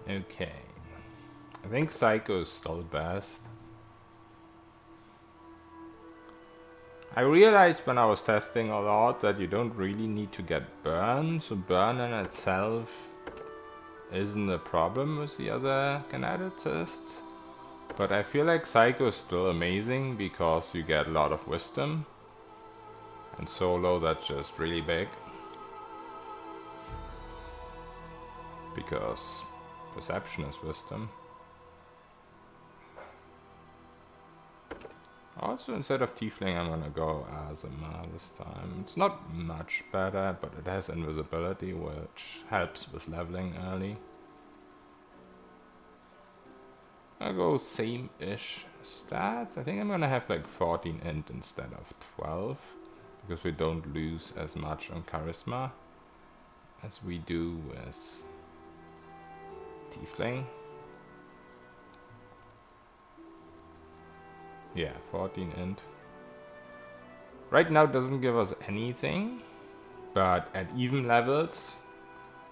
Okay. I think Psycho is still best. I realized when I was testing a lot that you don't really need to get burn, so burn in itself isn't a problem with the other Kineticists. But I feel like Psycho is still amazing because you get a lot of wisdom. And solo that's just really big. Because perception is wisdom. Also, instead of Tiefling, I'm gonna go Azima this time. It's not much better, but it has invisibility, which helps with leveling early. I'll go same-ish stats. I think I'm gonna have like 14 int instead of 12, because we don't lose as much on charisma as we do with Tiefling. Yeah, 14 int. Right now it doesn't give us anything, but at even levels,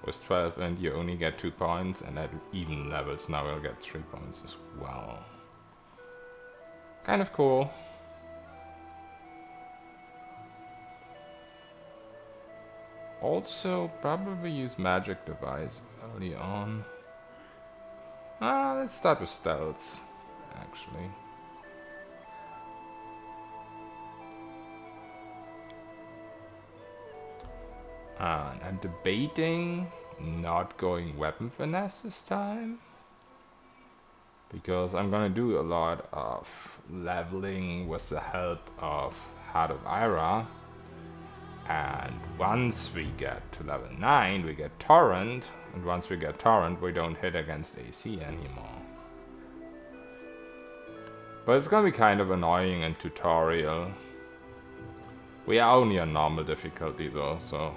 with 12 int you only get 2 points, and at even levels now we'll get 3 points as well. Kind of cool. Also, probably use magic device early on. Let's start with stealth, actually. I'm debating not going weapon finesse this time, because I'm gonna do a lot of leveling with the help of Heart of Ira, and once we get to level 9 we get Torrent, and once we get Torrent we don't hit against AC anymore. But it's gonna be kind of annoying in tutorial. We are only on normal difficulty though, so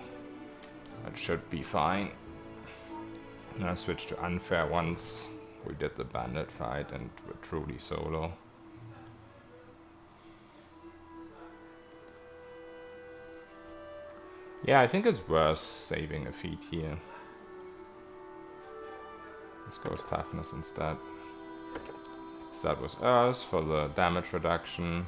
that should be fine. And I switched to unfair once we did the bandit fight and we're truly solo. Yeah, I think it's worth saving a feat here. Let's go with toughness instead. Start with Earth for the damage reduction.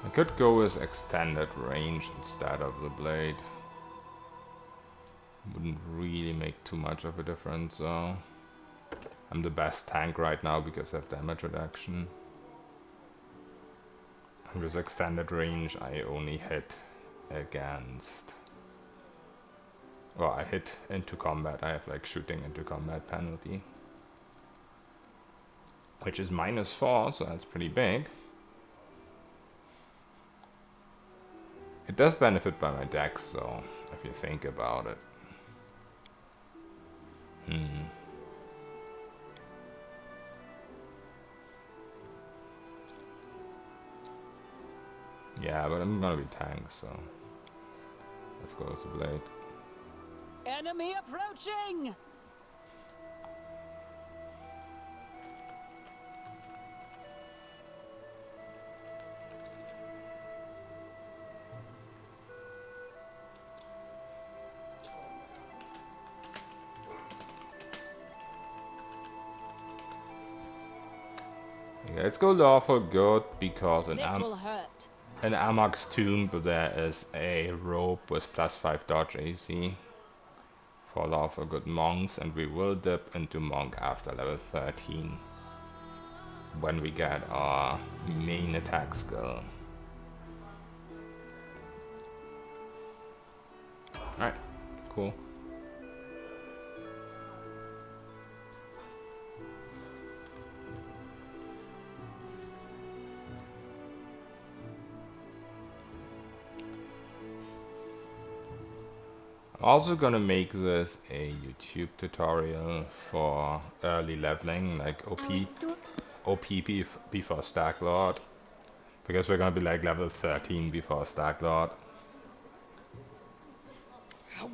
I could go with extended range instead of the blade. Wouldn't really make too much of a difference though. I'm the best tank right now because I have damage reduction. And with extended range I only hit against... Well, I hit into combat. I have like shooting into combat penalty. Which is -4, so that's pretty big. It does benefit by my dex though, if you think about it. Yeah, but I'm gonna be tank, so let's go with the blade. Enemy approaching! Okay, let's go lawful good because in This will hurt. Amok's Tomb there is a rope with +5 dodge AC for lawful good monks, and we will dip into monk after level 13 when we get our main attack skill. Alright, cool. I'm also gonna make this a YouTube tutorial for early leveling, like OP before Stack Lord. Because we're gonna be like level 13 before Stack Lord.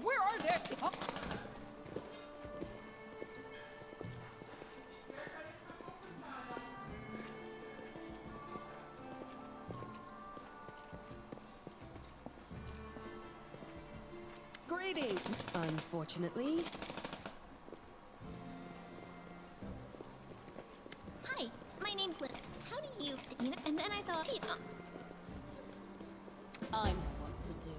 Where are they? Oh. Greetings. Unfortunately. Hi, my name's Liz. How do you, and then I thought, I know what to do.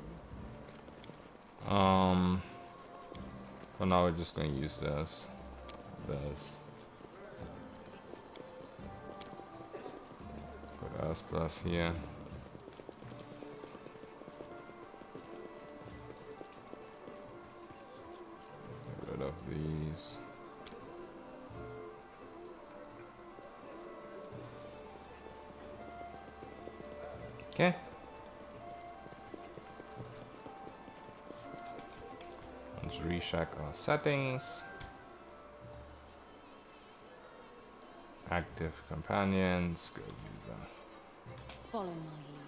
For now we're just gonna use this. Put S plus here. Get rid of these. Okay. Let's recheck our settings. Active companion, skill user. Follow my lead.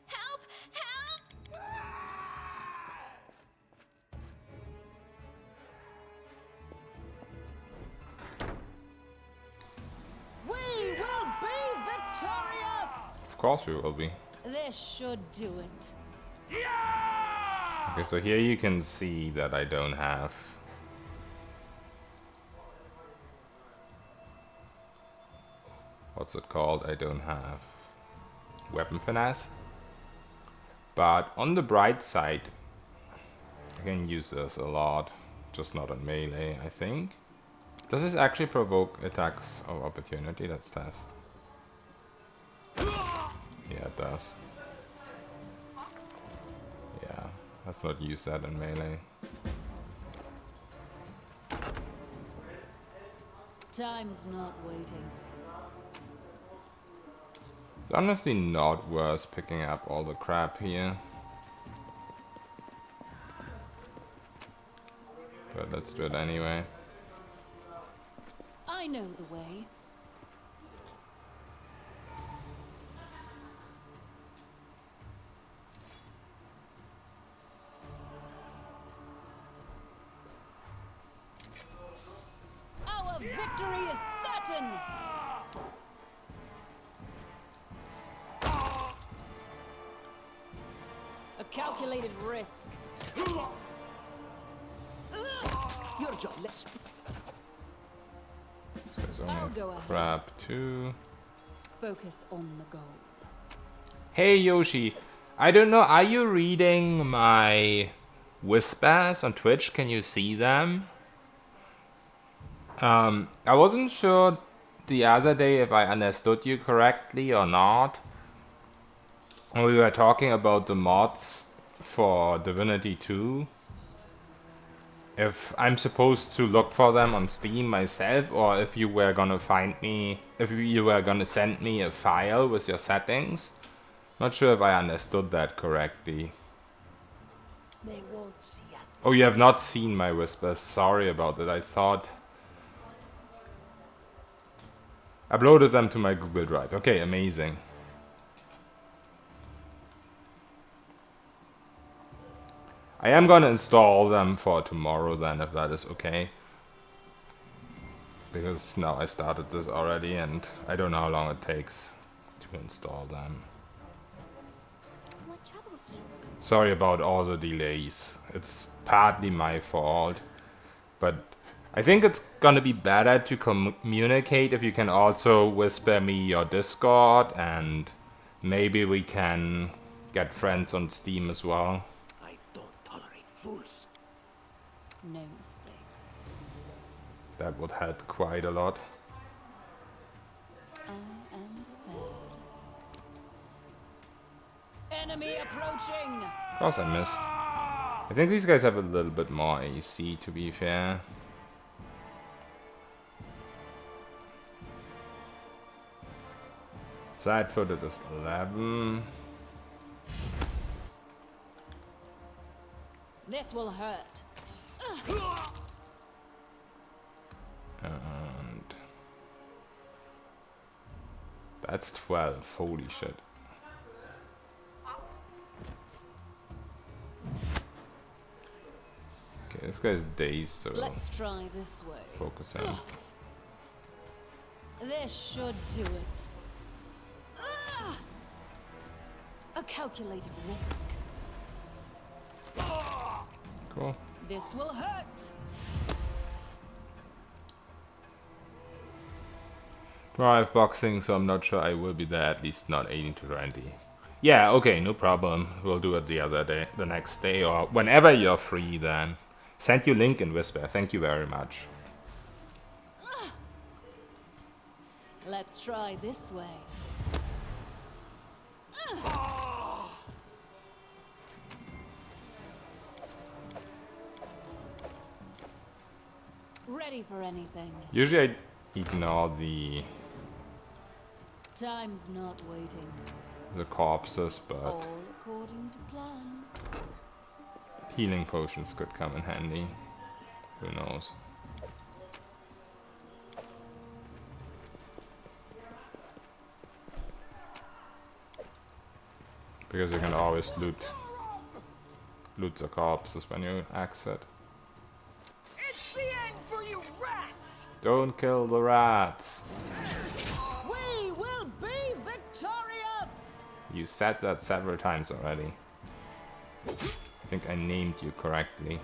help, help! We will be victorious! Of course we will be. This should do it. Okay, so here you can see that I don't have what's it called? I don't have weapon finesse. But on the bright side, I can use this a lot, just not on melee, I think. Does this actually provoke attacks of opportunity? Let's test. Yeah, it does. Yeah, let's not use that in melee. Time's not waiting. It's honestly not worth picking up all the crap here. But let's do it anyway. I know the way. Our victory is certain! A calculated risk. Your job, let's. This guy's only I'll go ahead. crap too. Focus on the goal. Hey Yoshi, I don't know, are you reading my whispers on Twitch? Can you see them? I wasn't sure the other day if I understood you correctly or not. When we were talking about the mods for Divinity 2. If I'm supposed to look for them on Steam myself, or if you were gonna find me, if you were gonna send me a file with your settings. Not sure if I understood that correctly. They won't see us. Oh, you have not seen my whispers. Sorry about it. I thought... Uploaded them to my Google Drive. Okay, amazing. I am gonna install them for tomorrow then, if that is okay. Because now I started this already and I don't know how long it takes to install them. What troubles you? Sorry about all the delays. It's partly my fault. But I think it's gonna be better to communicate if you can also whisper me your Discord, and maybe we can get friends on Steam as well. I don't tolerate fools. No mistakes. That would help quite a lot. I am prepared. Enemy approaching! Of course I missed. I think these guys have a little bit more AC, to be fair. Flat-footed is 11. This will hurt. And That's 12. Holy shit. Okay, this guy's dazed, so Let's try this way. focus him. This should do it. Ah! A calculated risk. Cool. This will hurt. Drive boxing, so I'm not sure I will be there, at least not 18 to 20. Yeah, okay, no problem. We'll do it the other day, the next day, or whenever you're free then. Send you link in Whisper, thank you very much. Let's try this way. Ready for anything. Usually I ignore the Time's not waiting. corpses, but All according to plan. healing potions could come in handy. Who knows? Because you can always loot the corpses when you exit. It's the end for you rats! Don't kill the rats! We will be victorious! You said that several times already. I think I named you correctly.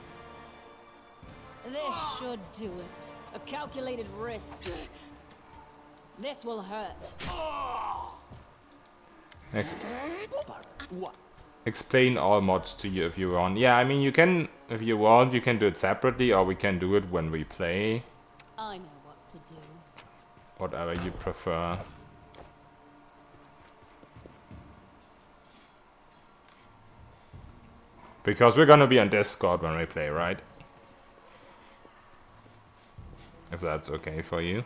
This should do it. A calculated risk. This will hurt. Explain all mods to you if you want. Yeah, I mean you can, if you want, you can do it separately, or we can do it when we play. I know what to do. Whatever you prefer. Because we're gonna be on Discord when we play, right? If that's okay for you.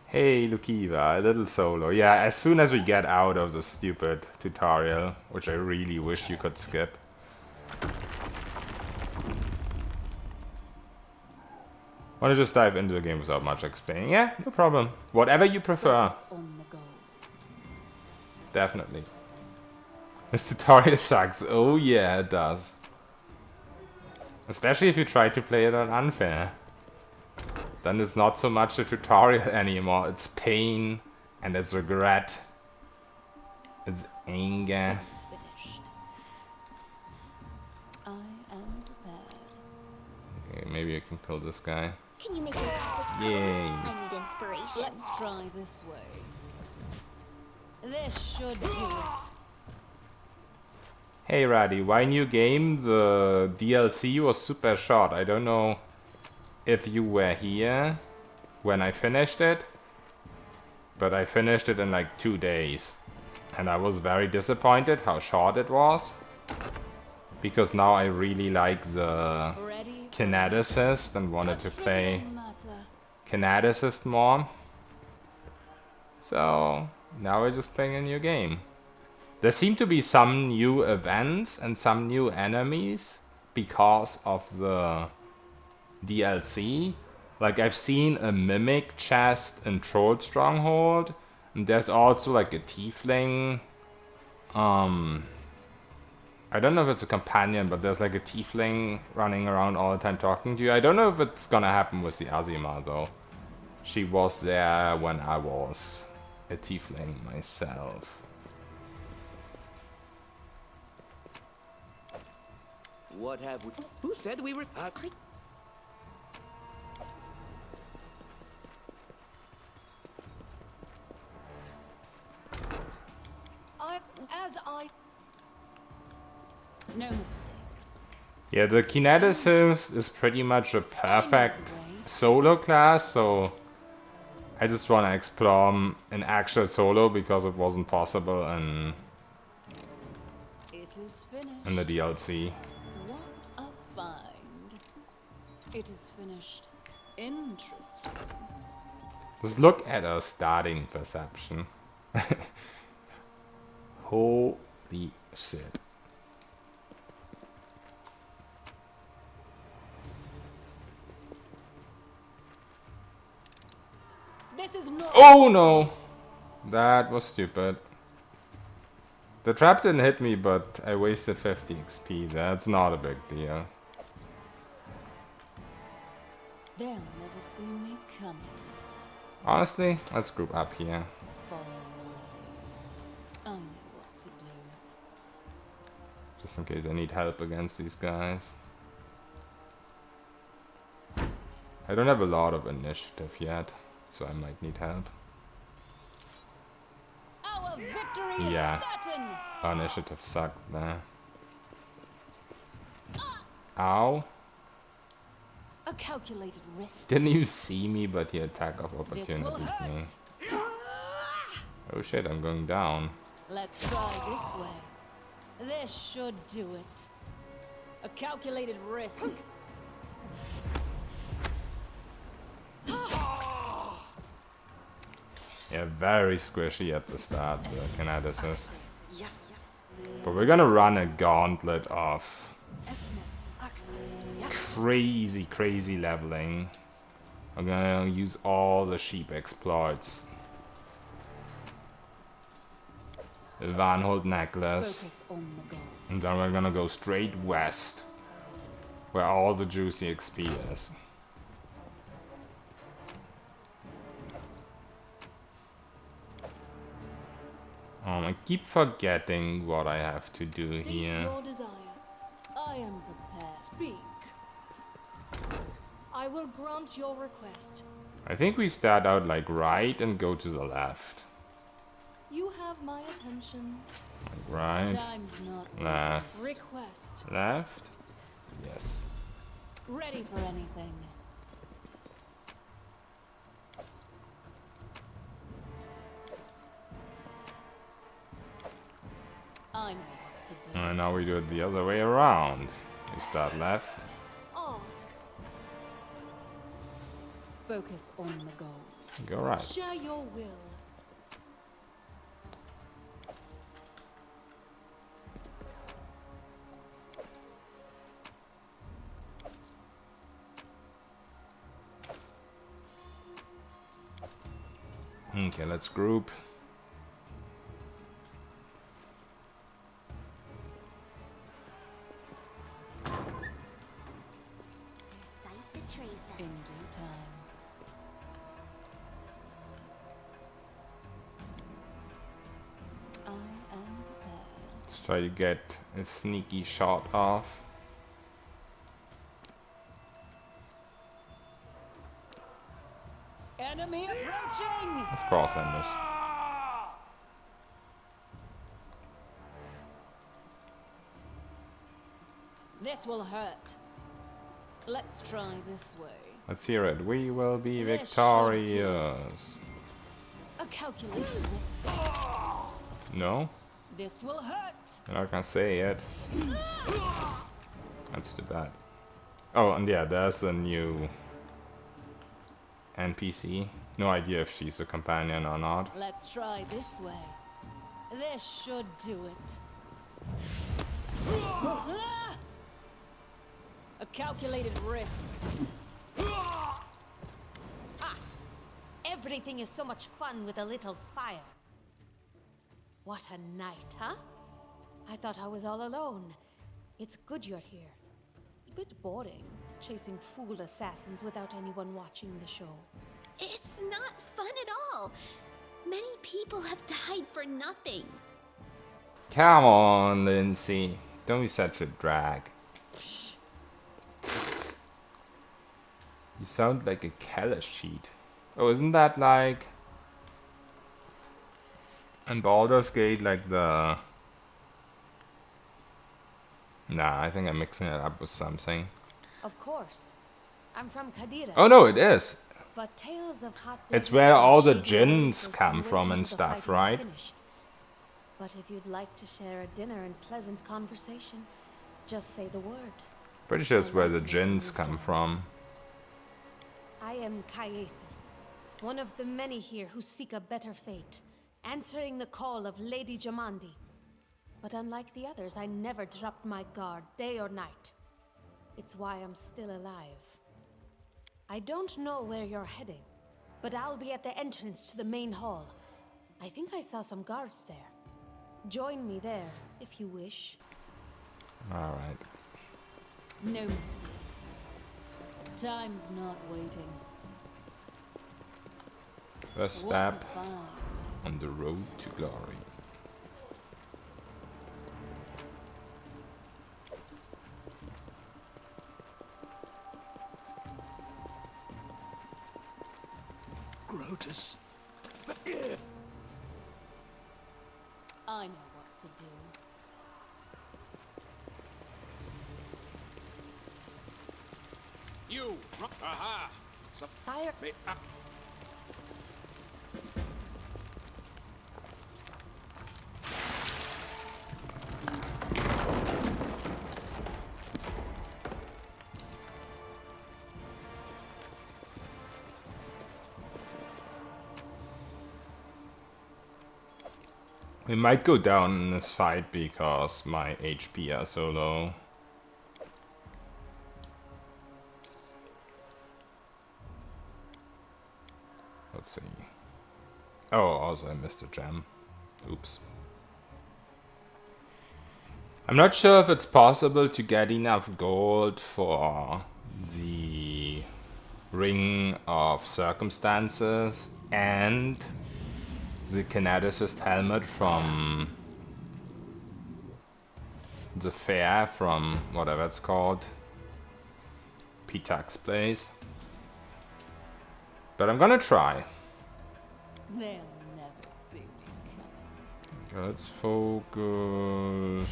Hey Lukiva, a little solo. Yeah, as soon as we get out of the stupid tutorial, which I really wish you could skip. Wanna just dive into the game without much explaining? Yeah, no problem. Whatever you prefer. Focus on the goal. Definitely. This tutorial sucks. Oh yeah, it does. Especially if you try to play it on unfair. Then it's not so much a tutorial anymore. It's pain and it's regret. It's anger. Finished. I am prepared. Okay, maybe I can kill this guy. Can you make it with Yay. I need inspiration. Let's try this way. This should do it. Hey Raddy, why new game? The DLC was super short. I don't know if you were here when I finished it, but I finished it in like 2 days. And I was very disappointed how short it was. Because now I really like the Ready? Kineticist and wanted to play Trivial matter. Kinetisist more. So now we're just playing a new game. There seem to be some new events and some new enemies because of the DLC. Like I've seen a mimic chest in Troll Stronghold, and there's also like a tiefling. I don't know if it's a companion, but there's like a tiefling running around all the time talking to you. I don't know if it's gonna happen with the Azima though. She was there when I was a tiefling myself. What have we... Who said we were... No mistakes. Yeah, the Kineticist is pretty much a perfect solo class, so I just want to explore an actual solo because it wasn't possible It is finished. in the DLC. What a find. It is finished. Interesting. Just look at our starting perception. Holy shit. This is not. Oh no! That was stupid. The trap didn't hit me, but I wasted 50 XP. That's not a big deal. They'll never see me coming. Honestly, let's group up here. Follow me. I know what to do. Just in case I need help against these guys. I don't have a lot of initiative yet, so I might need help. Our victory Yeah. is certain. Initiative sucked there. Ow. A calculated risk. Didn't you see me, but the attack of This will opportunity hurt. me. Oh shit, I'm going down. Let's try this way. This should do it. A calculated risk. Yeah, very squishy at the start, the Kinetisist. Yes, yes. But we're gonna run a gauntlet of Yes. crazy leveling. I'm gonna use all the sheep exploits. The Varnholdt necklace. Focus on the goal. And then we're gonna go straight west. Where all the juicy XP is. I keep forgetting what I have to do State here. your desire. I am prepared. Speak. I will grant your request. I think we start out like right and go to the left. You have my attention. Like right, Time's not left, request. left. Yes. Ready for anything. I know what to do. And now we do it the other way around. We start left. Ask. Focus on the goal. Go right. Share your will. Okay, let's group. Sight betrays them. In due time. I am prepared. Let's try to get a sneaky shot off. Enemy approaching! Of course I missed. This will hurt. Let's try this way. Let's hear it. We will be This victorious. A calculated risk. No? This will hurt. You're not gonna say it. That's too bad. Oh, and yeah, there's a new NPC. No idea if she's a companion or not. Let's try this way. This should do it. A calculated risk. Everything is so much fun with a little fire. What a night, huh? I thought I was all alone. It's good you're here. A bit boring, chasing fool assassins without anyone watching the show. It's not fun at all. Many people have died for nothing. Come on, Lindsay. Don't be such a drag. You sound like a Kalash sheet. Oh, isn't that like... in Baldur's Gate, like the... Nah, I think I'm mixing it up with something. Of course. I'm from Kadira. Oh no, it is. But tales of hot It's desert where and all the shady jinns oases come can from wait and until the stuff, fight is right? finished. But if you'd like to share a dinner and pleasant conversation, just say the word. Pretty sure it's where the jinns come from. I am Kayesi, one of the many here who seek a better fate, answering the call of Lady Jamandi. But unlike the others, I never dropped my guard, day or night. It's why I'm still alive. I don't know where you're heading, but I'll be at the entrance to the main hall. I think I saw some guards there. Join me there, if you wish. Alright. No mistakes. Time's not waiting. First What step to find? on the road to glory. Grotus. I know what to do. You. Aha. Fire. We might go down in this fight because my HP are so low. Let's see. Oh, also I missed a gem. Oops. I'm not sure if it's possible to get enough gold for the Ring of Circumstances and the Kineticist helmet from the fair, from whatever it's called, Pitax's place. But I'm gonna try. They'll never see me coming. Let's focus.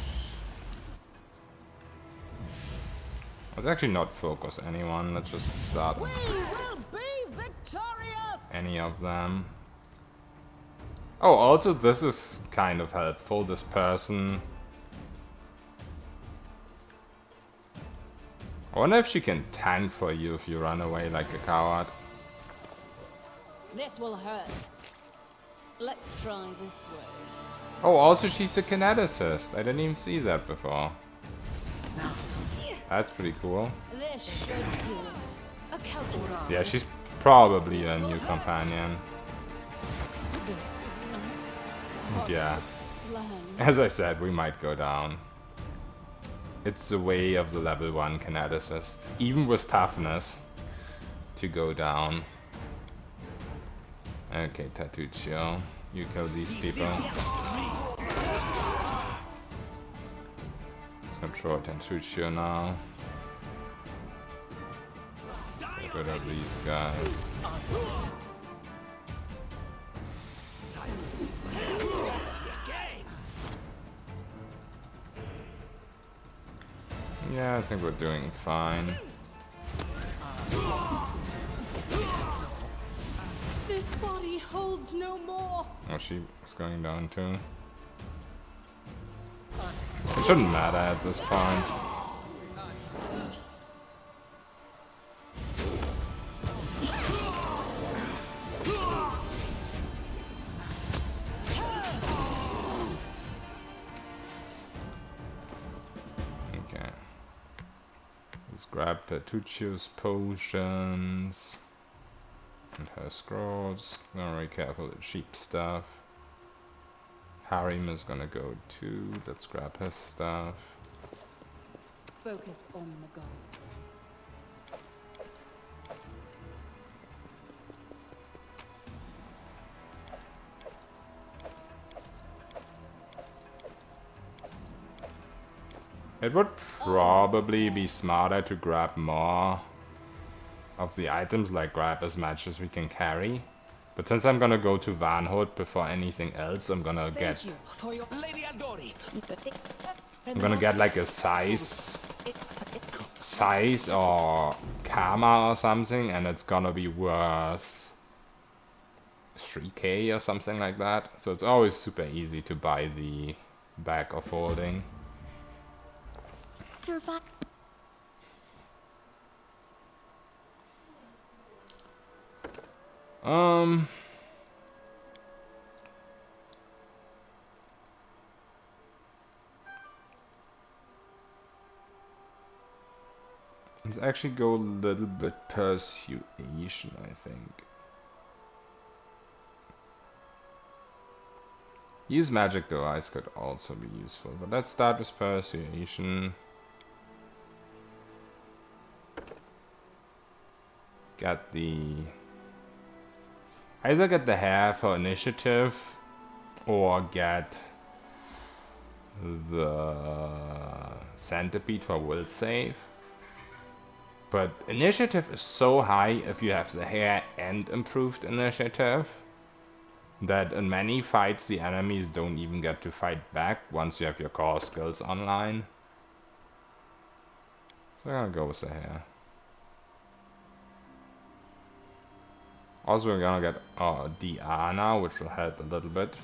Let's actually not focus anyone. Let's just start We will be victorious! any of them. Oh, also this is kind of helpful, this person. I wonder if she can tank for you if you run away like a coward. This will hurt. Let's try this way. Oh, also she's a kineticist. I didn't even see that before. That's pretty cool. This should do it. A calculator. Yeah, she's probably a new companion. This was not Yeah. plan. As I said, we might go down. It's the way of the level 1 kineticist. Even with toughness, to go down. Okay, Tatuccio, you kill these people. Let's control Tatuccio now. Get rid of these guys. Yeah, I think we're doing fine. This body holds no more. Oh, she was going down too. It shouldn't matter at this point. Okay. Let's grab Tatuccio's potions. And her scrolls. Very careful with sheep stuff. Harim is gonna go too. Let's grab his stuff. Focus on the goal. It would probably be smarter to grab more of the items, like grab as much as we can carry. But since I'm gonna go to Varnholdt before anything else, I'm gonna get like a size or karma or something, and it's gonna be worth 3k or something like that. So it's always super easy to buy the bag of holding. Survive. actually go a little bit persuasion, I think. Use magic device could also be useful, but let's start with persuasion. Got the... either get the hair for initiative, or get the centipede for will save. But initiative is so high if you have the hair and improved initiative, that in many fights the enemies don't even get to fight back once you have your core skills online. So I'm gonna go with the hair. Also we're gonna get Diana, which will help a little bit.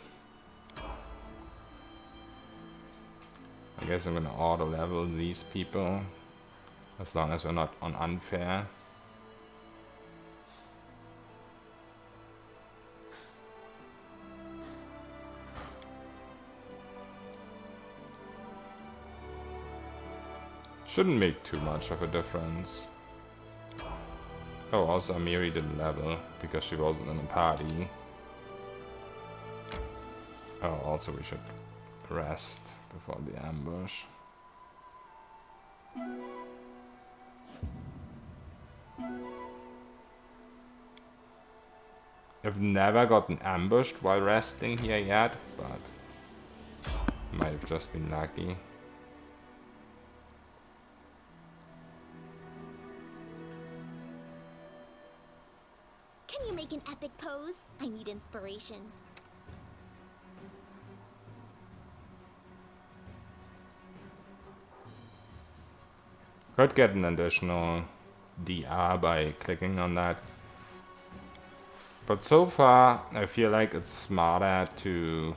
I guess I'm gonna auto level these people, as long as we're not on unfair. Shouldn't make too much of a difference. Oh, also Amiri didn't level because she wasn't in the party. Oh, also we should rest before the ambush. I've never gotten ambushed while resting here yet, but might have just been lucky. Can you make an epic pose? I need inspiration. Could get an additional DR by clicking on that. But so far, I feel like it's smarter to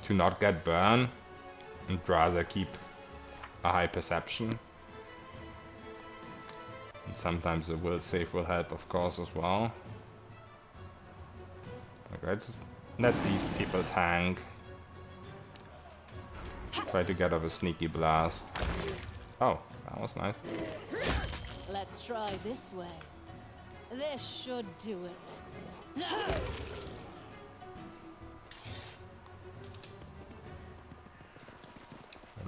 not get burned and rather keep a high perception. And sometimes the will save will help, of course, as well. Okay, let's let these people tank. Try to get off a sneaky blast. Oh, that was nice. Let's try this way. This should do it. I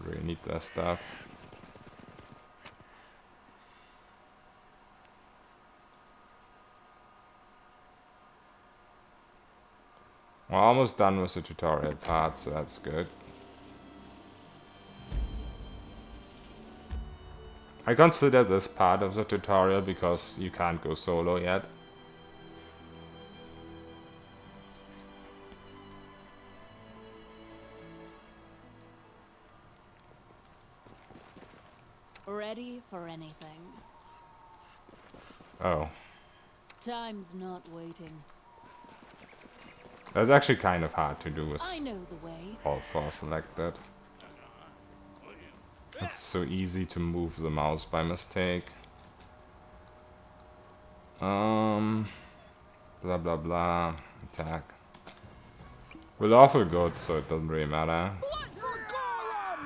really need that stuff. We're almost done with the tutorial part, so that's good. I consider this part of the tutorial because you can't go solo yet. Ready for anything. Oh. Time's not waiting. That's actually kind of hard to do with I know the way. all four selected. It's so easy to move the mouse by mistake. Blah blah blah. Attack. We're awful good, so it doesn't really matter.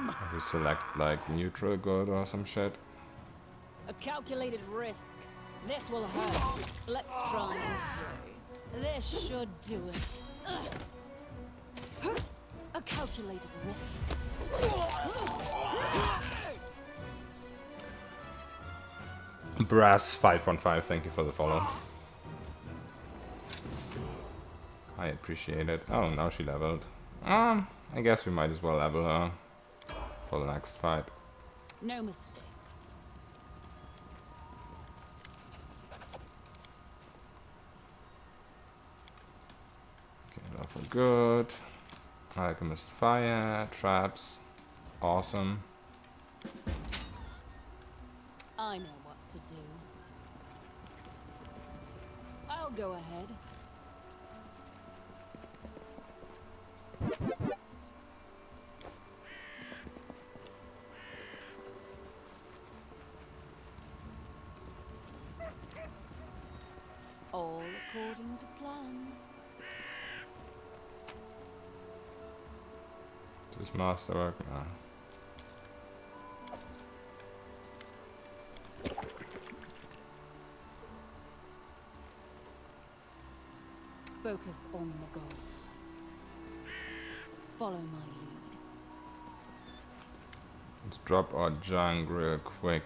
If we select like neutral good or some shit. A calculated risk. This will hurt. Let's try this way. This should do it. A calculated risk. Brass 515, thank you for the follow. I appreciate it. Oh, now she leveled. I guess we might as well level her for the next fight. No mistakes. Okay, lawful good. Alchemist fire, traps. Awesome. I know what to do. I'll go ahead. All according to plan. Just masterwork. Focus on the goal. Follow my lead. Let's drop our junk real quick.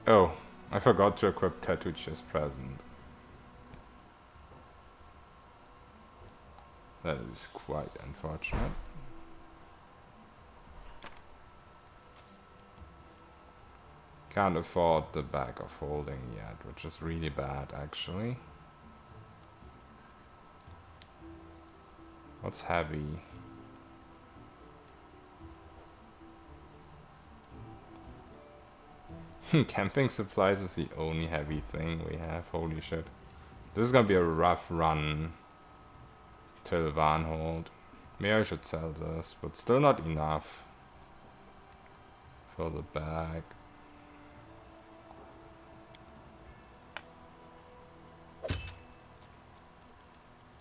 Oh, I forgot to equip Kineticist present. That is quite unfortunate. Can't afford the bag of holding yet, which is really bad actually. What's heavy? Camping supplies is the only heavy thing we have, holy shit. This is gonna be a rough run till Varnholdt. Maybe I should sell this, but still not enough for the bag.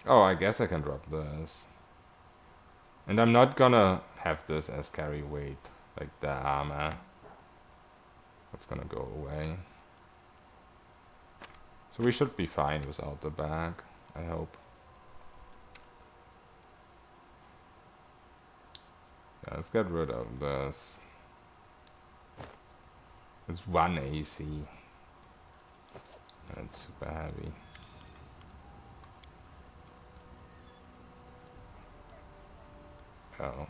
Oh, I guess I can drop this. And I'm not gonna have this as carry weight, like the armor. That's gonna go away. So we should be fine without the bag, I hope. Yeah, let's get rid of this. It's 1 AC. That's super heavy. Oh.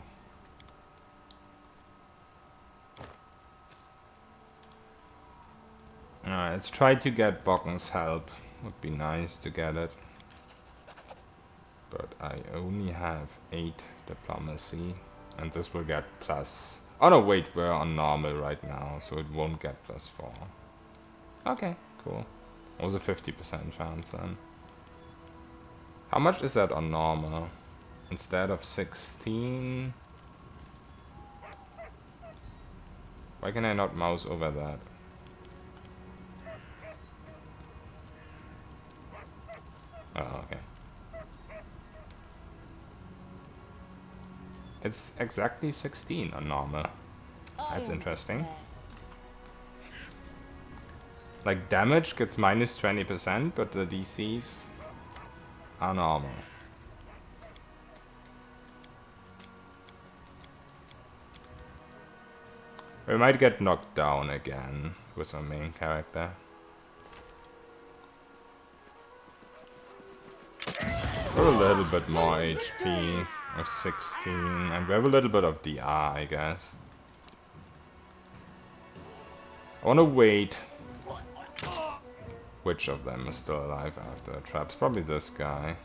Alright, let's try to get Bocken's help. Would be nice to get it. But I only have 8 diplomacy. And this will get plus... Oh no, wait, we're on normal right now, so it won't get +4. Okay, cool. It was a 50% chance then. How much is that on normal? Instead of 16? Why can I not mouse over that? Oh, okay. It's exactly 16 on normal. That's interesting. Like damage gets minus 20%, but the DCs are normal. We might get knocked down again with our main character. We're a little bit more HP of 16, and we have a little bit of DR, I guess. I wanna wait. Which of them is still alive after the traps? Probably this guy.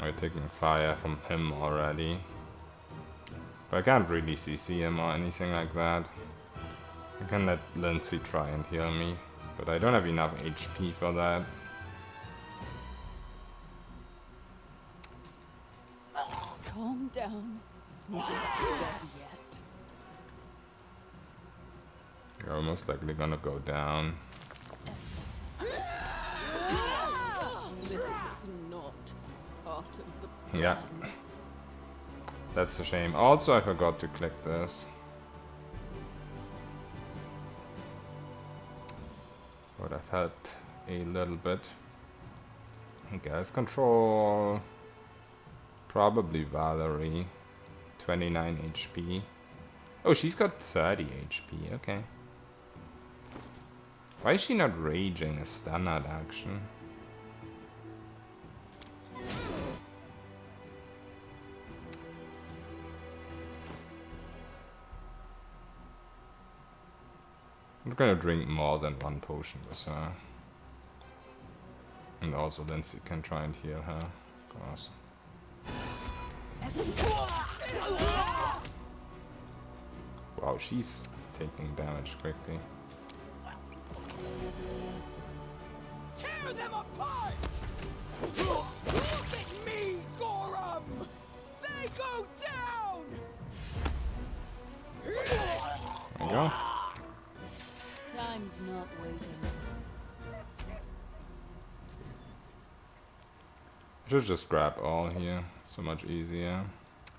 We're taking fire from him already. But I can't really CC him or anything like that. I can let Lindsay try and heal me, but I don't have enough HP for that. Calm down. We're not dead yet. You're almost likely gonna go down. This was not part of the plan. Yeah. That's a shame. Also, I forgot to click this. Would have helped a little bit. Gas control. Probably Valerie. 29 HP. Oh, she's got 30 HP. Okay. Why is she not raging a standard action? I'm gonna drink more than 1 potion with her. And also Lindsay can try and heal her, of course. Wow, she's taking damage quickly. Tear them apart! Look at me, Gorum! They go down! go. Time's not waiting. I should just grab all here. So much easier.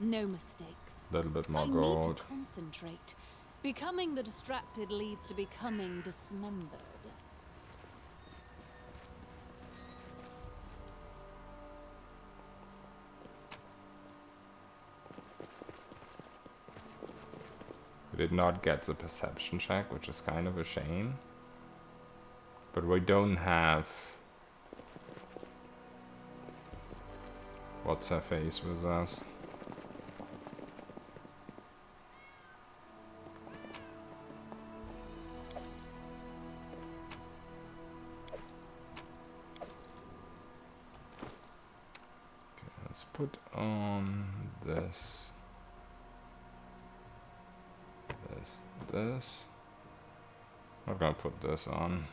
No mistakes. A little bit I more need gold. to concentrate. Becoming the distracted leads to becoming dismembered. We did not get the perception check, which is kind of a shame. But we don't have... What's her face with us? Okay, let's put on this. This. I'm gonna put this on.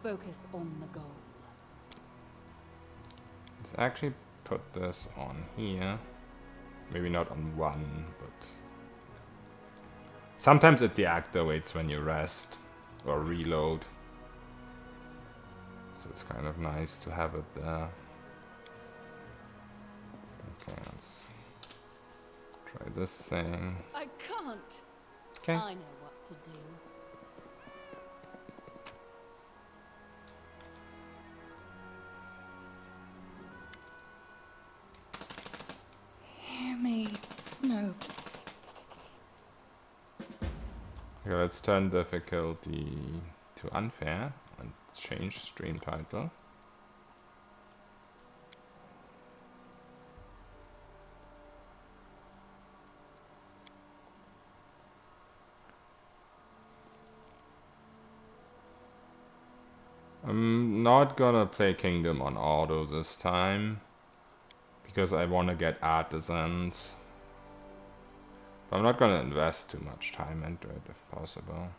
Focus on the goal. Let's actually put this on here. Maybe not on one, but... Sometimes it deactivates when you rest or reload. So it's kind of nice to have it there. Okay, let's try this thing. I can't. Okay. I know what to do. Hear me. No. Okay, let's turn difficulty to unfair and change stream title. I'm not gonna play Kingdom on auto this time because I want to get artisans. But I'm not gonna invest too much time into it if possible.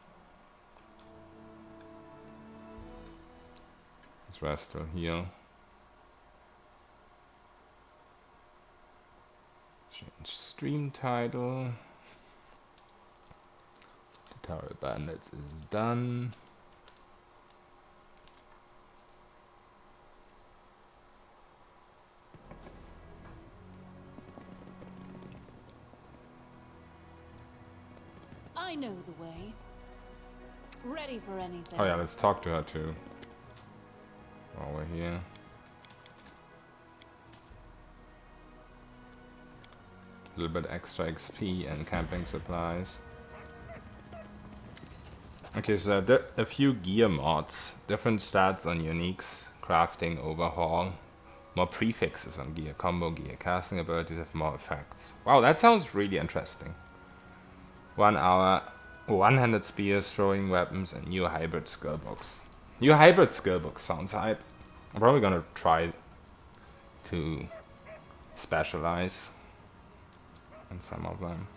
Let's rest or heal. Change stream title. Tutorial Bandits is done. I know the way. Ready for anything. Oh yeah, let's talk to her too. While we're here. A little bit extra XP and camping supplies. Okay, so there are a few gear mods. Different stats on uniques, crafting, overhaul. More prefixes on gear, combo gear, casting abilities have more effects. Wow, that sounds really interesting. 1 hour, one-handed spears, throwing weapons, and new hybrid skill books. New hybrid skill books sounds hype. I'm probably gonna try to specialize in some of them.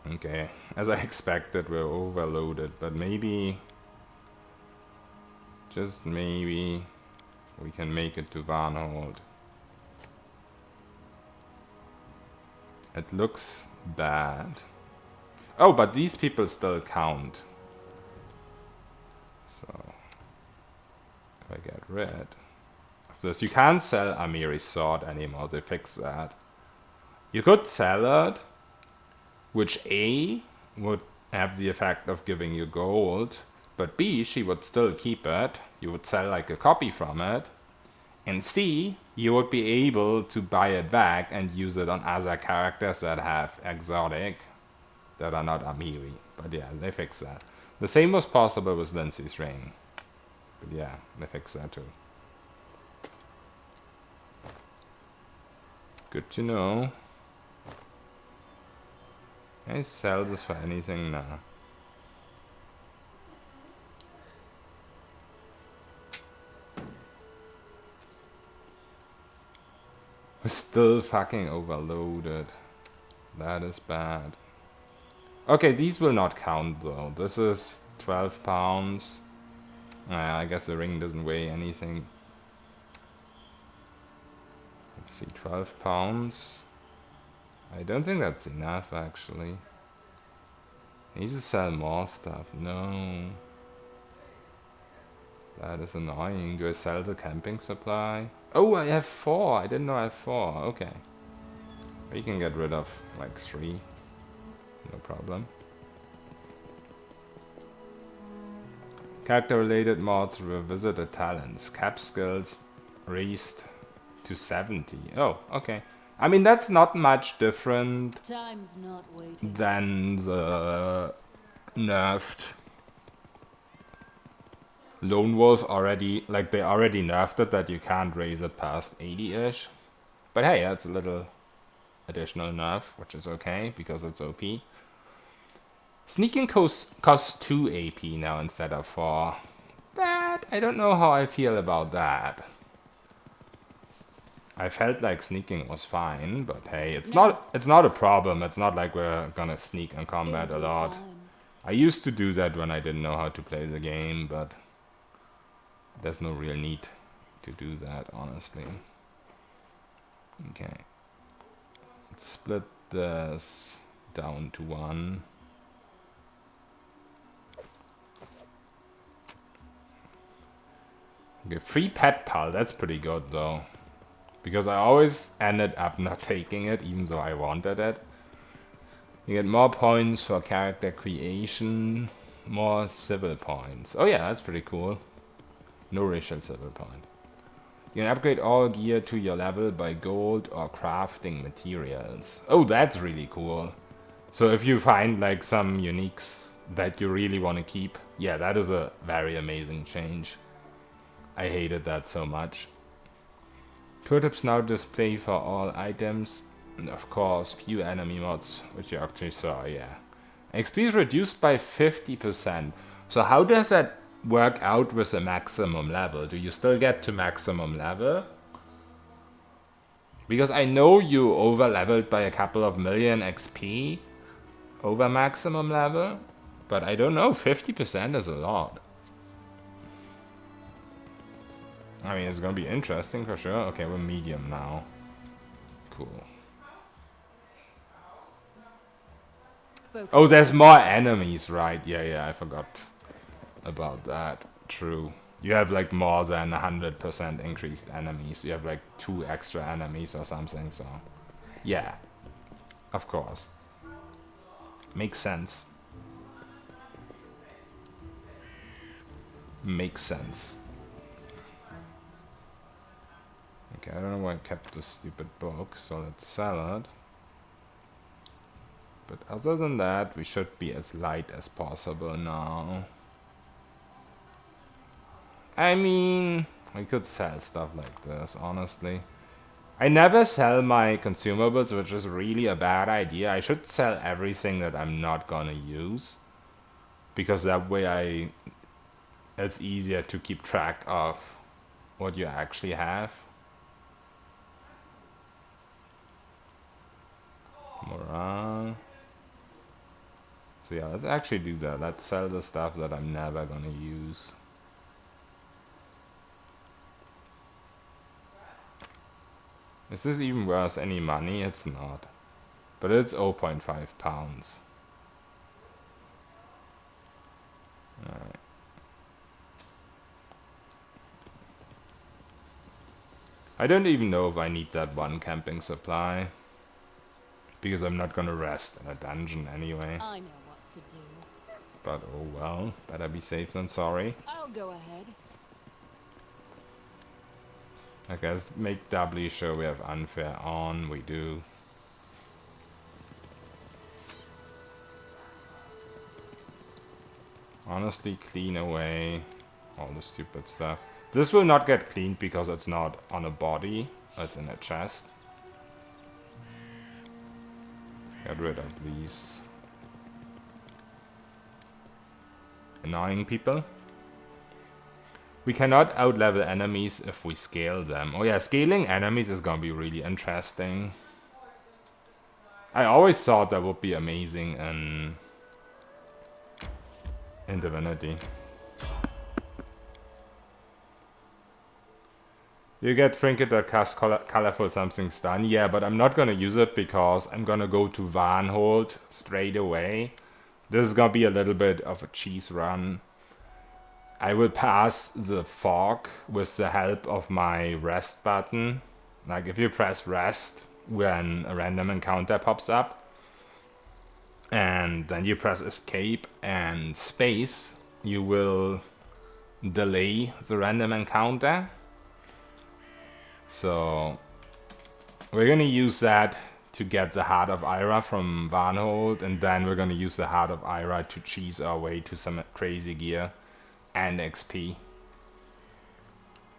Okay, as I expected, we're overloaded, but maybe, just maybe, we can make it to Varnholdt. It looks bad. Oh, but these people still count. So, if I get rid of this, you can't sell Amiri's sword anymore, they fixed that. You could sell it, which A, would have the effect of giving you gold, but B, she would still keep it, you would sell like a copy from it, and C, you would be able to buy it back and use it on other characters that have exotic, that are not Amiri. But yeah, they fixed that. The same was possible with Lindsay's ring. But yeah, they fixed that too. Good to know. Can I sell this for anything now? We're still fucking overloaded. That is bad. Okay, these will not count though. This is 12 pounds. I guess the ring doesn't weigh anything. Let's see, 12 pounds. I don't think that's enough, actually. I need to sell more stuff. No. That is annoying. Do I sell the camping supply? Oh, I have 4. I didn't know I have 4. Okay. We can get rid of, like, 3. No problem. Character-related mods revisit the talents. Cap skills raised to 70. Oh, okay. I mean, that's not much different Time's not waiting. than the nerfed Lone Wolf already. Like, they already nerfed it that you can't raise it past 80-ish. But hey, that's a little additional nerf, which is okay because it's OP. Sneaking costs 2 AP now instead of 4. But I don't know how I feel about that. I felt like sneaking was fine, but hey, it's not a problem. It's not like we're gonna sneak in combat a lot. I used to do that when I didn't know how to play the game, but there's no real need to do that, honestly. Okay. Let's split this down to 1. Okay, free pet pal, that's pretty good though. Because I always ended up not taking it, even though I wanted it. You get more points for character creation, more civil points. Oh yeah, that's pretty cool. No racial civil point. You can upgrade all gear to your level by gold or crafting materials. Oh, that's really cool. So if you find like some uniques that you really want to keep, yeah, that is a very amazing change. I hated that so much. Tooltips now display for all items, and of course few enemy mods, which you actually saw, yeah. XP is reduced by 50%. So how does that work out with the maximum level? Do you still get to maximum level? Because I know you over leveled by a couple of million XP over maximum level, but I don't know, 50% is a lot. I mean, it's gonna be interesting for sure. Okay, we're medium now. Cool. Oh, there's more enemies, right? Yeah, I forgot about that. True. You have like more than 100% increased enemies. You have like 2 extra enemies or something, so... Yeah. Of course. Makes sense. Makes sense. Okay, I don't know why I kept this stupid book, so let's sell it. But other than that, we should be as light as possible now. I mean, we could sell stuff like this, honestly. I never sell my consumables, which is really a bad idea. I should sell everything that I'm not gonna use. Because that way it's easier to keep track of what you actually have. Morale. So yeah, let's actually do that. Let's sell the stuff that I'm never gonna use. Is this even worth any money? It's not. But it's 0.5 pounds. Alright. I don't even know if I need that one camping supply. Because I'm not gonna rest in a dungeon anyway. I know what to do. But oh well, better be safe than sorry. I'll go ahead. Okay, let's make doubly sure we have unfair on. We do. Honestly, clean away all the stupid stuff. This will not get cleaned because it's not on a body. It's in a chest. Get rid of these annoying people. We cannot outlevel enemies if we scale them. Oh yeah, scaling enemies is gonna be really interesting. I always thought that would be amazing in Divinity. You get trinket that casts colorful something stun. Yeah, but I'm not gonna use it because I'm gonna go to Varnholdt straight away. This is gonna be a little bit of a cheese run. I will pass the fog with the help of my rest button. Like if you press rest when a random encounter pops up, and then you press escape and space, you will delay the random encounter. So we're gonna use that to get the Heart of Ira from Varnholdt, and then we're gonna use the Heart of Ira to cheese our way to some crazy gear and XP.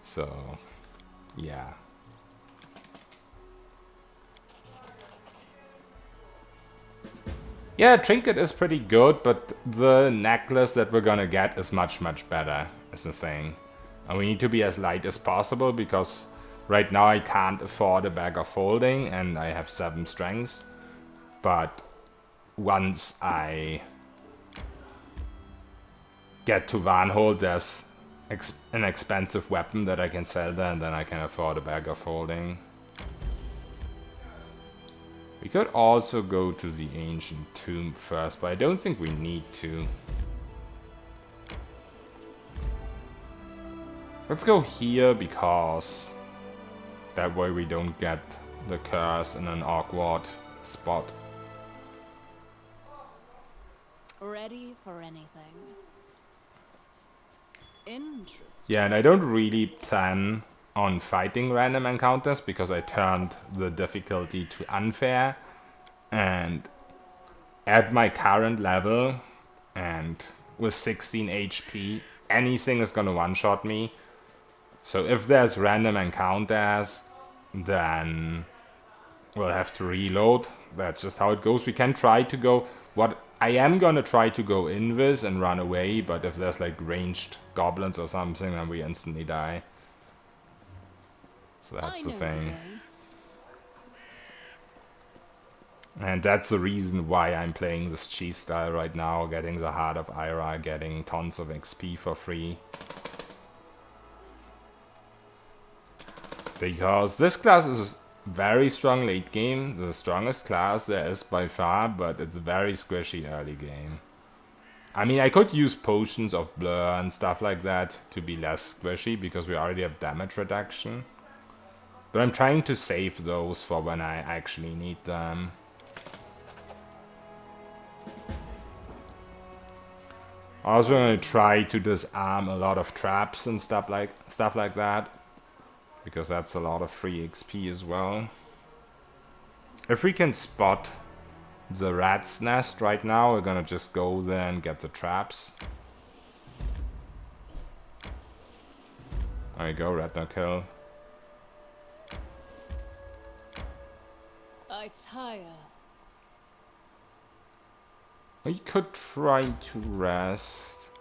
So yeah. Yeah, trinket is pretty good, but the necklace that we're gonna get is much better, is the thing. And we need to be as light as possible because right now I can't afford a bag of holding and I have 7 strengths. But once I get to Varnholdt, there's an expensive weapon that I can sell there, and then I can afford a bag of holding. We could also go to the ancient tomb first, but I don't think we need to. Let's go here because that way we don't get the curse in an awkward spot. Ready for anything. Interesting. Yeah, and I don't really plan on fighting random encounters because I turned the difficulty to unfair, and at my current level and with 16 HP, anything is gonna one-shot me. So if there's random encounters, then we'll have to reload. That's just how it goes. We can try to go... What I am gonna try to go invis and run away, but if there's like ranged goblins or something, then we instantly die. So that's the thing. And that's the reason why I'm playing this cheese style right now, getting the Heart of Ira, getting tons of XP for free. Because this class is very strong late game, the strongest class there is by far, but it's very squishy early game. I mean, I could use potions of blur and stuff like that to be less squishy, because we already have damage reduction. But I'm trying to save those for when I actually need them. Also going to try to disarm a lot of traps and stuff like that, because that's a lot of free XP as well. If we can spot the rat's nest right now, we're gonna just go there and get the traps. There you go, rat no kill. I tire. We could try to rest.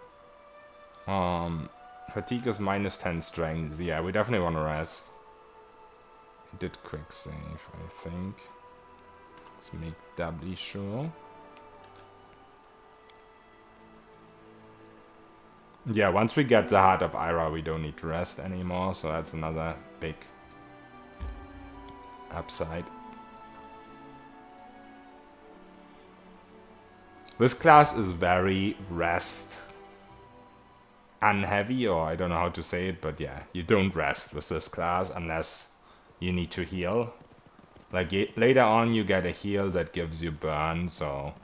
Fatigue is minus 10 strength. Yeah, we definitely want to rest. I did quick save, I think. Let's make doubly sure. Yeah, once we get the Heart of Ira, we don't need to rest anymore, so that's another big upside. This class is very rest unheavy, or I don't know how to say it, but yeah, you don't rest with this class unless you need to heal. Like later on you get a heal that gives you burn, so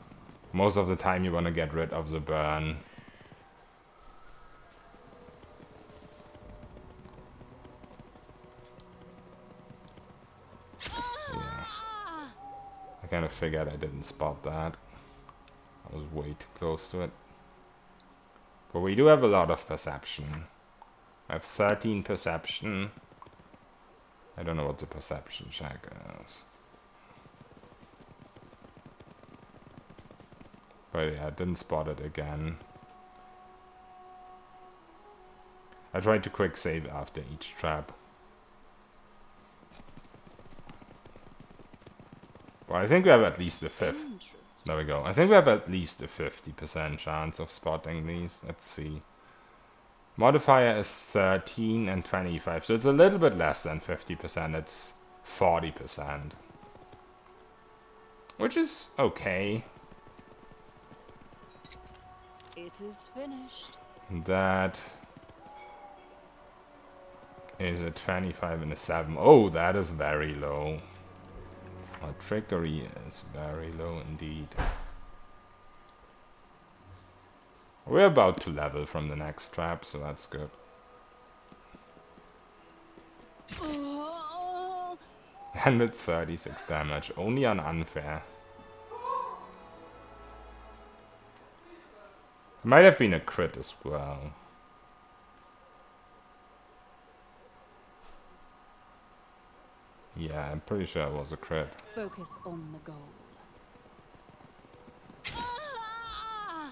most of the time you want to get rid of the burn. Yeah. I kind of figured I didn't spot that. I was way too close to it. But we do have a lot of perception. I have 13 perception. I don't know what the perception check is. But yeah, I didn't spot it again. I tried to quick save after each trap. Well, I think we have at least a fifth. There we go. I think we have at least a 50% chance of spotting these. Let's see. Modifier is 13 and 25, so it's a little bit less than 50%, it's 40%. Which is okay. It is finished. That is a 25 and a 7. Oh, that is very low. Our trickery is very low indeed. We're about to level from the next trap, so that's good. Oh, And with 36 damage, only on unfair. Might have been a crit as well. Yeah, I'm pretty sure it was a crit. focus on the goal. Ah!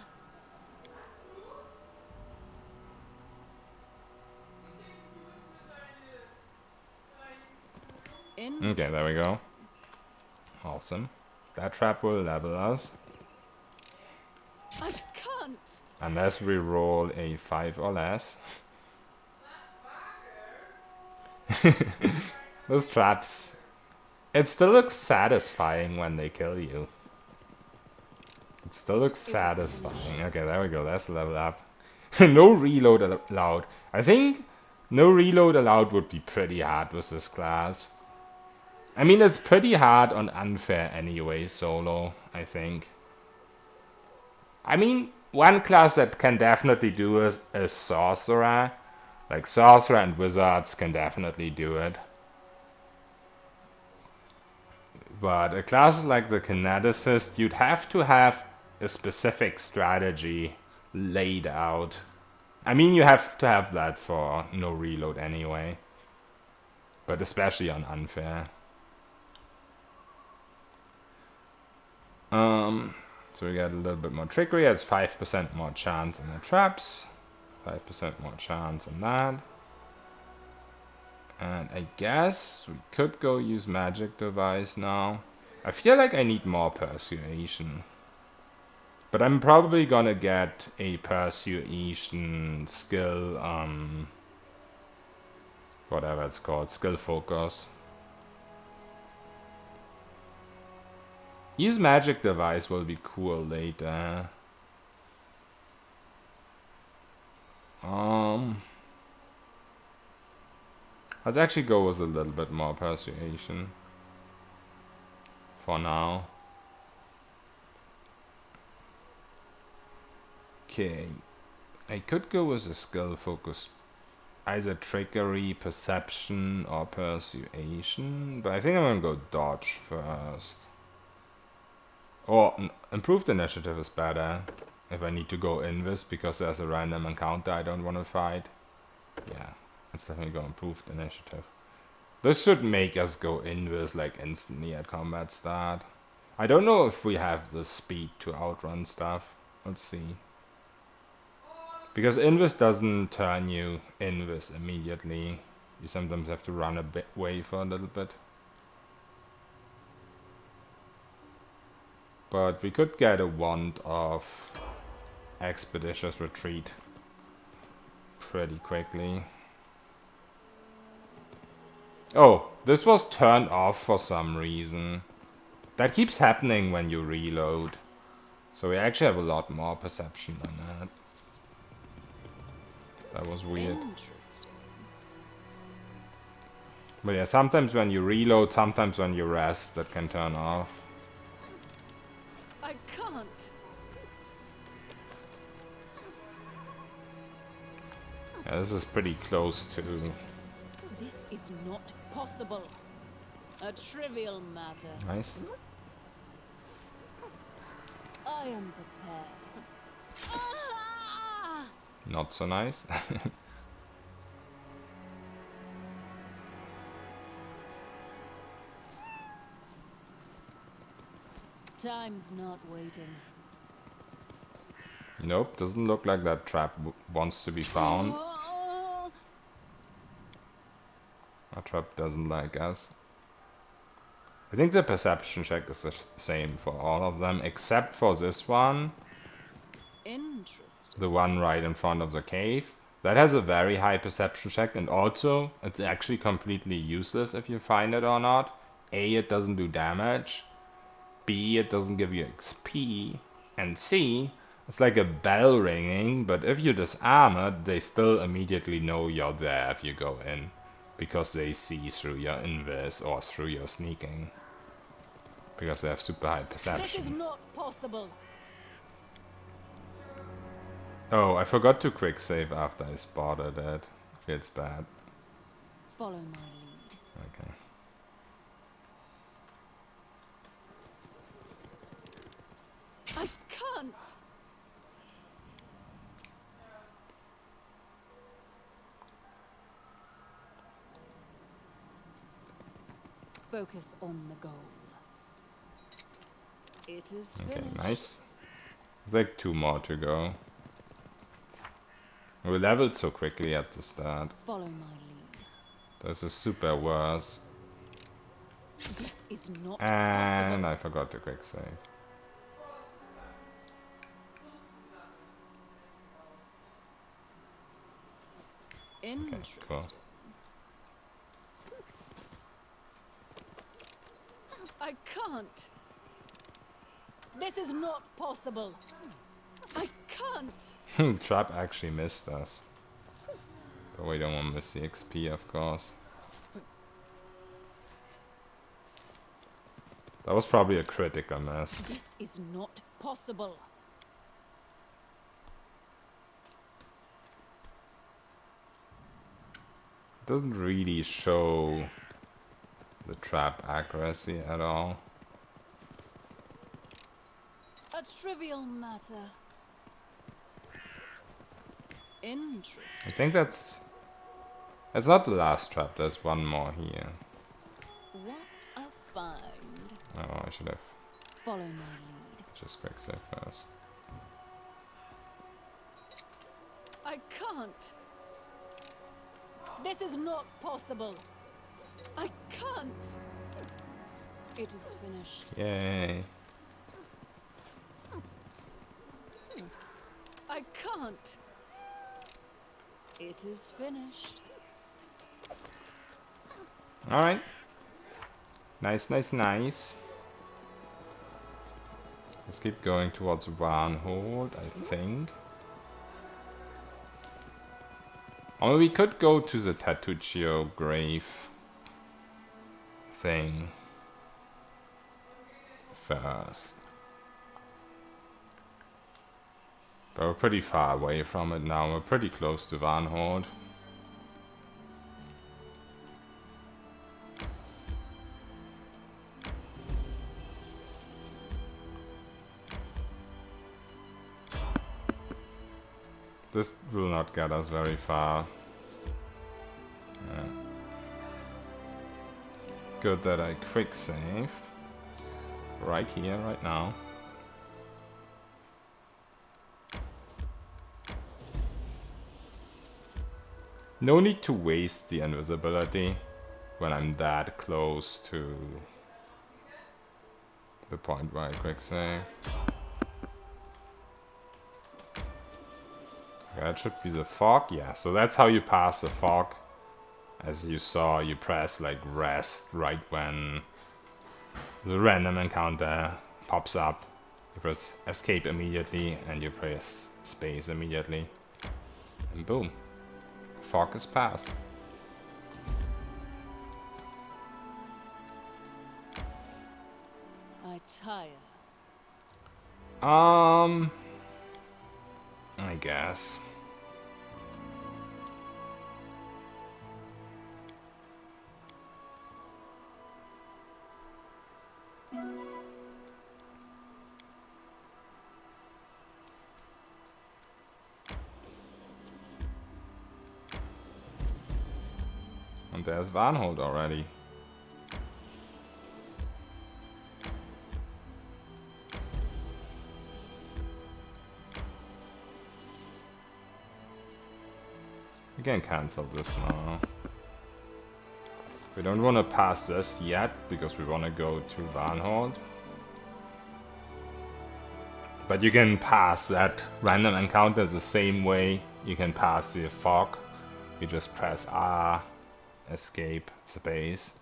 Okay, there we go. Awesome. That trap will level us. I can't. Unless we roll a 5 or less. Those traps. It still looks satisfying when they kill you. It still looks satisfying. Okay, there we go. Let's level up. No reload allowed. I think no reload allowed would be pretty hard with this class. I mean, it's pretty hard on unfair anyway, solo, I think. I mean, one class that can definitely do is a sorcerer. Like, sorcerer and wizards can definitely do it. But a class like the Kineticist, you'd have to have a specific strategy laid out. I mean, you have to have that for no reload anyway. But especially on unfair. So we get a little bit more trickery. It's 5% more chance on the traps. 5% more chance on that. And I guess we could go use magic device now. I feel like I need more persuasion. But I'm probably gonna get a persuasion skill, whatever it's called, skill focus. Use magic device will be cool later. Let's actually go with a little bit more persuasion. For now. Okay. I could go with a skill focus. Either trickery, perception, or persuasion. But I think I'm gonna go dodge first. Or improved initiative is better. If I need to go invis because there's a random encounter I don't want to fight. Yeah, let's definitely go improved initiative. This should make us go invis like instantly at combat start. I don't know if we have the speed to outrun stuff. Let's see. Because invis doesn't turn you invis immediately. You sometimes have to run a bit away for a little bit. But we could get a wand of expeditious retreat pretty quickly. Oh, this was turned off for some reason. That keeps happening when you reload. So we actually have a lot more perception than that. That was weird. But yeah, sometimes when you reload, sometimes when you rest, that can turn off. I can't. Yeah, this is pretty close to... This is not possible. A trivial matter. Nice. I am prepared. Ah! Not so nice. Time's not waiting. Nope, doesn't look like that trap wants to be found. Oh, Our trap doesn't like us. I think the perception check is the same for all of them, except for this one. interesting. The one right in front of the cave. That has a very high perception check, and also it's actually completely useless if you find it or not. A, it doesn't do damage. B, it doesn't give you XP. And C, it's like a bell ringing, but if you disarm it, they still immediately know you're there if you go in. Because they see through your invis or through your sneaking. Because they have super high This is perception. not possible. Oh, I forgot to quick save after I spotted it. Feels bad. Follow my lead. Okay. I can't. Focus on the goal. It is Okay, finished. nice. There's like 2 more to go. We leveled so quickly at the start. Follow my lead. This is super worse. This is not And possible. I forgot to quick save. Okay, Interesting. cool. I can't. This is not possible. I can't. Trap actually missed us. But we don't want to miss the XP, of course. That was probably a critical miss. This is not possible. It doesn't really show the trap accuracy at all. A trivial matter. Interesting. I think that's not the last trap, there's one more here. What a find. Oh, I should have Follow my lead. just quick save first. I can't. This is not possible. I can't. It is finished. Yay. I can't. It is finished. Alright. Nice, nice, nice. Let's keep going towards Varnholdt, I think. Or we could go to the Tatuccio grave thing first. But we're pretty far away from it now. We're pretty close to Varnholdt. This will not get us very far. Yeah. Good that I quick saved. Right here, right now. No need to waste the invisibility when I'm that close to the point where I quick save. That should be the fog, yeah. So that's how you pass the fog. As you saw, you press like rest right when the random encounter pops up. You press escape immediately and you press space immediately. And boom. Fog is passed. I tire. I guess. And there's Varnholdt already. We can cancel this now. We don't want to pass this yet, because we want to go to Varnholdt. But you can pass that random encounter the same way you can pass the fog. You just press R, escape, space.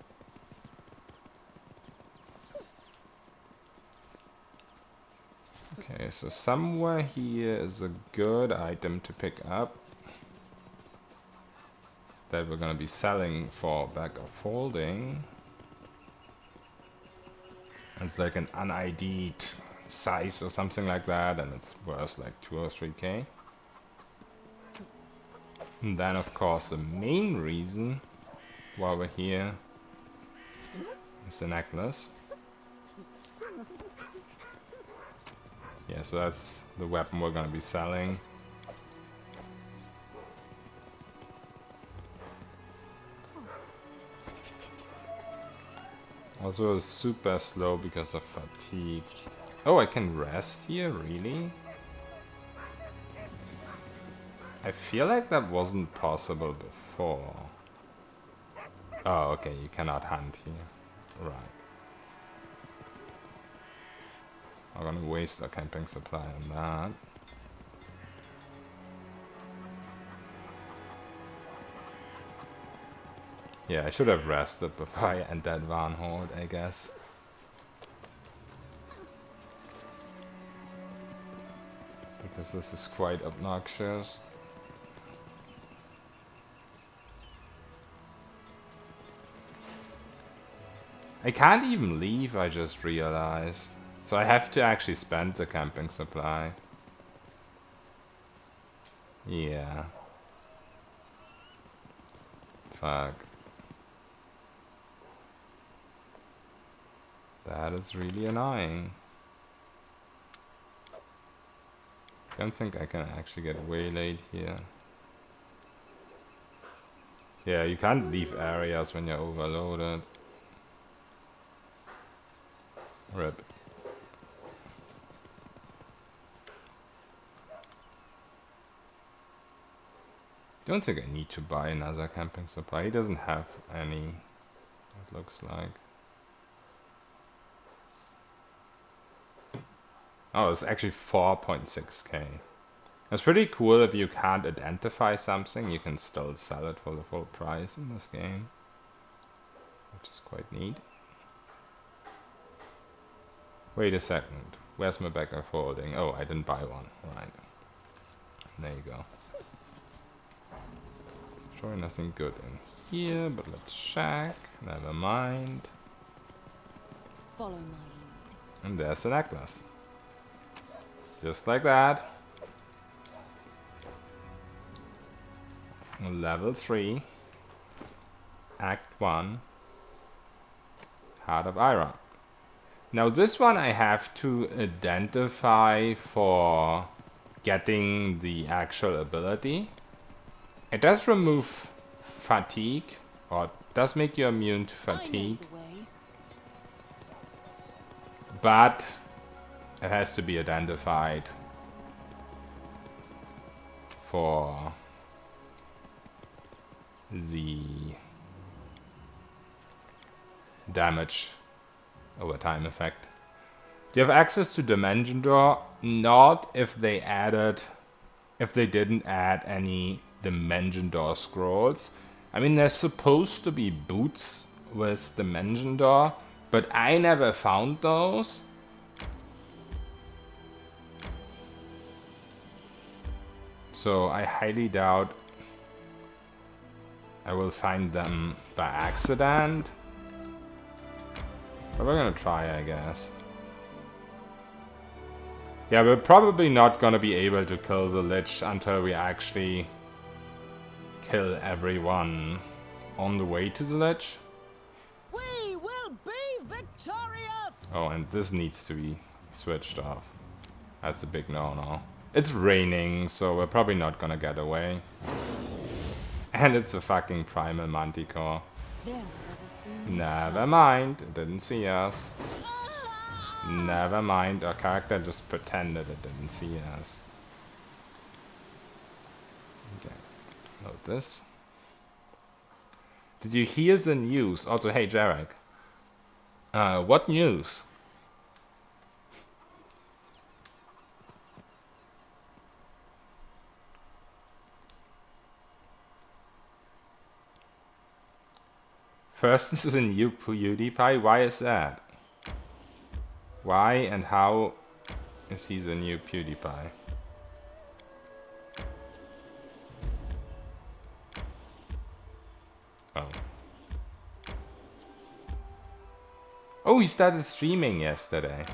Okay, so somewhere here is a good item to pick up that we're gonna be selling for bag of folding. It's like an unID'd size or something like that, and it's worth like 2 or 3k. And then of course the main reason why we're here is the necklace. Yeah, so that's the weapon we're gonna be selling. Also it's super slow because of fatigue. Oh, I can rest here, really? I feel like that wasn't possible before. Oh, okay, you cannot hunt here. Right. I'm gonna waste a camping supply on that. Yeah, I should have rested before I entered Varnholdt, I guess. Because this is quite obnoxious. I can't even leave, I just realized. So I have to actually spend the camping supply. Yeah. Fuck. That is really annoying. Don't think I can actually get waylaid here. Yeah, you can't leave areas when you're overloaded. RIP. Don't think I need to buy another camping supply. He doesn't have any, it looks like. Oh, it's actually 4.6k. It's pretty cool if you can't identify something, you can still sell it for the full price in this game. Which is quite neat. Wait a second. Where's my bag of holding? Oh, I didn't buy one. Right. There you go. There's probably nothing good in here, but let's check. Never mind. Follow my lead. And there's the necklace. Just like that. Level 3. Act 1. Heart of Iron. Now this one I have to identify for getting the actual ability. It does remove fatigue, or does make you immune to fatigue, but it has to be identified for the damage over time effect. Do you have access to Dimension Door? Not if they didn't add any Dimension Door scrolls. I mean, there's supposed to be boots with Dimension Door, but I never found those. So I highly doubt I will find them by accident. But we're gonna try, I guess. Yeah, we're probably not gonna be able to kill the Lich until we actually kill everyone on the way to the Lich. We will be victorious! Oh, and this needs to be switched off. That's a big no-no. It's raining, so we're probably not gonna get away. And it's a fucking primal manticore. Never mind, it didn't see us. Never mind, our character just pretended it didn't see us. Okay, load this. Did you hear the news? Also, hey Jarek. What news? First, this is a new PewDiePie. Why is that? Why and how is he the new PewDiePie? Oh. Oh, he started streaming yesterday.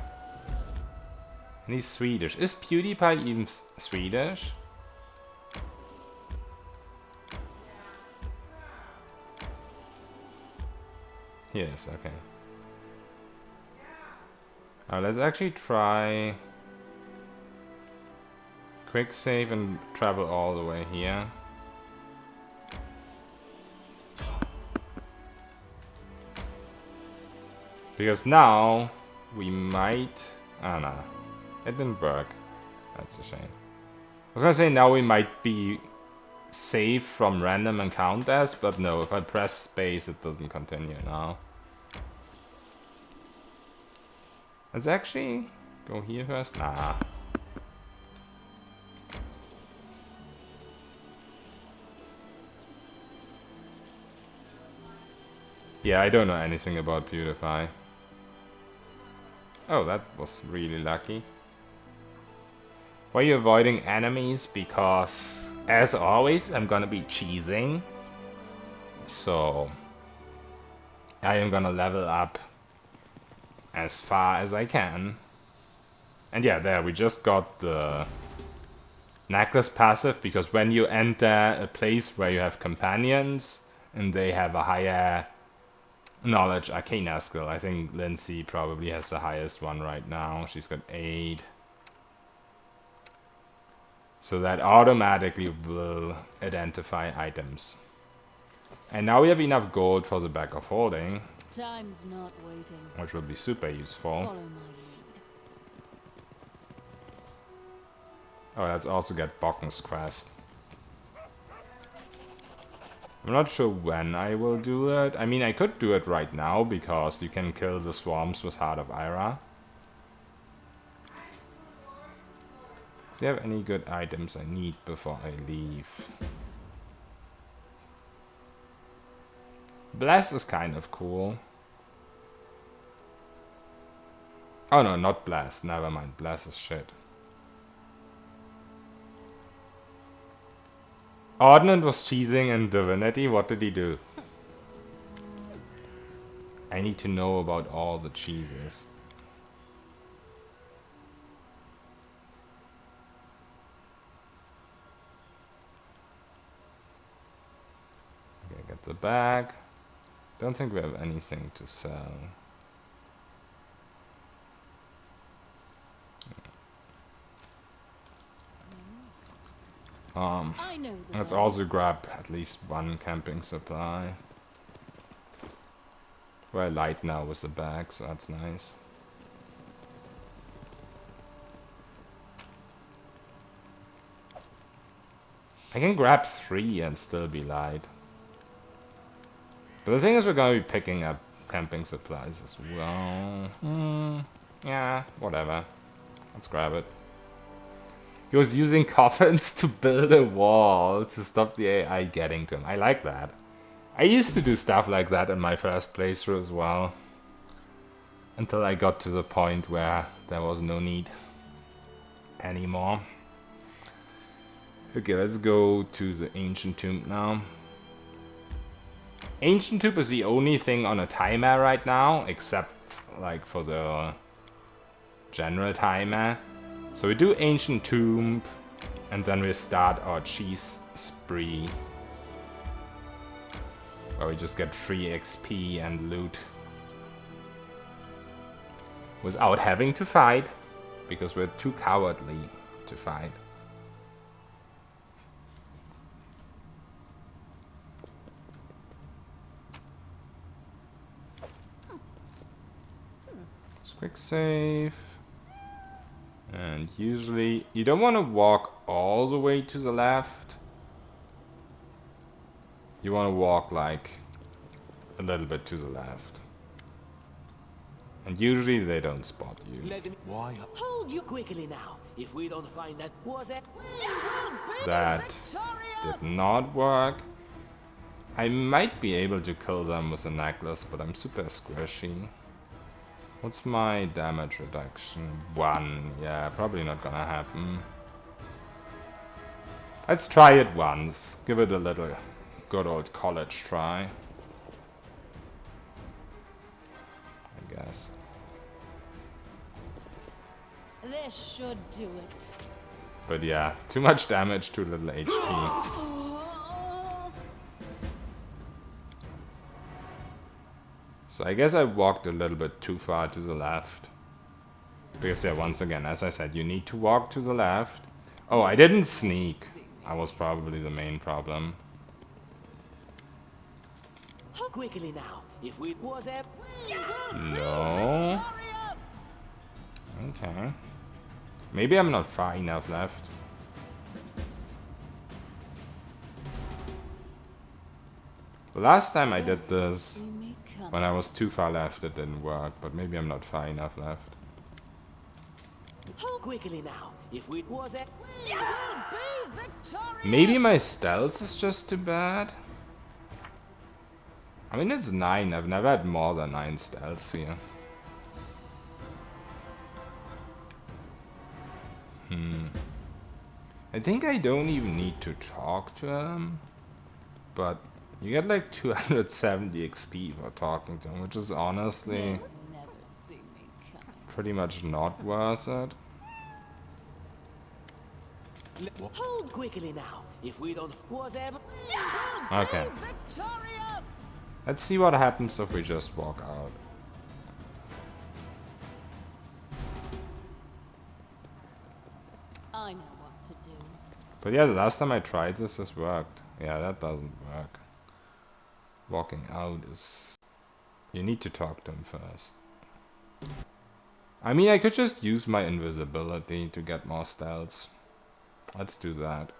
And he's Swedish. Is PewDiePie even Swedish? Yes, okay. Let's actually try quick save and travel all the way here. Because now we might... Oh no, it didn't work. That's a shame. I was gonna say now we might be safe from random encounters, but no, if I press space it doesn't continue now. Let's actually go here first. Nah. Yeah, I don't know anything about PewDiePie. Oh, that was really lucky. Why are you avoiding enemies? Because, as always, I'm gonna be cheesing. So, I am gonna level up as far as I can. And yeah, there, we just got the necklace passive, because when you enter a place where you have companions, and they have a higher knowledge arcana skill. I think Lindsay probably has the highest one right now. She's got 8. So that automatically will identify items. And now we have enough gold for the bag of holding. Time's not waiting. Which will be super useful. Follow my lead. Oh, let's also get Bocken's quest. I'm not sure when I will do it. I mean, I could do it right now, because you can kill the swarms with Heart of Ira. Do you have any good items I need before I leave? Bless is kind of cool. Oh no, not Bless. Never mind. Bless is shit. Ordnance was cheesing in Divinity. What did he do? I need to know about all the cheeses. Okay, get the bag. Don't think we have anything to sell. Let's also grab at least one camping supply. We're light now with the bag, so that's nice. I can grab 3 and still be light. But the thing is, we're gonna be picking up camping supplies as well. Yeah, whatever. Let's grab it. He was using coffins to build a wall to stop the AI getting to him. I like that. I used to do stuff like that in my first playthrough as well. Until I got to the point where there was no need anymore. Okay, let's go to the Ancient Tomb now. Ancient Tomb is the only thing on a timer right now, except like for the general timer. So we do Ancient Tomb, and then we start our cheese spree. Where we just get free XP and loot. Without having to fight, because we're too cowardly to fight. Just quick save. And usually, you don't want to walk all the way to the left. You want to walk like a little bit to the left. And usually they don't spot you. Why? Hold you quickly now. If we don't find that, was it? That did not work. I might be able to kill them with a necklace, but I'm super squishy. What's my damage reduction? 1. Yeah, probably not gonna happen. Let's try it once. Give it a little good old college try. I guess. This should do it. But yeah, too much damage, too little HP. So I guess I walked a little bit too far to the left. Because yeah, once again, as I said, you need to walk to the left. Oh, I didn't sneak. I was probably the main problem. Quickly now, if we was there. No. Okay. Maybe I'm not far enough left. The last time I did this, when I was too far left, it didn't work. But maybe I'm not far enough left. Quickly now, if we was there. Maybe my stealth is just too bad. I mean, it's 9. I've never had more than 9 stealths here. I think I don't even need to talk to him. But you get like 270 XP for talking to him, which is honestly Never see me coming. pretty much not worth it. Hold quickly now, if we don't was ever. Okay. Let's see what happens if we just walk out. I know what to do. But yeah, the last time I tried this worked. Yeah, that doesn't work. Walking out is... You need to talk to him first. I mean, I could just use my invisibility to get more stealths. Let's do that.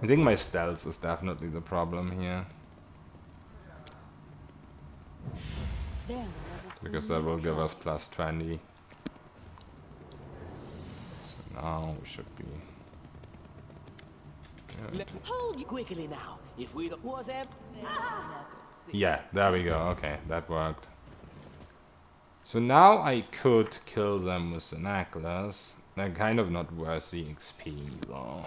I think my stealth is definitely the problem here. There, never Because see that me will give coming. us plus 20. So now we should be... Hold quickly now, if we don't was ever. Yeah, there we go. Okay, that worked. So now I could kill them with the necklace. They're kind of not worth the XP though.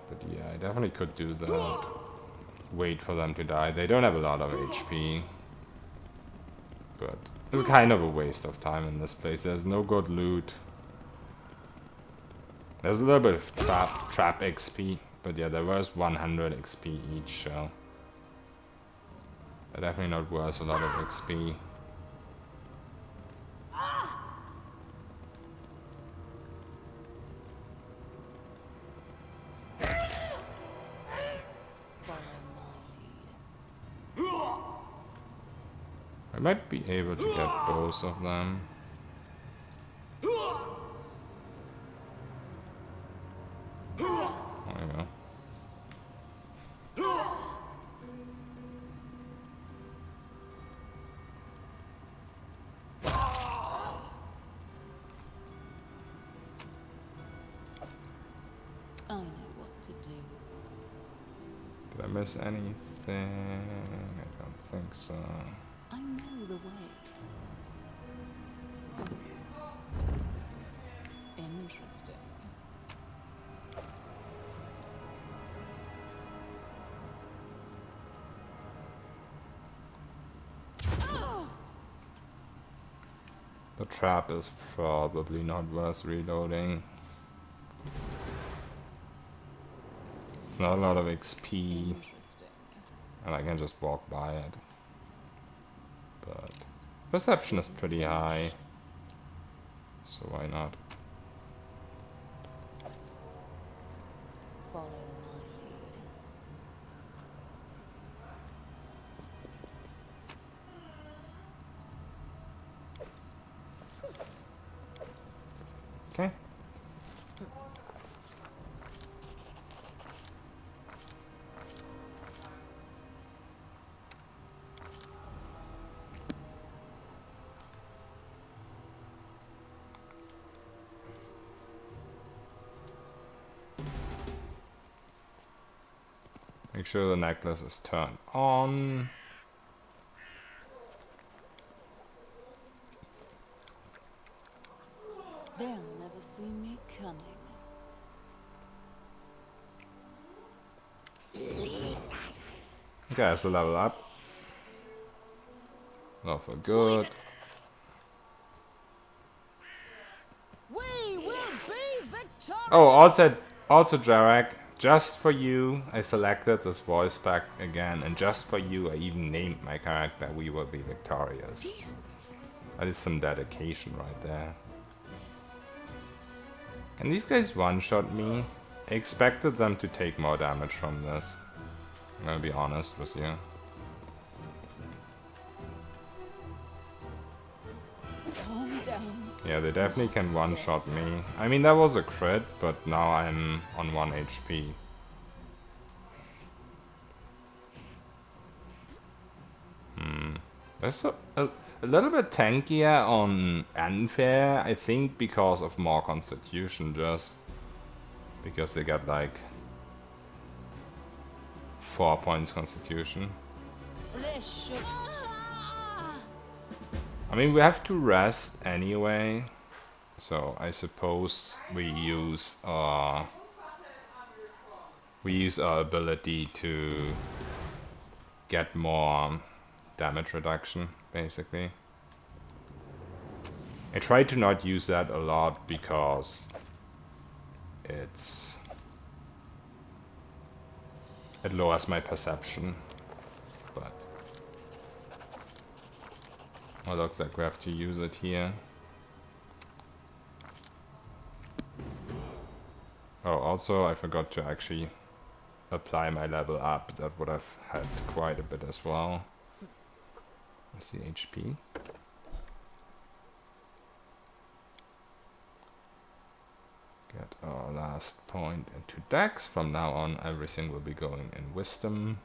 But yeah, I definitely could do that. Wait for them to die. They don't have a lot of HP. But it's kind of a waste of time in this place. There's no good loot. There's a little bit of trap XP. But yeah, there was 100 XP each, so... They're definitely not worth a lot of XP. I might be able to get both of them. There you go. I know what to do. Did I miss anything? I don't think so. I know the way. Interesting. The trap is probably not worth reloading. It's not a lot of XP, Interesting. and I can just walk by it. But perception is pretty high, so why not? Follow my lead. Okay. Make sure the necklace is turned on. They'll never see me coming. Okay, that's a level up. Not for good. We will be victorious! Oh, also Jarek, just for you, I selected this voice pack again, and just for you, I even named my character We Will Be Victorious. That is some dedication right there. Can these guys one-shot me? I expected them to take more damage from this. I'm gonna be honest with you. Calm down. Yeah, they definitely can one-shot me. I mean, that was a crit, but now I'm on 1 HP. That's a little bit tankier on Unfair, I think because of more Constitution, just because they got like 4 points Constitution. This should... I mean, we have to rest anyway, so I suppose we use our ability to get more damage reduction, basically. I try to not use that a lot because it lowers my perception, but it looks like we have to use it here. Oh, also I forgot to actually apply my level up. That would have helped quite a bit as well. What's the HP? Get our last point into Dex. From now on, everything will be going in Wisdom.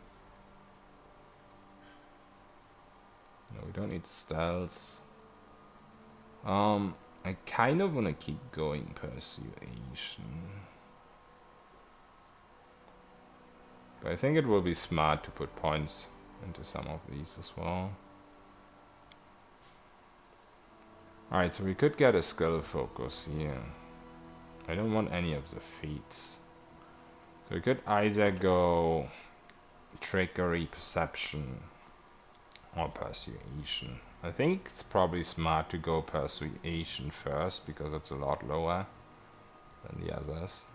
No, we don't need Stealth. I kind of want to keep going Persuasion. But I think it will be smart to put points into some of these as well. Alright, so we could get a skill focus here. I don't want any of the feats. So we could either go Trickery, Perception, or Persuasion. I think it's probably smart to go Persuasion first, because it's a lot lower than the others.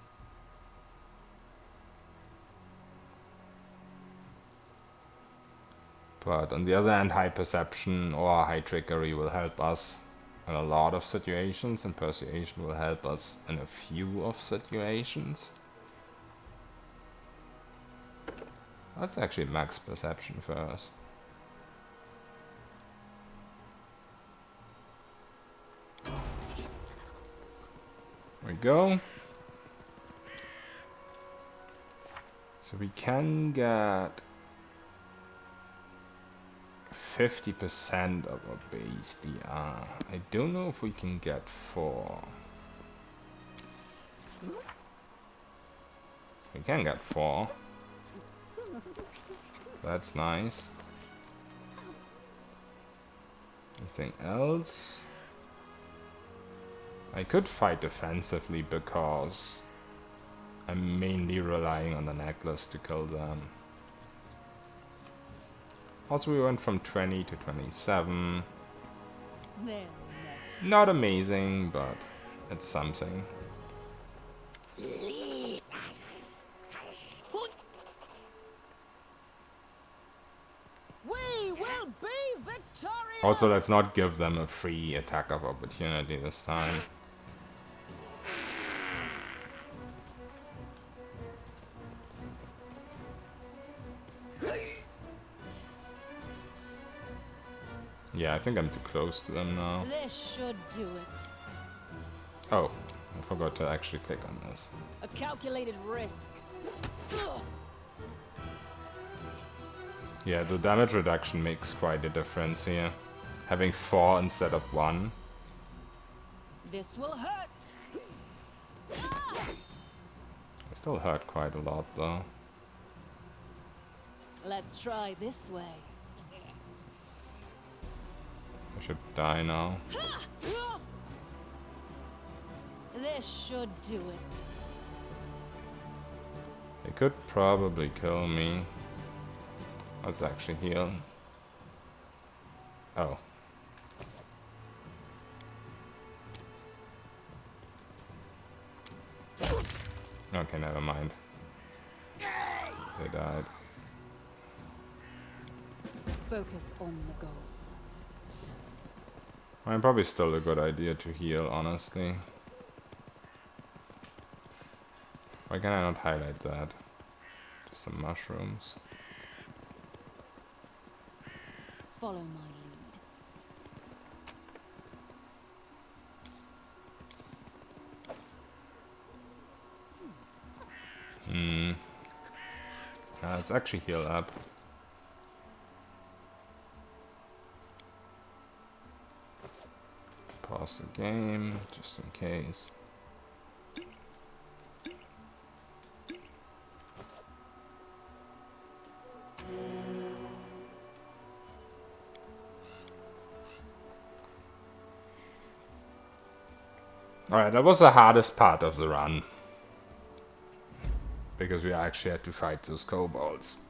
But on the other hand, high Perception or high Trickery will help us in a lot of situations, and Persuasion will help us in a few of situations. Let's actually max Perception first. There we go. So we can get 50% of our base DR. I don't know if we can get 4. We can get 4. So that's nice. Anything else? I could fight defensively because I'm mainly relying on the necklace to kill them. Also, we went from 20 to 27. Not amazing, but it's something. We will be victorious! Also, let's not give them a free attack of opportunity this time. Yeah, I think I'm too close to them now. This should do it. Oh, I forgot to actually click on this. A calculated risk. Yeah, the damage reduction makes quite a difference here. Having 4 instead of 1. This will hurt. I still hurt quite a lot though. Let's try this way. I should die now. This should do it. They could probably kill me. Let's actually heal. Oh. Okay, never mind. They died. Focus on the goal. I'm probably still a good idea to heal, honestly. Why can I not highlight that? Just some mushrooms. Follow my lead. Let's actually heal up. Pause the game, just in case. Alright, that was the hardest part of the run. Because we actually had to fight those kobolds.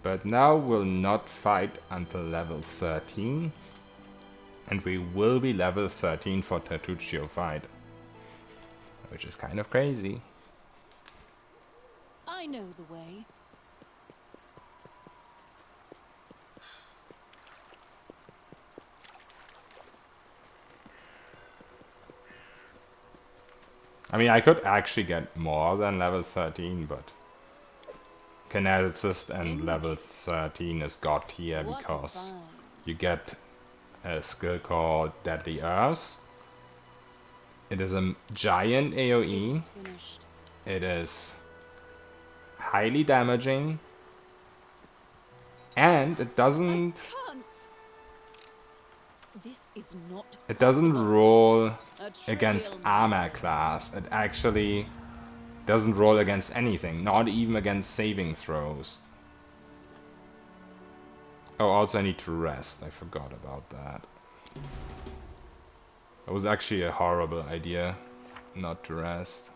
But now we'll not fight until level 13. And we will be level 13 for Tertuccio fight. Which is kind of crazy. I know the way. I mean, I could actually get more than level 13, but Kineticist and level 13 is god tier What a because find. you get a skill called Deadly Earth. It is a giant AoE. It's finished. It is highly damaging, and it doesn't Can't. This is not. it doesn't roll A against trivial armor class. It actually doesn't roll against anything, not even against saving throws. Oh, also I need to rest. I forgot about that. It was actually a horrible idea not to rest.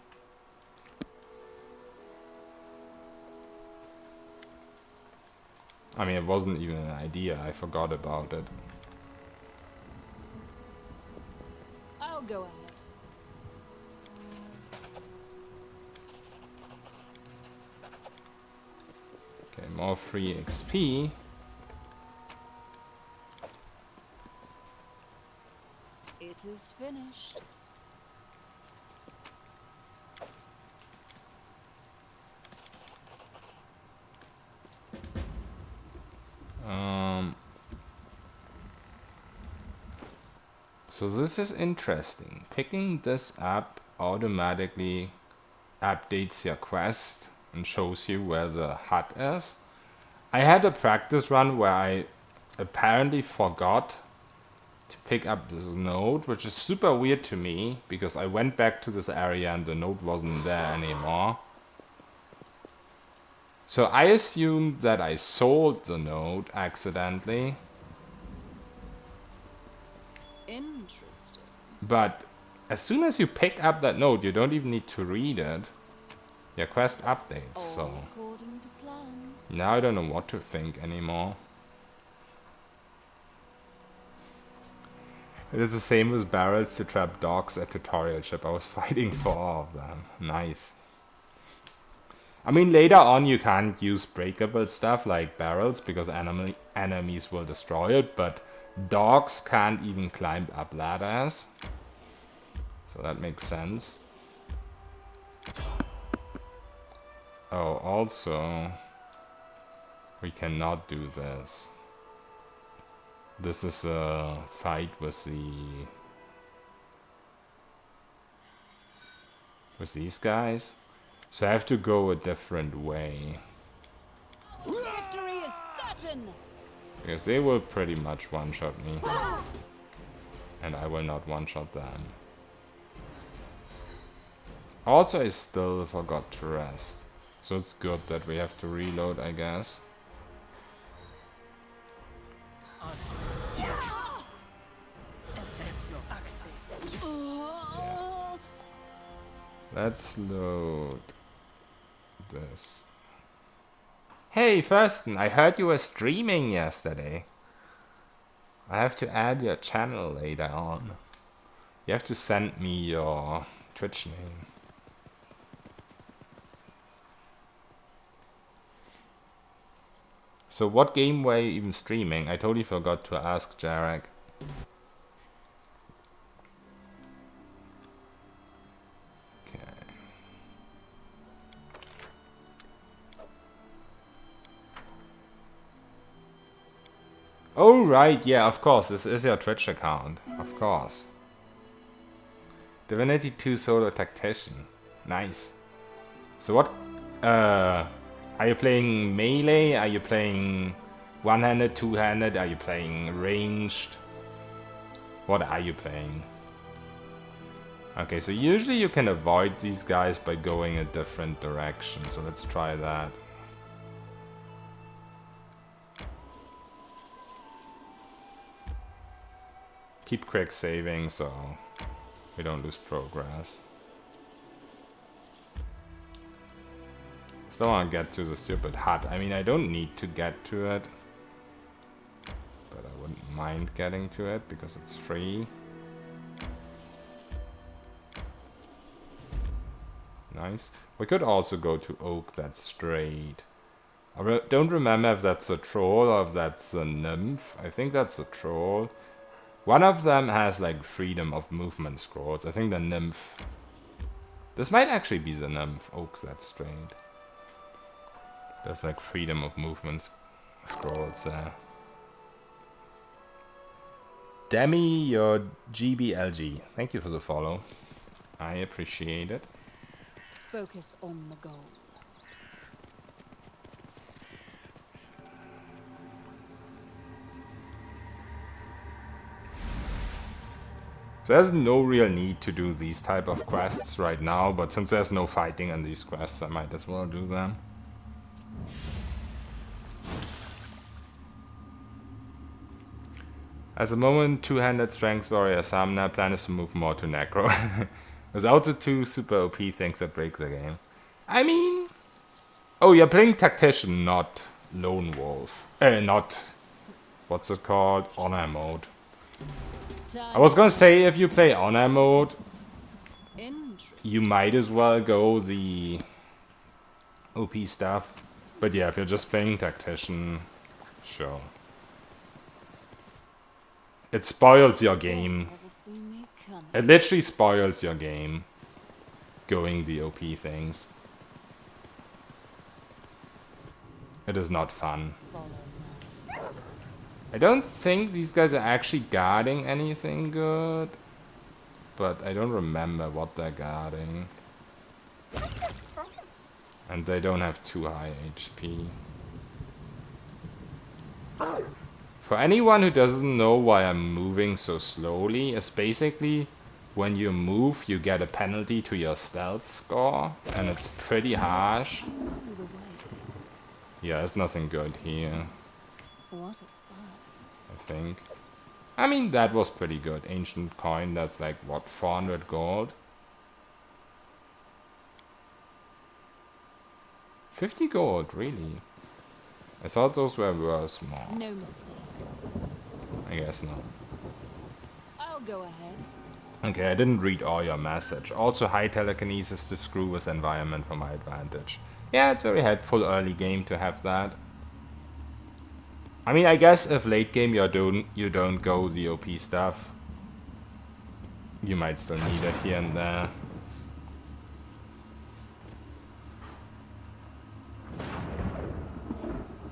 I mean, it wasn't even an idea. I forgot about it. I'll go ahead. Okay, more free XP. It is finished. So this is interesting. Picking this up automatically updates your quest and shows you where the hut is. I had a practice run where I apparently forgot to pick up this node, which is super weird to me because I went back to this area and the node wasn't there anymore. So I assumed that I sold the node accidentally. Interesting. But as soon as you pick up that node, you don't even need to read it. Your quest updates, so All according to plan. now I don't know what to think anymore. It is the same with barrels to trap dogs at tutorial ship. I was fighting for all of them. Nice. I mean, later on you can't use breakable stuff like barrels because enemies will destroy it, but dogs can't even climb up ladders. So that makes sense. Oh, also, we cannot do this. This is a fight with these guys. So I have to go a different way. Victory is certain. Because they will pretty much one-shot me. And I will not one-shot them. Also, I still forgot to rest. So it's good that we have to reload, I guess. Let's load this. Hey, Thurston, I heard you were streaming yesterday. I have to add your channel later on. You have to send me your Twitch name. So what game were you even streaming? I totally forgot to ask Jarek. Okay. Oh right, yeah, of course, this is your Twitch account. Of course. Divinity 2 Solo Tactician. Nice. So what are you playing melee? Are you playing one-handed, two-handed? Are you playing ranged? What are you playing? Okay, so usually you can avoid these guys by going a different direction. So let's try that. Keep quick saving so we don't lose progress. Still want to get to the stupid hut. I mean, I don't need to get to it, but I wouldn't mind getting to it because it's free. Nice. We could also go to Oak that's straight. I don't remember if that's a troll or if that's a nymph. I think that's a troll. One of them has like freedom of movement scrolls. I think the nymph... This might actually be the nymph. Oak that's straight. There's like freedom of movement scrolls there. Demi, your GBLG. Thank you for the follow. I appreciate it. Focus on the goal. There's no real need to do these type of quests right now, but since there's no fighting in these quests, I might as well do them. At the moment, two-handed strength warrior Samna plan is to move more to Necro. Without the two super OP things that break the game. I mean... Oh, you're playing Tactician, not Lone Wolf. Not... What's it called? Honor mode. I was gonna say, if you play Honor mode, you might as well go the OP stuff. But yeah, if you're just playing Tactician, sure. It spoils your game. It literally spoils your game. Going the OP things. It is not fun. I don't think these guys are actually guarding anything good. But I don't remember what they're guarding. And they don't have too high HP. For anyone who doesn't know why I'm moving so slowly, it's basically when you move you get a penalty to your stealth score, and it's pretty harsh. Yeah, there's nothing good here. I think. I mean, that was pretty good. Ancient coin, that's like, what, 400 gold? 50 gold, really? I thought those were worth small. No mistakes. I guess not. I'll go ahead. Okay, I didn't read all your message. Also, high telekinesis to screw with environment for my advantage. Yeah, it's very helpful early game to have that. I mean, I guess if late game you don't go the OP stuff, you might still need it here and there.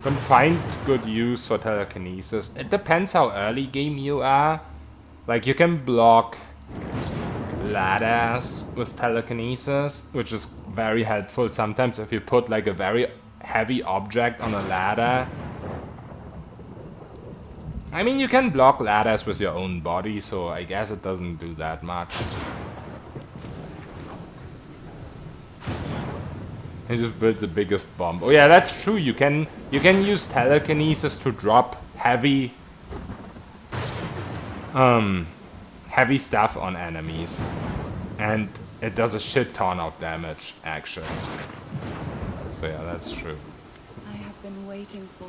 Can find good use for telekinesis. It depends how early game you are. Like, you can block ladders with telekinesis, which is very helpful sometimes if you put like a very heavy object on a ladder. I mean, you can block ladders with your own body, so I guess it doesn't do that much. He just builds the biggest bomb. Oh yeah, that's true. You can use telekinesis to drop heavy heavy stuff on enemies. And it does a shit ton of damage, actually. So yeah, that's true. I have been waiting for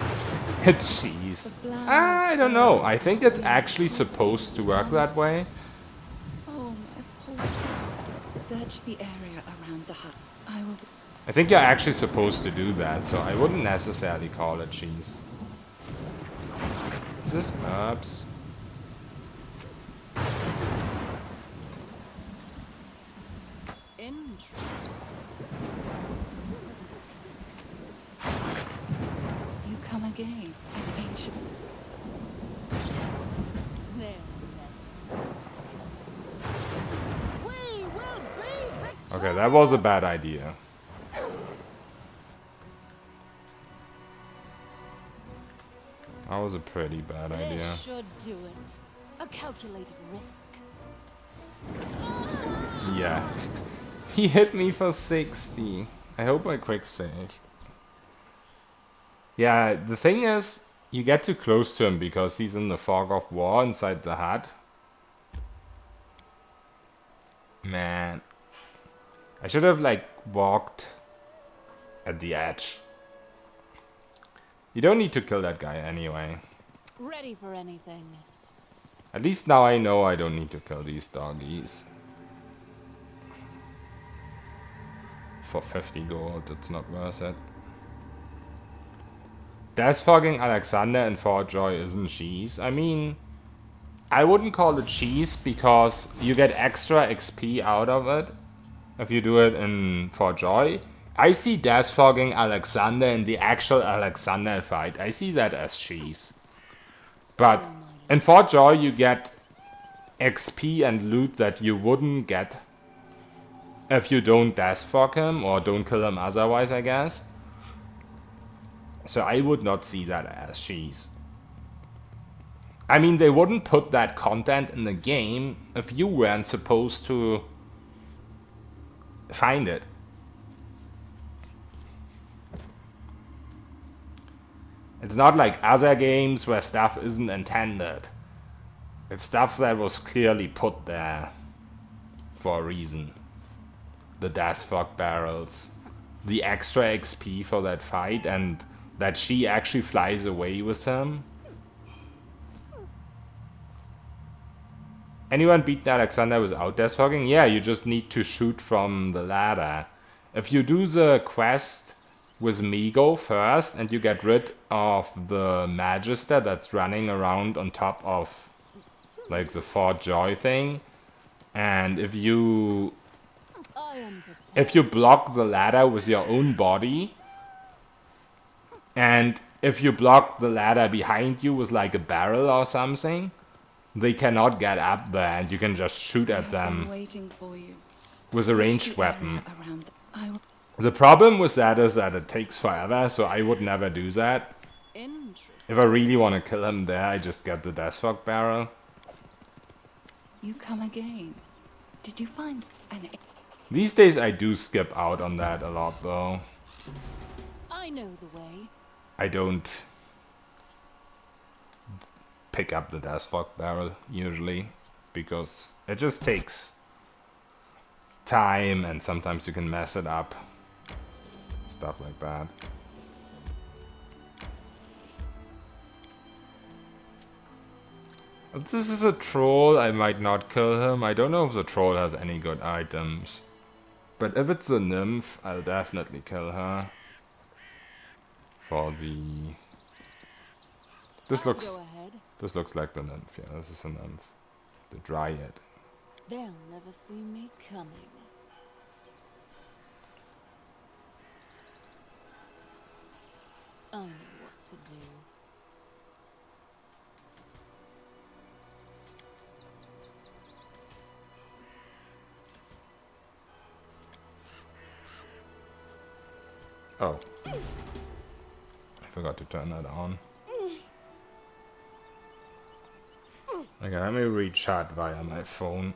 It's cheese. I don't know. I think it's actually supposed to work that way. Oh, my poor. Search the area around the hut. I will. I think you're actually supposed to do that, so I wouldn't necessarily call it cheese. Is this herbs? You come again, an ancient. Okay, that was a bad idea. That was a pretty bad idea. This should do it. A calculated risk. Yeah. He hit me for 60. I hope I quick save. Yeah, the thing is, you get too close to him because he's in the fog of war inside the hut. Man. I should have, like, walked at the edge. You don't need to kill that guy anyway. Ready for anything. At least now I know I don't need to kill these doggies. For 50 gold, it's not worth it. Death Fogging Alexander in Fort Joy isn't cheese. I mean, I wouldn't call it cheese because you get extra XP out of it if you do it in Fort Joy. I see Death Fogging Alexander in the actual Alexander fight. I see that as cheese. But in Fort Joy you get XP and loot that you wouldn't get if you don't Death Fog him or don't kill him otherwise, I guess. So I would not see that as cheese. I mean, they wouldn't put that content in the game if you weren't supposed to find it. It's not like other games where stuff isn't intended. It's stuff that was clearly put there for a reason. The Death Fog barrels, the extra XP for that fight, and that she actually flies away with him. Anyone beat Alexander without Death Fogging? Yeah, you just need to shoot from the ladder. If you do the quest with Migo first and you get rid of the Magister that's running around on top of like the Fort Joy thing, and if you block the ladder with your own body, and if you block the ladder behind you with like a barrel or something, they cannot get up there and you can just shoot at them with a ranged weapon. The problem with that is that it takes forever, so I would never do that. If I really want to kill him there, I just get the Death Fog barrel. You come again. Did you find an... These days I do skip out on that a lot though. I know the way. I don't pick up the Death Fog barrel usually because it just takes time and sometimes you can mess it up. Stuff like that. If this is a troll, I might not kill him. I don't know if the troll has any good items. But if it's a nymph, I'll definitely kill her. For the... This looks like the nymph, yeah, this is a nymph. The dryad. They'll never see me coming. I know what to do. Oh. I forgot to turn that on. Okay, let me read chat via my phone.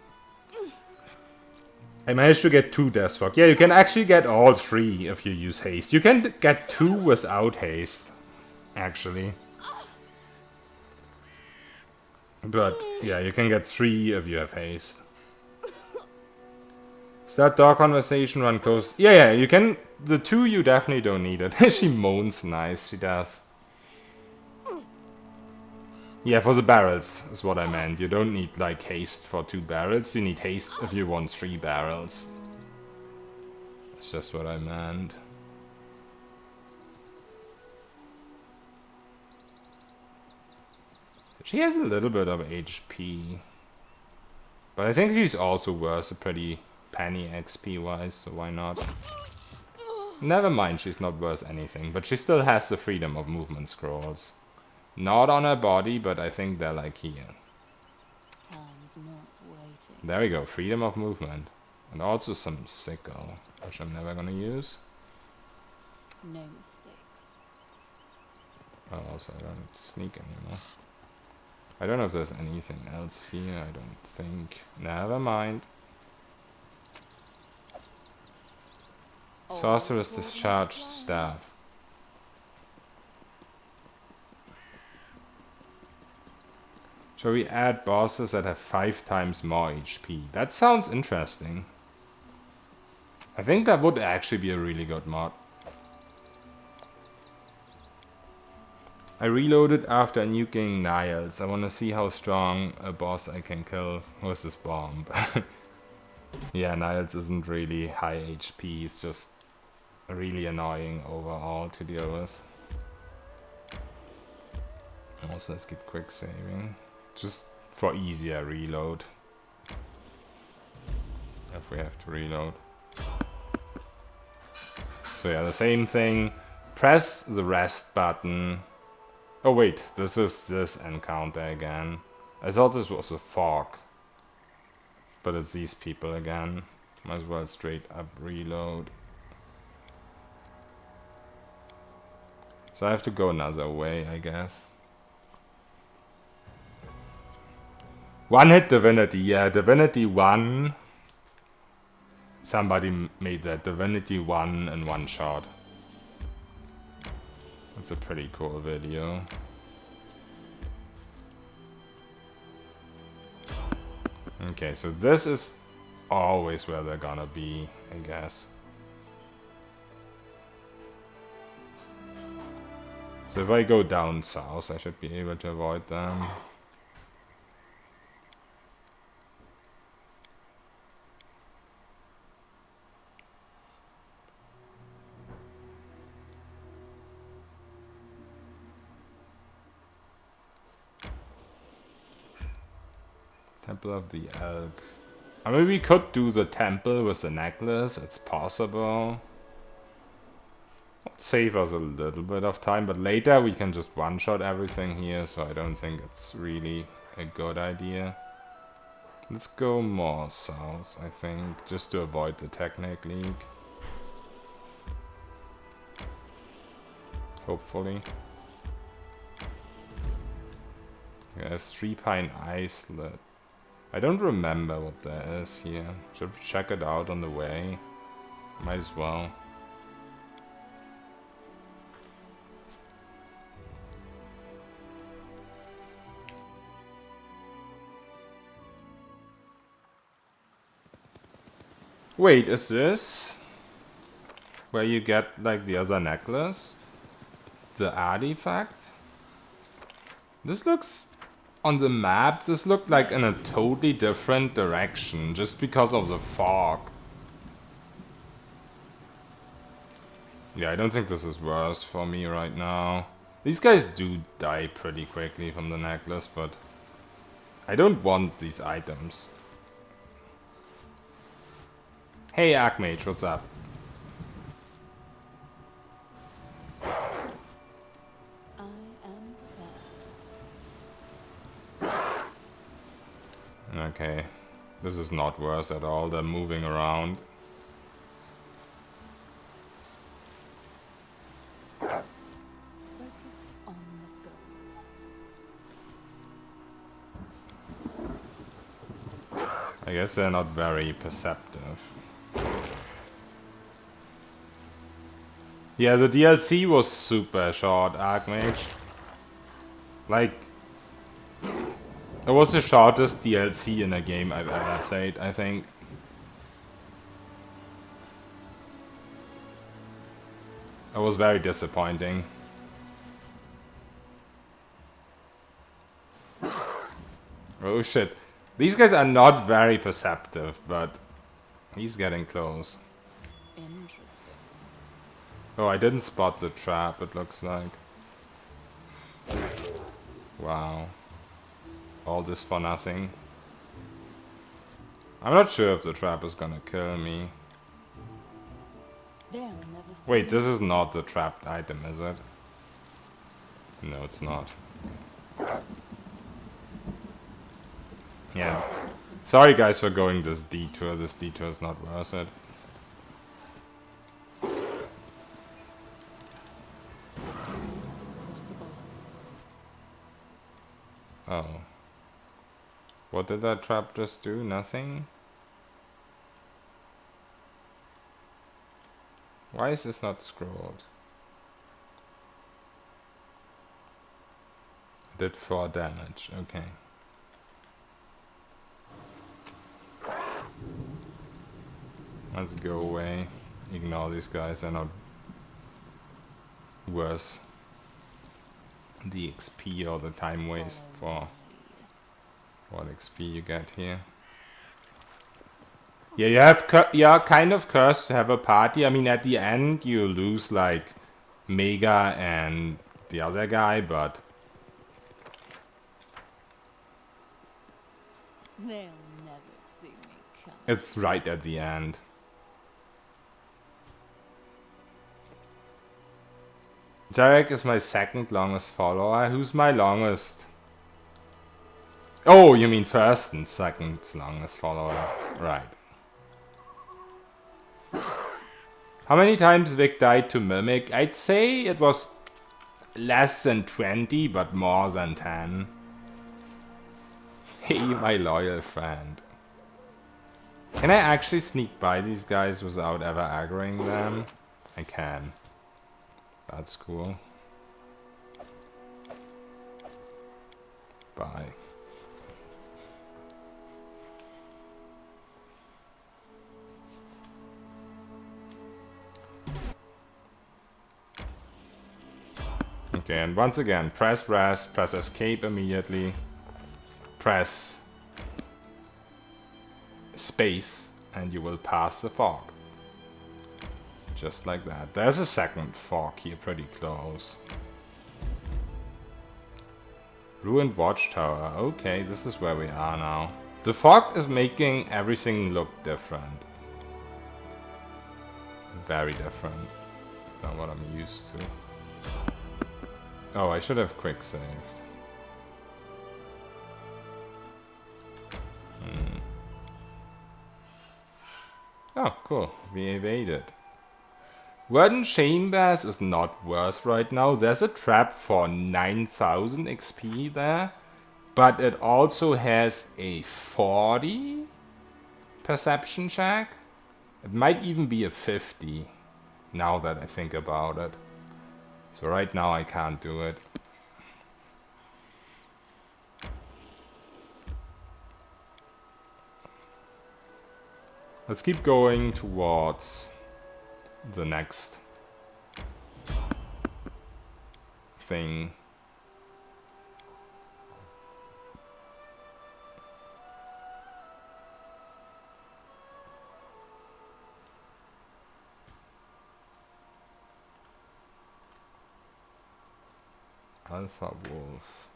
I managed to get 2 Death Fog. Yeah, you can actually get all 3 if you use haste. You can get 2 without haste, actually. But yeah, you can get 3 if you have haste. Start door conversation, run close. Yeah, you can. The 2 you definitely don't need it. She moans nice, she does. Yeah, for the barrels is what I meant. You don't need like haste for 2 barrels. You need haste if you want 3 barrels. That's just what I meant. She has a little bit of HP. But I think she's also worth a pretty penny XP wise, so why not? Never mind, she's not worth anything, but she still has the freedom of movement scrolls. Not on her body, but I think they're like here. Time's not waiting. There we go, freedom of movement. And also some sickle, which I'm never gonna use. No mistakes. Oh, also I don't sneak anymore. I don't know if there's anything else here, I don't think. Never mind. Sorceress discharge staff. Shall we add bosses that have 5 times more HP? That sounds interesting. I think that would actually be a really good mod. I reloaded after nuking Niles. I want to see how strong a boss I can kill with this bomb. Yeah, Niles isn't really high HP, he's just really annoying overall to deal with. Also, let's keep quick saving. Just for easier reload. If we have to reload. So yeah, the same thing. Press the rest button. Oh wait, this is this encounter again. I thought this was a fog. But it's these people again. Might as well straight up reload. So I have to go another way, I guess. One hit Divinity, yeah, Divinity 1. Somebody made that Divinity 1 in one shot. That's a pretty cool video. Okay, so this is always where they're gonna be, I guess. So if I go down south, I should be able to avoid them. Temple of the Elk. I mean, we could do the temple with the necklace, it's possible. It'll save us a little bit of time, but later we can just one-shot everything here, so I don't think it's really a good idea. Let's go more south, I think, just to avoid the Technic League. Hopefully. There's Three Pine Islet. I don't remember what there is here. Should we check it out on the way? Might as well. Wait, is this where you get like the other necklace? The artifact? This looks... On the map, this looked like in a totally different direction, just because of the fog. Yeah, I don't think this is worse for me right now. These guys do die pretty quickly from the necklace, but I don't want these items. Hey Archmage, what's up? Okay, this is not worse at all, they're moving around. Focus on the goal. I guess they're not very perceptive. Yeah, the DLC was super short, Archmage. Like, it was the shortest DLC in a game I've ever played, I think. It was very disappointing. Oh shit. These guys are not very perceptive, but he's getting close. Interesting. Oh, I didn't spot the trap, it looks like. Wow. All this for nothing. I'm not sure if the trap is gonna kill me. They'll never see Wait, this is not the trapped item, is it? No, it's not. Yeah. Sorry guys for going this detour. This detour is not worth it. possible. Oh. What did that trap just do? Nothing? Why is this not scrolled? Did 4 damage, okay. Let's go away. Ignore these guys, they're not worth the XP or the time waste for what XP you get here. Yeah, you are kind of cursed to have a party. I mean, at the end you lose like Mega and the other guy, but They'll never see me come. it's right at the end. Jarek is my second longest follower. Who's my longest? Oh, you mean first and second longest follower. Right. How many times Vic died to Mimic? I'd say it was less than 20, but more than 10. Hey, my loyal friend. Can I actually sneak by these guys without ever aggroing them? I can. That's cool. Bye. Okay, and once again, press rest, press escape immediately, press space, and you will pass the fog. Just like that. There's a second fog here, pretty close. Ruined watchtower. Okay, this is where we are now. The fog is making everything look different. Very different than what I'm used to. Oh, I should have quick saved. Oh, cool. We evaded. Warden Chambers is not worse right now. There's a trap for 9000 XP there. But it also has a 40 perception check. It might even be a 50 now that I think about it. So right now I can't do it. Let's keep going towards the next thing. Alpha Wolf.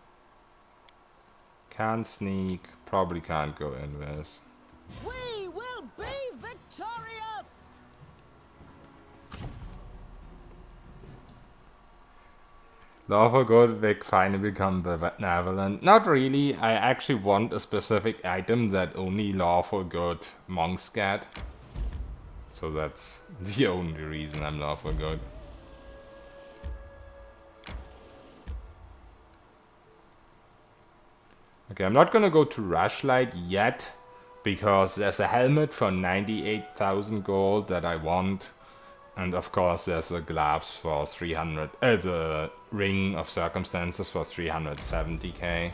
Can't sneak, probably can't go in this. We will be victorious! Lawful good, Vic finally become benevolent. Not really, I actually want a specific item that only lawful good monks get. So that's the only reason I'm lawful good. Okay, I'm not gonna go to Rushlight yet, because there's a helmet for 98,000 gold that I want, And of course there's the gloves for 300, the ring of circumstances for 370k.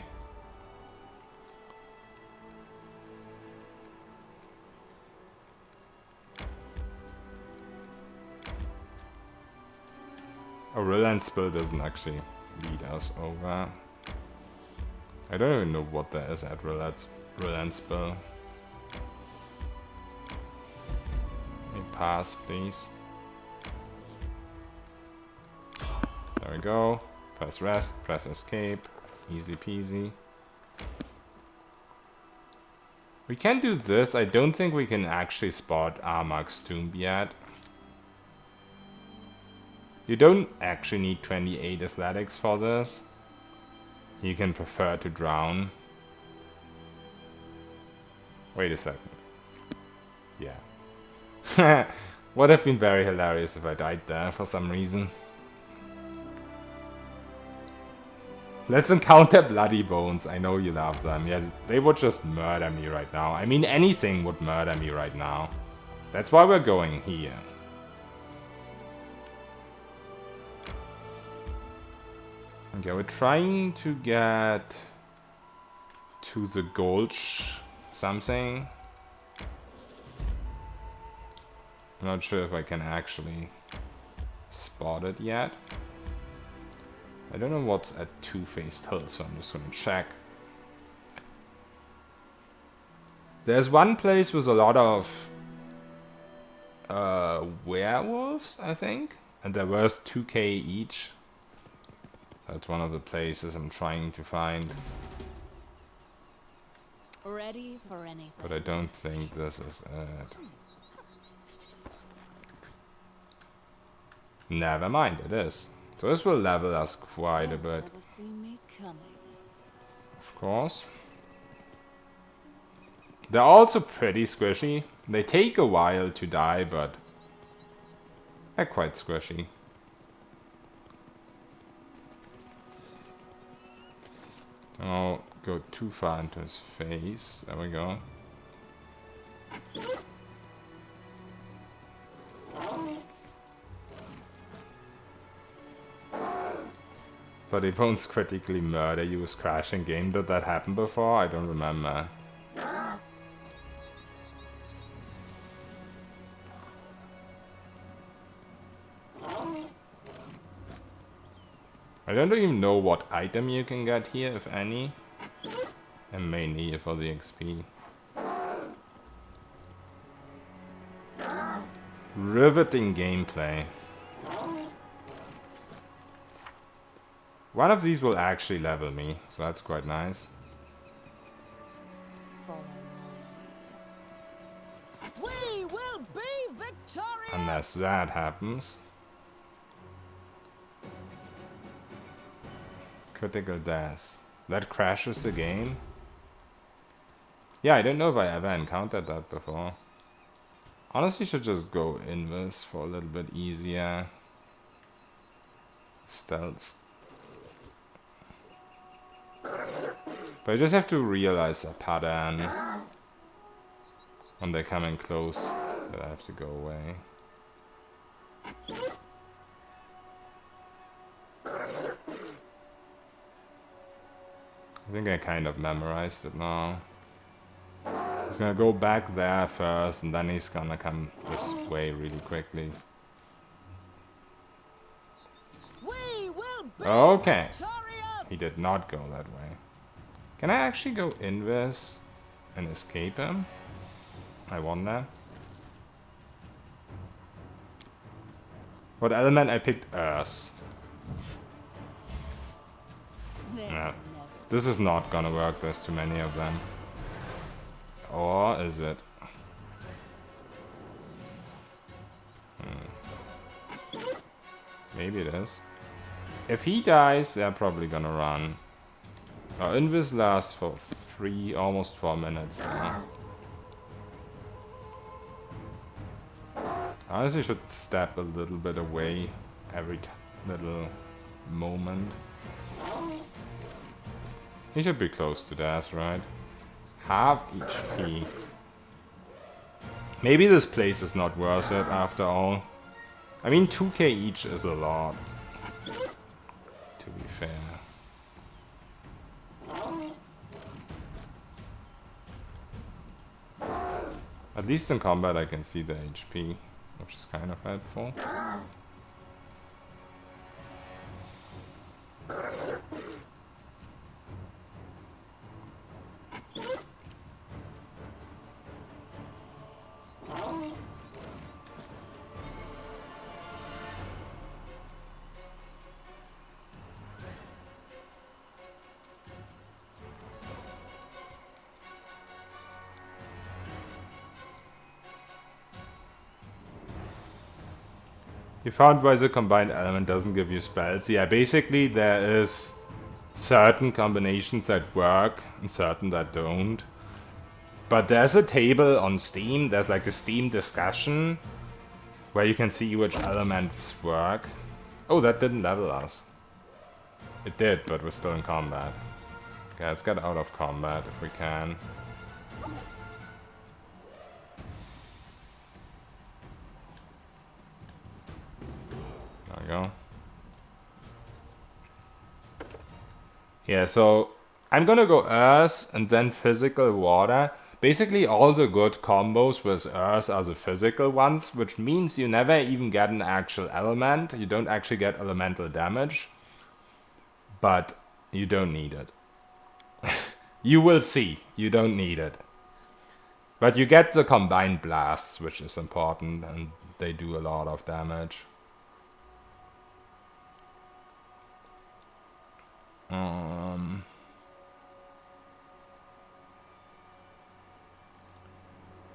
Oh, Relent Spill doesn't actually lead us over. I don't even know what there is at Relent Spill. Let me pass, please. There we go. Press rest, press escape. Easy peasy. We can do this. I don't think we can actually spot Armak's tomb yet. You don't actually need 28 athletics for this. You can prefer to drown. Wait a second. Yeah. Would have been very hilarious if I died there for some reason. Let's encounter Bloody Bones. I know you love them. Yeah, they would just murder me right now. I mean, anything would murder me right now. That's why we're going here. Okay, we're trying to get to the Gulch something. I'm not sure if I can actually spot it yet. I don't know what's at Two-Faced Hill, so I'm just gonna check. There's one place with a lot of werewolves, I think, and they're worth 2k each. That's one of the places I'm trying to find. Ready for anything. But I don't think this is it. Never mind, it is. So this will level us quite a bit. Never see me coming. Of course. They're also pretty squishy. They take a while to die, but they're quite squishy. Don't go too far into his face. There we go. But it won't critically murder you with crashing game. Did that happen before? I don't remember. I don't even know what item you can get here, if any. And mainly for the XP. Riveting gameplay. One of these will actually level me, so that's quite nice. We will be victorious! Unless that happens. Critical death. That crashes the game? Yeah, I don't know if I ever encountered that before. Honestly, should just go invis for a little bit easier. Stealth. But I just have to realize a pattern when they're coming close that I have to go away. I think I kind of memorized it now. He's gonna go back there first, and then he's gonna come this way really quickly. We will be Okay. victorious! He did not go that way. Can I actually go invis and escape him? I want that. What element? I picked Earth. No. This is not gonna work, there's too many of them. Or is it? Maybe it is. If he dies, they're probably gonna run. Our invis lasts for almost 4 minutes now. I honestly should step a little bit away every little moment. He should be close to death, right? Half HP. Maybe this place is not worth it after all. I mean, 2k each is a lot, to be fair. At least in combat I can see the HP, which is kind of helpful. You found why the combined element doesn't give you spells. Yeah, basically there is certain combinations that work and certain that don't. But there's a table on Steam, there's like a Steam discussion where you can see which elements work. Oh, that didn't level us. It did, but we're still in combat. Okay, let's get out of combat if we can. There we go. Yeah, so I'm gonna go Earth and then physical water. Basically all the good combos with Earth are the physical ones, which means you never even get an actual element. You don't actually get elemental damage. But you don't need it. You will see, you don't need it. But you get the combined blasts, which is important, and they do a lot of damage.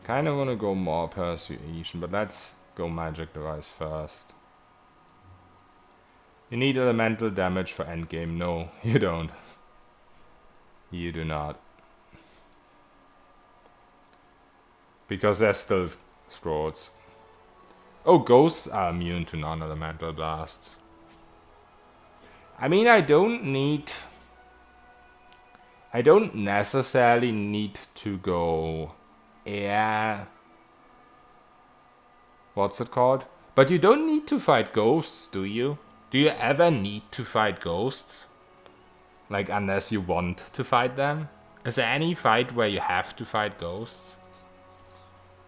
Kind of want to go more persuasion, but let's go magic device first. You need elemental damage for endgame. No, you don't. You do not. Because there's still scrolls. Oh, ghosts are immune to non-elemental blasts. I mean, I don't necessarily need to go air. What's it called? But you don't need to fight ghosts, do you? Do you ever need to fight ghosts? Like, unless you want to fight them? Is there any fight where you have to fight ghosts?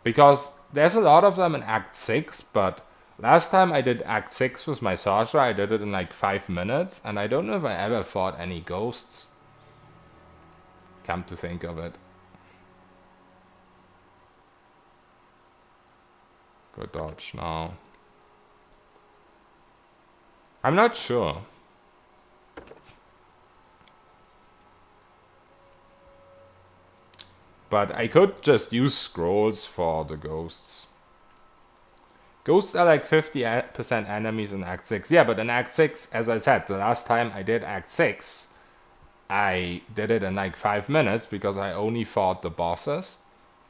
Because there's a lot of them in Act 6, but last time I did Act 6 with my sorcerer, I did it in like 5 minutes, and I don't know if I ever fought any ghosts. Come to think of it. Go dodge now. I'm not sure. But I could just use scrolls for the ghosts. Ghosts are like 50% enemies in Act 6. Yeah, but in Act 6, as I said, the last time I did Act 6, I did it in like 5 minutes because I only fought the bosses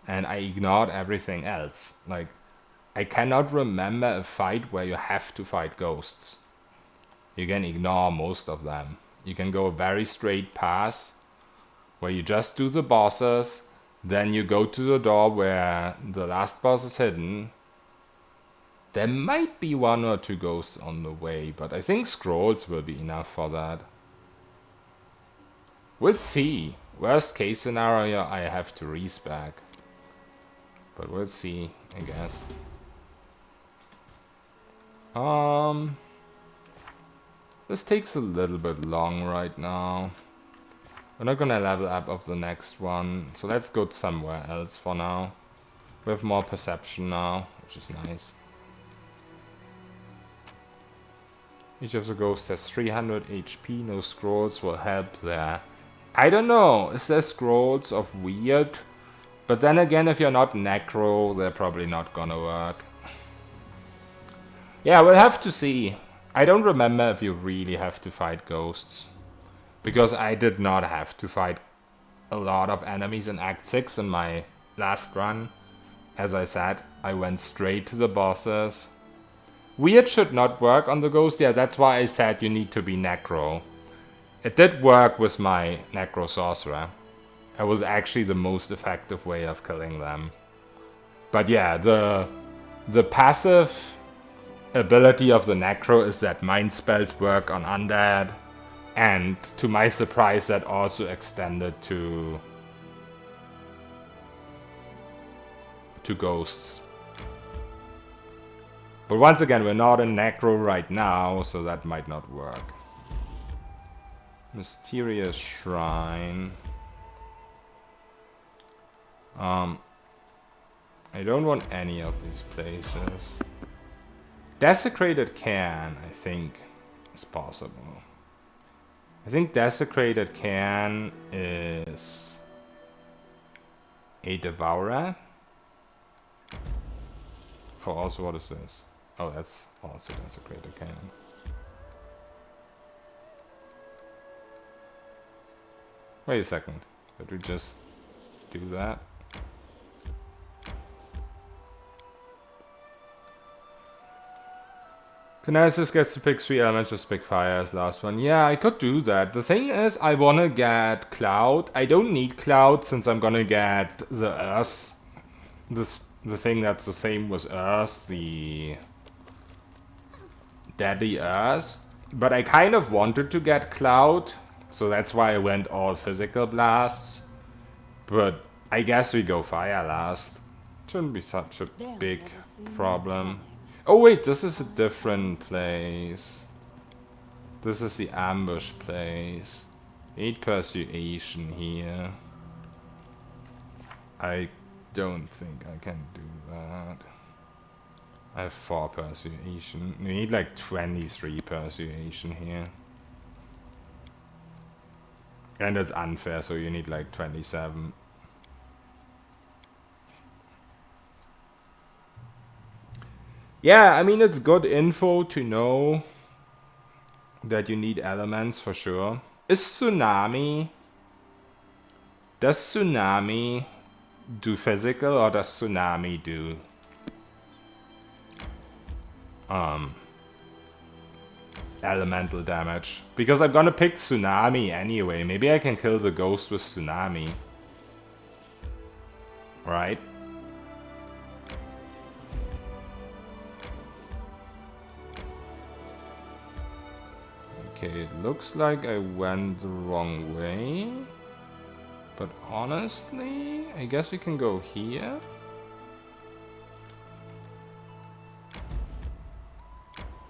and I ignored everything else. Like, I cannot remember a fight where you have to fight ghosts. You can ignore most of them. You can go a very straight path where you just do the bosses, then you go to the door where the last boss is hidden. There might be 1 or 2 ghosts on the way, but I think scrolls will be enough for that. We'll see. Worst case scenario, I have to respec. But we'll see, I guess. This takes a little bit long right now. We're not gonna level up of the next one, so let's go somewhere else for now. We have more perception now, which is nice. Each of the ghosts has 300 HP, no scrolls will help there. I don't know, is there scrolls of weird? But then again, if you're not necro, they're probably not gonna work. Yeah, we'll have to see. I don't remember if you really have to fight ghosts. Because I did not have to fight a lot of enemies in Act 6 in my last run. As I said, I went straight to the bosses. Weird should not work on the ghost. Yeah, that's why I said you need to be necro. It did work with my necro sorcerer. It was actually the most effective way of killing them. But yeah, the passive ability of the Necro is that mind spells work on undead, and to my surprise that also extended to ghosts. But once again, we're not in Necro right now, so that might not work. Mysterious Shrine. I don't want any of these places. Desecrated Cairn, I think, is possible. I think Desecrated Cairn is a Devourer. Oh, also, what is this? Oh, that's also Desecrated Cairn. Wait a second. Did we just do that? Kinetisist gets to pick 3 elements, just pick fire as last one. Yeah, I could do that. The thing is, I wanna get Cloud. I don't need Cloud since I'm gonna get the Earth. The thing that's the same with Earth, the Deadly Earth. But I kind of wanted to get Cloud, so that's why I went all physical blasts. But I guess we go fire last. Shouldn't be such a big problem. Oh wait, this is a different place. This is the ambush place. 8 persuasion here. I don't think I can do that. I have 4 persuasion. We need like 23 persuasion here. And it's unfair, so you need like 27. Yeah, I mean, it's good info to know that you need elements for sure. Is Tsunami... Does Tsunami do physical or does Tsunami do... elemental damage? Because I'm gonna pick Tsunami anyway. Maybe I can kill the ghost with Tsunami. Right? Okay, it looks like I went the wrong way. But honestly, I guess we can go here.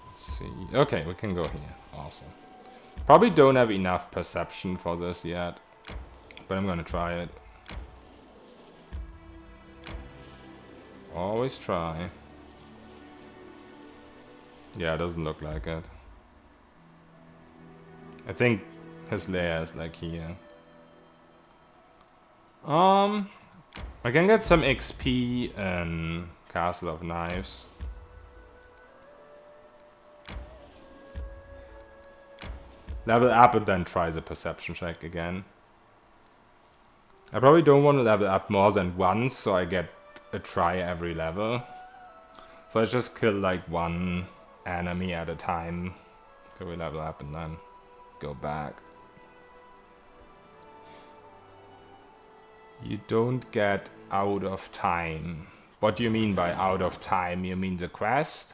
Let's see. Okay, we can go here. Awesome. Probably don't have enough perception for this yet. But I'm gonna try it. Always try. Yeah, it doesn't look like it. I think his lair is like here. I can get some XP in Castle of Knives. Level up and then try the perception check again. I probably don't want to level up more than once, so I get a try every level. So I just kill like one enemy at a time till we level up and then go back. You don't get out of time. What do you mean by out of time? You mean the quest?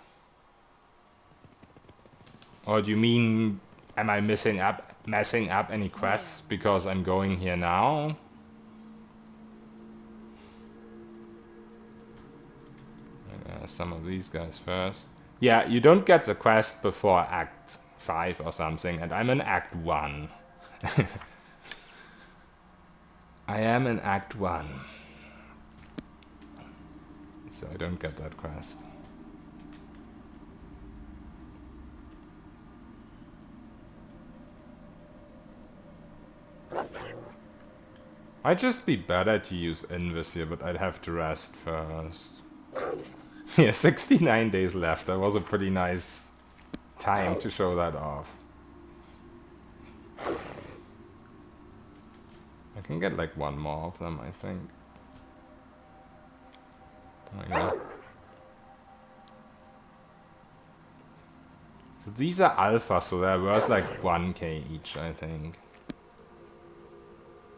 Or do you mean, am I messing up any quests because I'm going here now? Some of these guys first. Yeah, you don't get the quest before Act 5 or something, and I'm in Act 1. I am in Act 1. So I don't get that quest. Might just be better to use Invis here, but I'd have to rest first. Yeah, 69 days left. That was a pretty nice time to show that off. I can get like one more of them, I think. There we go. So these are alpha, so they're worth like 1k each, I think.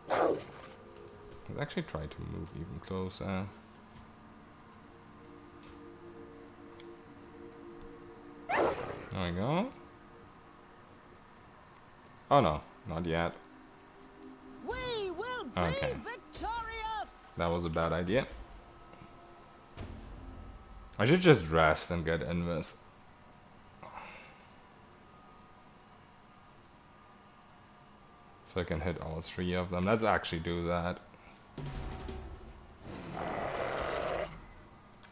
Let's actually try to move even closer. There we go. Oh no, not yet. We will be Okay. victorious! That was a bad idea. I should just rest and get invis. So I can hit all three of them. Let's actually do that.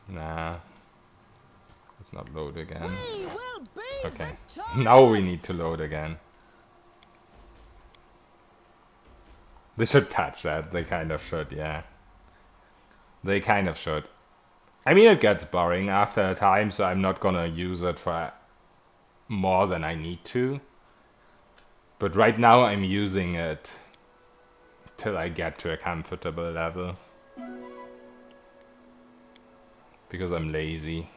Nah. Let's not load again. We will be Okay. victorious! Now we need to load again. They should patch that. They kind of should, yeah. They kind of should. I mean, it gets boring after a time, so I'm not gonna use it for more than I need to. But right now I'm using it till I get to a comfortable level. Because I'm lazy.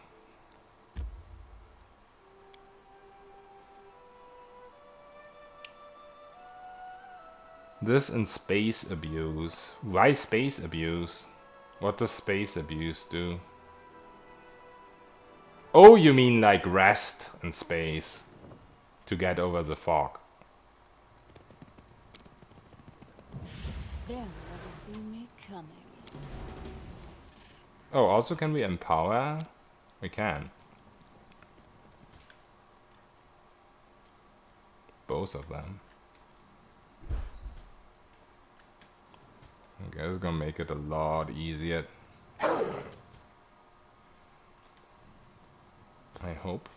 This and space abuse. Why space abuse? What does space abuse do? Oh, you mean like rest and space to get over the fog. They'll never see me coming. Oh, also can we empower? We can. Both of them. Okay, it's gonna make it a lot easier. I hope.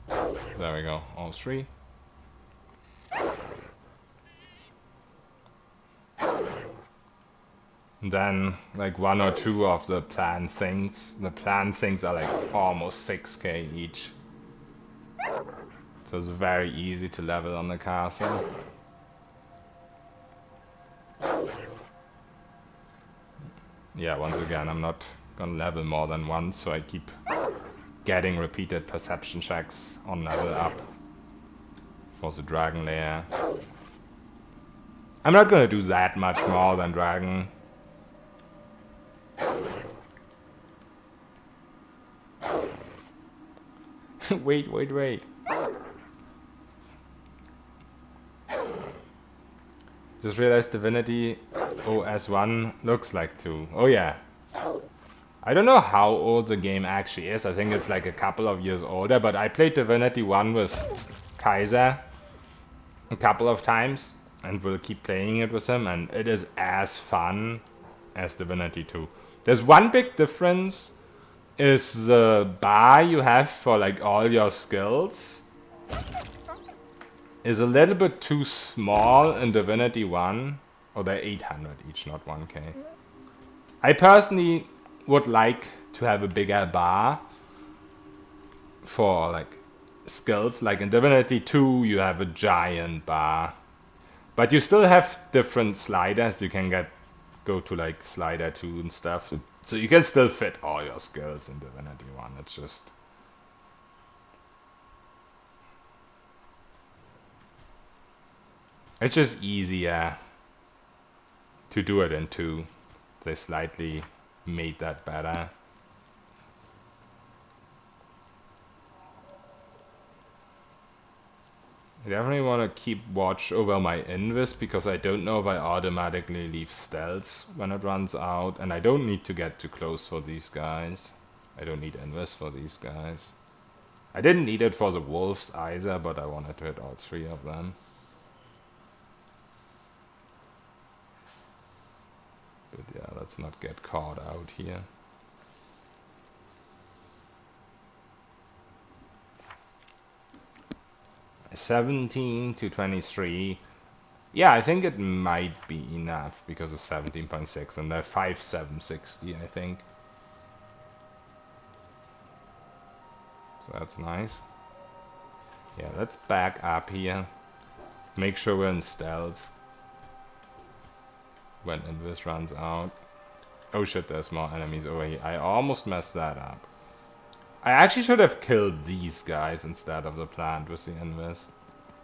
There we go, all three. And then, like, one or two of the planned things. The planned things are like almost 6k each. So it's very easy to level on the castle. Yeah, once again, I'm not gonna level more than once, so I keep getting repeated perception checks on level up for the dragon lair. I'm not gonna do that much more than dragon. Wait. Just realized Divinity OS1 looks like 2. Oh yeah. I don't know how old the game actually is. I think it's like a couple of years older, but I played Divinity 1 with Kaiser a couple of times and will keep playing it with him, and it is as fun as Divinity 2. There's one big difference, is the bar you have for like all your skills is a little bit too small in Divinity 1. Oh, they're 800 each, not 1k. I personally would like to have a bigger bar for like skills. Like in Divinity 2 you have a giant bar, but you still have different sliders. You can go to like slider 2 and stuff, so you can still fit all your skills in Divinity 1. It's just easier to do it in 2. They slightly made that better. I definitely want to keep watch over my invis, because I don't know if I automatically leave stealth when it runs out, and I don't need to get too close for these guys. I don't need invis for these guys. I didn't need it for the wolves either, but I wanted to hit all three of them. But yeah, let's not get caught out here. $17 to $23. Yeah, I think it might be enough because it's 17.6 and they're 5,760, I think. So that's nice. Yeah, let's back up here. Make sure we're in stealth when Invis runs out. Oh shit, there's more enemies over here. I almost messed that up. I actually should have killed these guys instead of the plant with the Invis.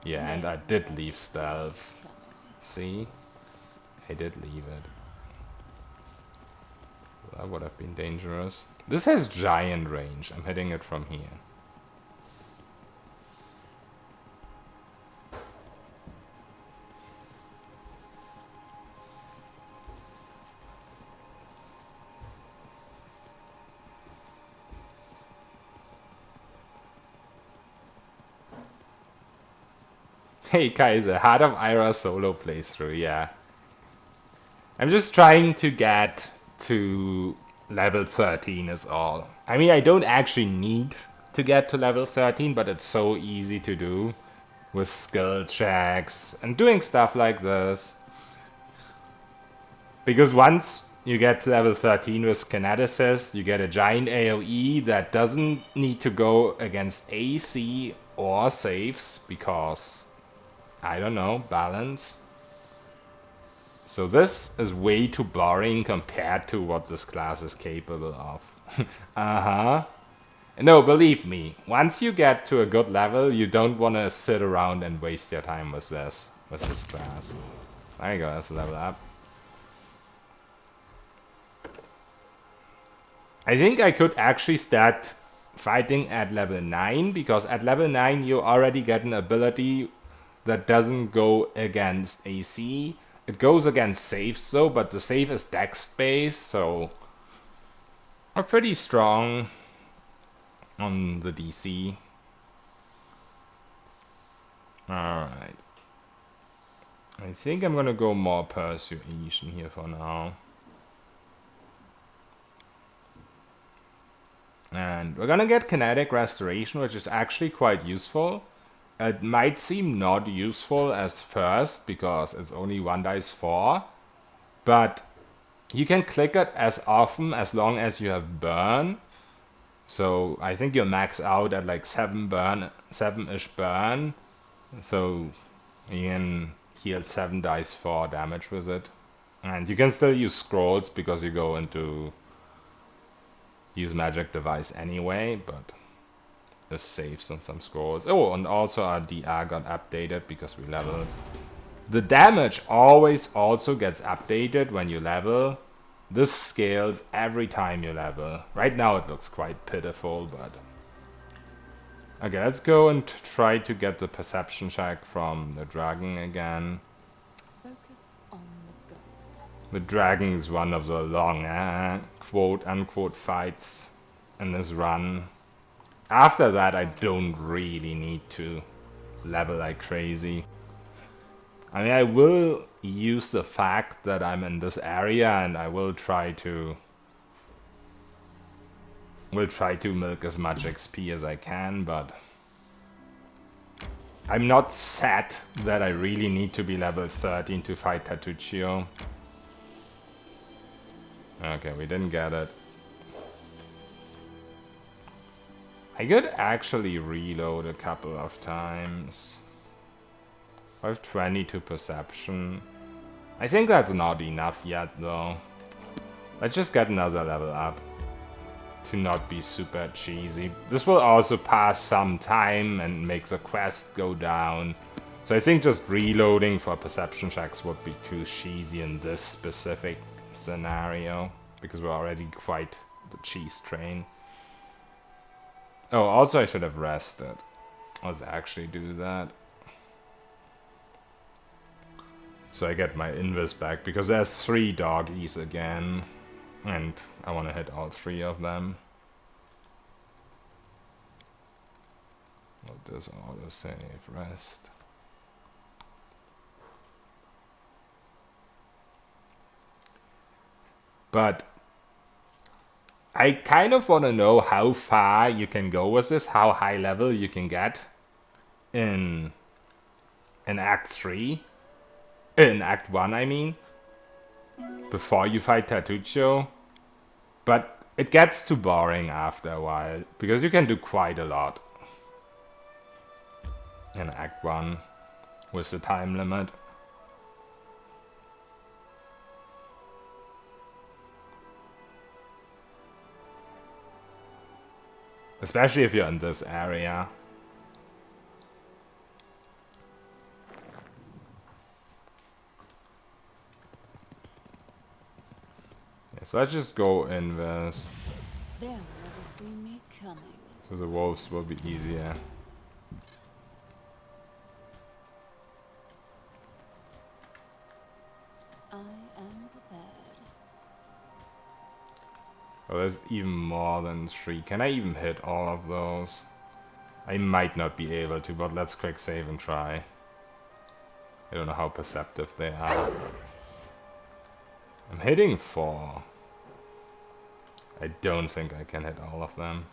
Yeah, and I did leave stealth. See? I did leave it. That would have been dangerous. This has giant range. I'm hitting it from here. Hey Kaiser, Heart of Ira solo playthrough, yeah. I'm just trying to get to level 13 is all. I mean, I don't actually need to get to level 13, but it's so easy to do with skill checks and doing stuff like this. Because once you get to level 13 with Kinetisist, you get a giant AoE that doesn't need to go against AC or saves, because, I don't know, balance. So this is way too boring compared to what this class is capable of. Uh-huh. No, believe me, once you get to a good level, you don't want to sit around and waste your time with this class. There you go, that's a level up. I think I could actually start fighting at level 9, because at level 9 you already get an ability that doesn't go against AC. It goes against saves though, but the save is dex based, so I'm pretty strong on the DC. Alright. I think I'm gonna go more persuasion here for now. And we're gonna get kinetic restoration, which is actually quite useful. It might seem not useful as first, because it's only 1 dice 4. But you can click it as often as long as you have burn. So I think you'll max out at like 7-ish burn. So you can heal 7 dice 4 damage with it. And you can still use scrolls because you go into use magic device anyway, but this saves on some scrolls. Oh, and also our DR got updated because we leveled. The damage always also gets updated when you level. This scales every time you level. Right now it looks quite pitiful, but... Okay, let's go and try to get the perception check from the dragon again. Focus on the goal. The dragon is one of the long, quote-unquote fights in this run. After that, I don't really need to level like crazy. I mean, I will use the fact that I'm in this area, and I will try to milk as much XP as I can, but I'm not set that I really need to be level 13 to fight Tatuccio. Okay, we didn't get it. I could actually reload a couple of times. I have 22 perception. I think that's not enough yet though. Let's just get another level up to not be super cheesy. This will also pass some time and make the quest go down. So I think just reloading for perception checks would be too cheesy in this specific scenario, because we're already quite the cheese train. Oh, also I should have rested. Let's actually do that. So I get my invis back, because there's 3 doggies again. And I want to hit all 3 of them. What does autosave rest? But I kind of want to know how far you can go with this, how high level you can get in Act 3. In Act 1, I mean. Before you fight Tatuccio. But it gets too boring after a while, because you can do quite a lot in Act 1 with the time limit. Especially if you're in this area. Yeah, so let's just go in this. They'll never see me coming. So the wolves will be easier. I am prepared. Oh, there's even more than 3. Can I even hit all of those? I might not be able to, but let's quick save and try. I don't know how perceptive they are. I'm hitting 4. I don't think I can hit all of them.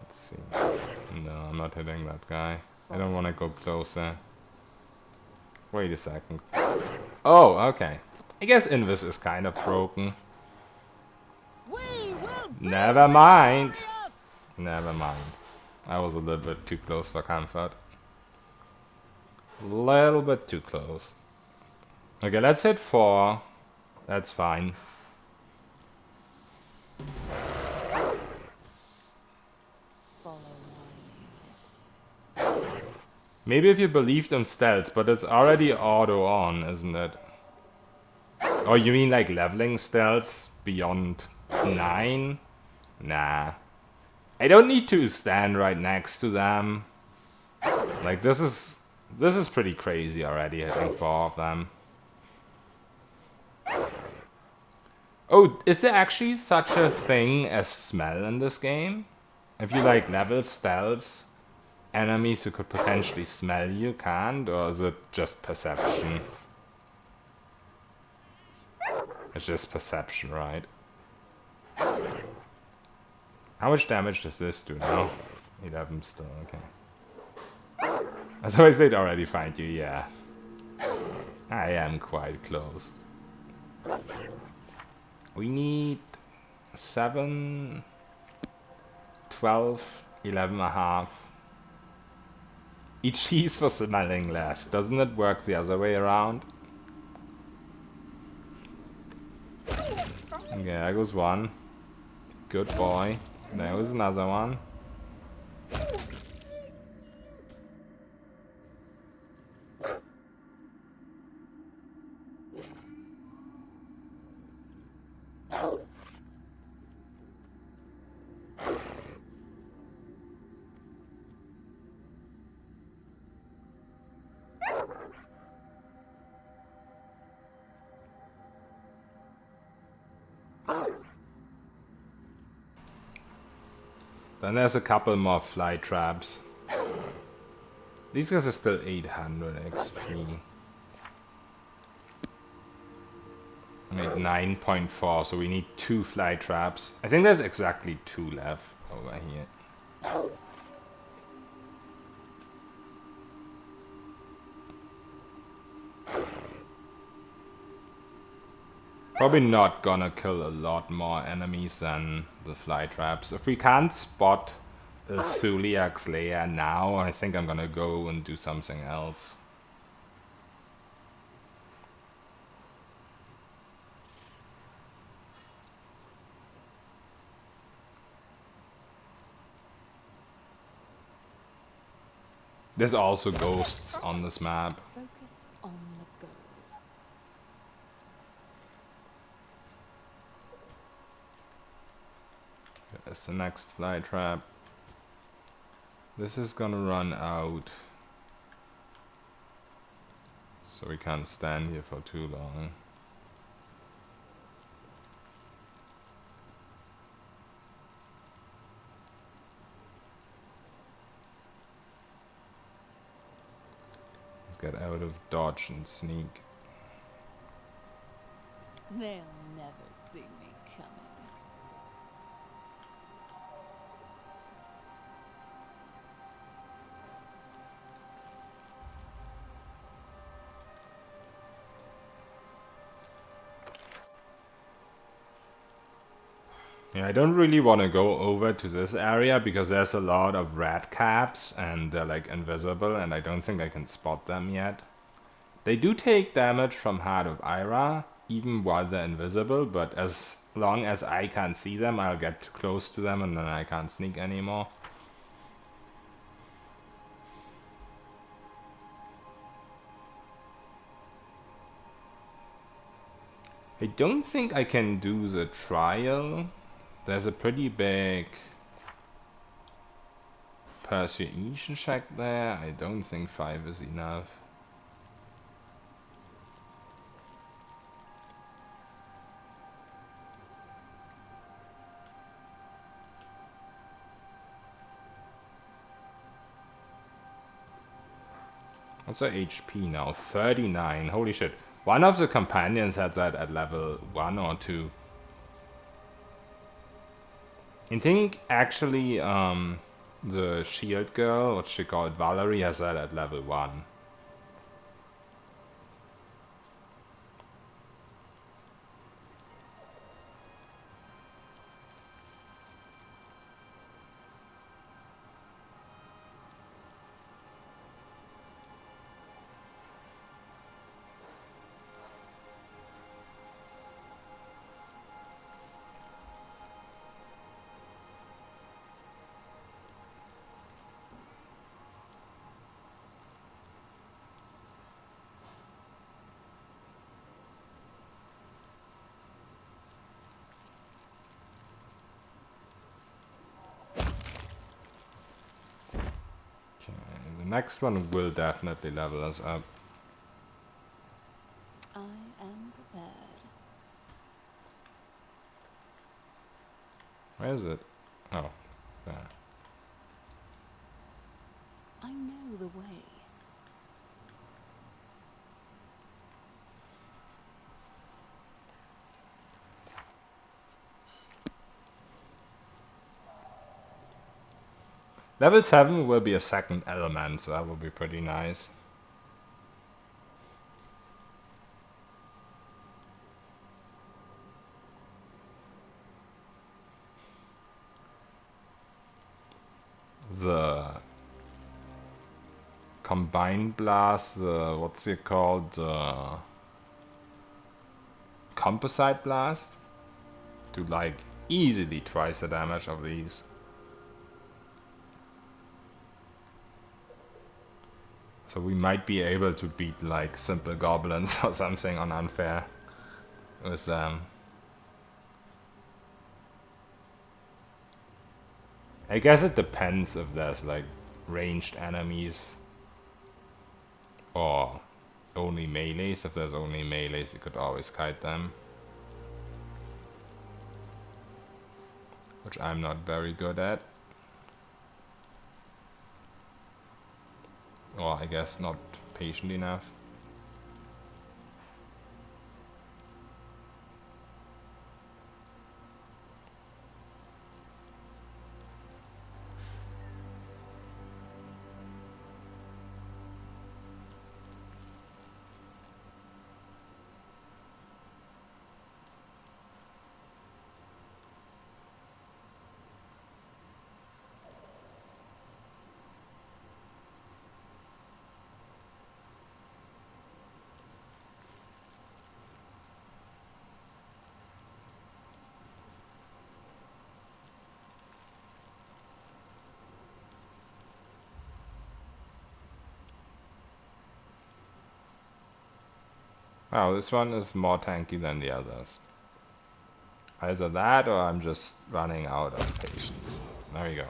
Let's see. No, I'm not hitting that guy. I don't want to go closer. Wait a second. Oh, okay. I guess Invis is kind of broken. We will be Never mind. victorious! Never mind. I was a little bit too close for comfort. Little bit too close. Okay, let's hit 4. That's fine. Maybe if you believe them stealths, but it's already auto on, isn't it? Oh, you mean like leveling stealths beyond 9? Nah. I don't need to stand right next to them. Like this is pretty crazy already, hitting 4 of them. Oh, is there actually such a thing as smell in this game? If you like level stealths, enemies who could potentially smell you can't, or is it just perception? It's just perception, right? How much damage does this do now? 11 still, okay. As always, they'd already find you, yeah. I am quite close. We need 7, 12, 11 and a half. Each cheese for smelling less. Doesn't it work the other way around? Okay, there goes one. Good boy. There goes another one. Then there's a couple more fly traps. These guys are still 800 XP. I made 9.4, so we need 2 fly traps. I think there's exactly 2 left over here. Probably not gonna kill a lot more enemies than the fly traps. If we can't spot the Thuliak's lair now, I think I'm gonna go and do something else. There's also ghosts on this map. Focus on the goal. There's the next fly trap. This is gonna run out. So we can't stand here for too long. Get out of dodge and sneak. They'll never see me coming. Yeah, I don't really want to go over to this area because there's a lot of red caps and they're like invisible and I don't think I can spot them yet. They do take damage from Heart of Ira, even while they're invisible, but as long as I can't see them, I'll get too close to them and then I can't sneak anymore. I don't think I can do the trial. There's a pretty big persuasion check there. I don't think 5 is enough. What's her HP now? 39. Holy shit. One of the companions had that at level 1 or 2. I think actually the shield girl, what she called Valerie, has that at level 1. The next one will definitely level us up. I am prepared. Where is it? Oh, there. I know the way. Level 7 will be a second element, so that will be pretty nice. The combined blast, what's it called? The composite blast? Do like easily twice the damage of these. So we might be able to beat like simple goblins or something on unfair with I guess it depends if there's like ranged enemies or only melees. If there's only melees, you could always kite them, which I'm not very good at. Or I guess not patient enough. Wow, this one is more tanky than the others. Either that or I'm just running out of patience. There we go.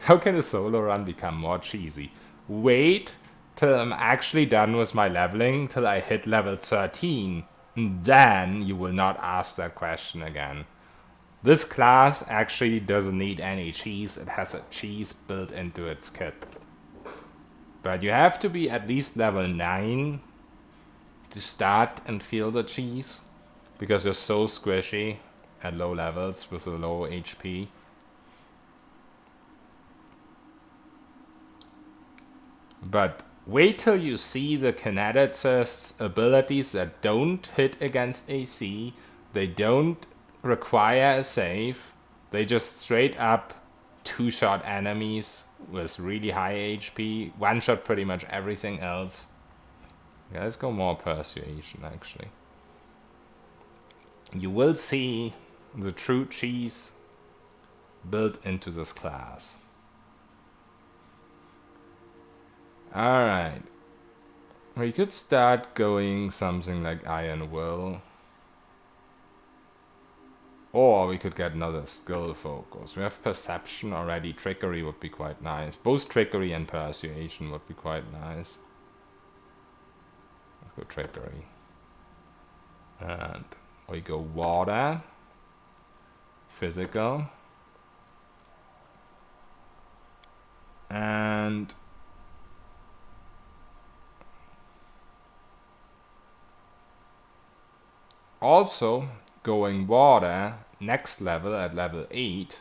How can a solo run become more cheesy? Wait till I'm actually done with my leveling, till I hit level 13. And then you will not ask that question again. This class actually doesn't need any cheese. It has a cheese built into its kit. But you have to be at least level 9 to start and feel the cheese, because you're so squishy at low levels with a low HP. But wait till you see the Kineticist's abilities that don't hit against AC, they don't require a save, they just straight up two-shot enemies with really high HP, one-shot pretty much everything else. Yeah, let's go more persuasion actually. You will see the true cheese built into this class. Alright. We could start going something like Iron Will. Or we could get another skill focus. We have perception already. Trickery would be quite nice. Both trickery and persuasion would be quite nice. Let's go trickery. And we go water. Physical. And also, going water next level at level 8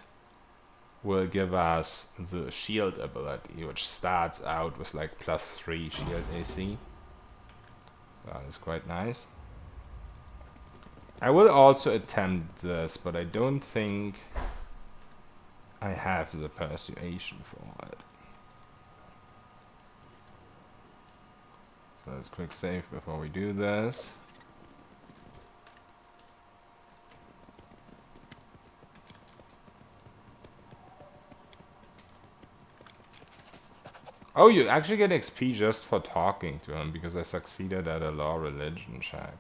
will give us the shield ability, which starts out with like +3 shield AC. That is quite nice. I will also attempt this, but I don't think I have the persuasion for it. So let's quick save before we do this. Oh, you actually get XP just for talking to him because I succeeded at a law religion check.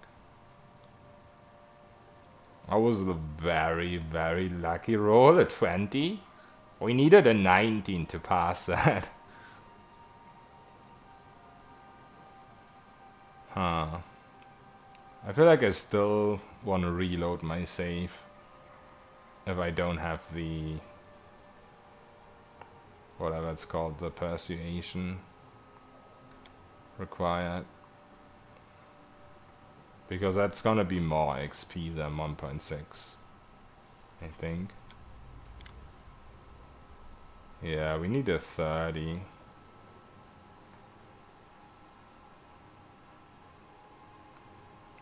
That was a very, very lucky roll, a 20. We needed a 19 to pass that. Huh. I feel like I still want to reload my save if I don't have the... whatever it's called, the persuasion required. Because that's gonna be more XP than 1.6, I think. Yeah, we need a 30.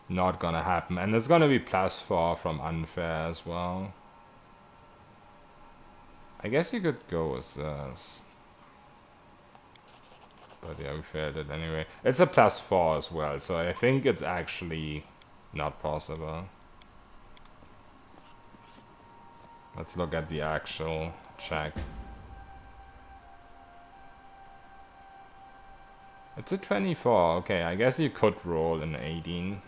Not gonna happen. And it's gonna be +4 from unfair as well. I guess you could go with this. But yeah, we failed it anyway. It's a +4 as well, so I think it's actually not possible. Let's look at the actual check. It's a 24. Okay, I guess you could roll an 18.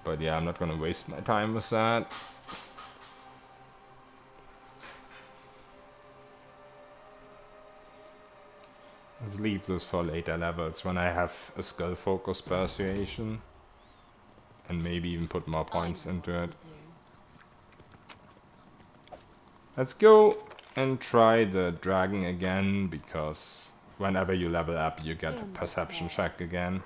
But yeah, I'm not gonna waste my time with that. Let's leave this for later levels when I have a skill focused persuasion. And maybe even put more points into it. Let's go and try the dragon again, because whenever you level up you get a perception check again.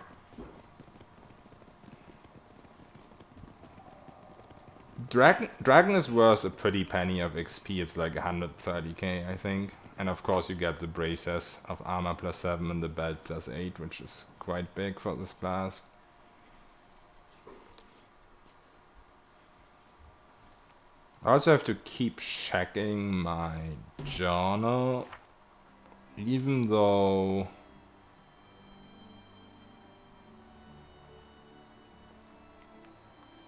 Dragon is worth a pretty penny of XP, it's like 130k I think. And of course you get the braces of armor +7 and the belt +8, which is quite big for this class. I also have to keep checking my journal, even though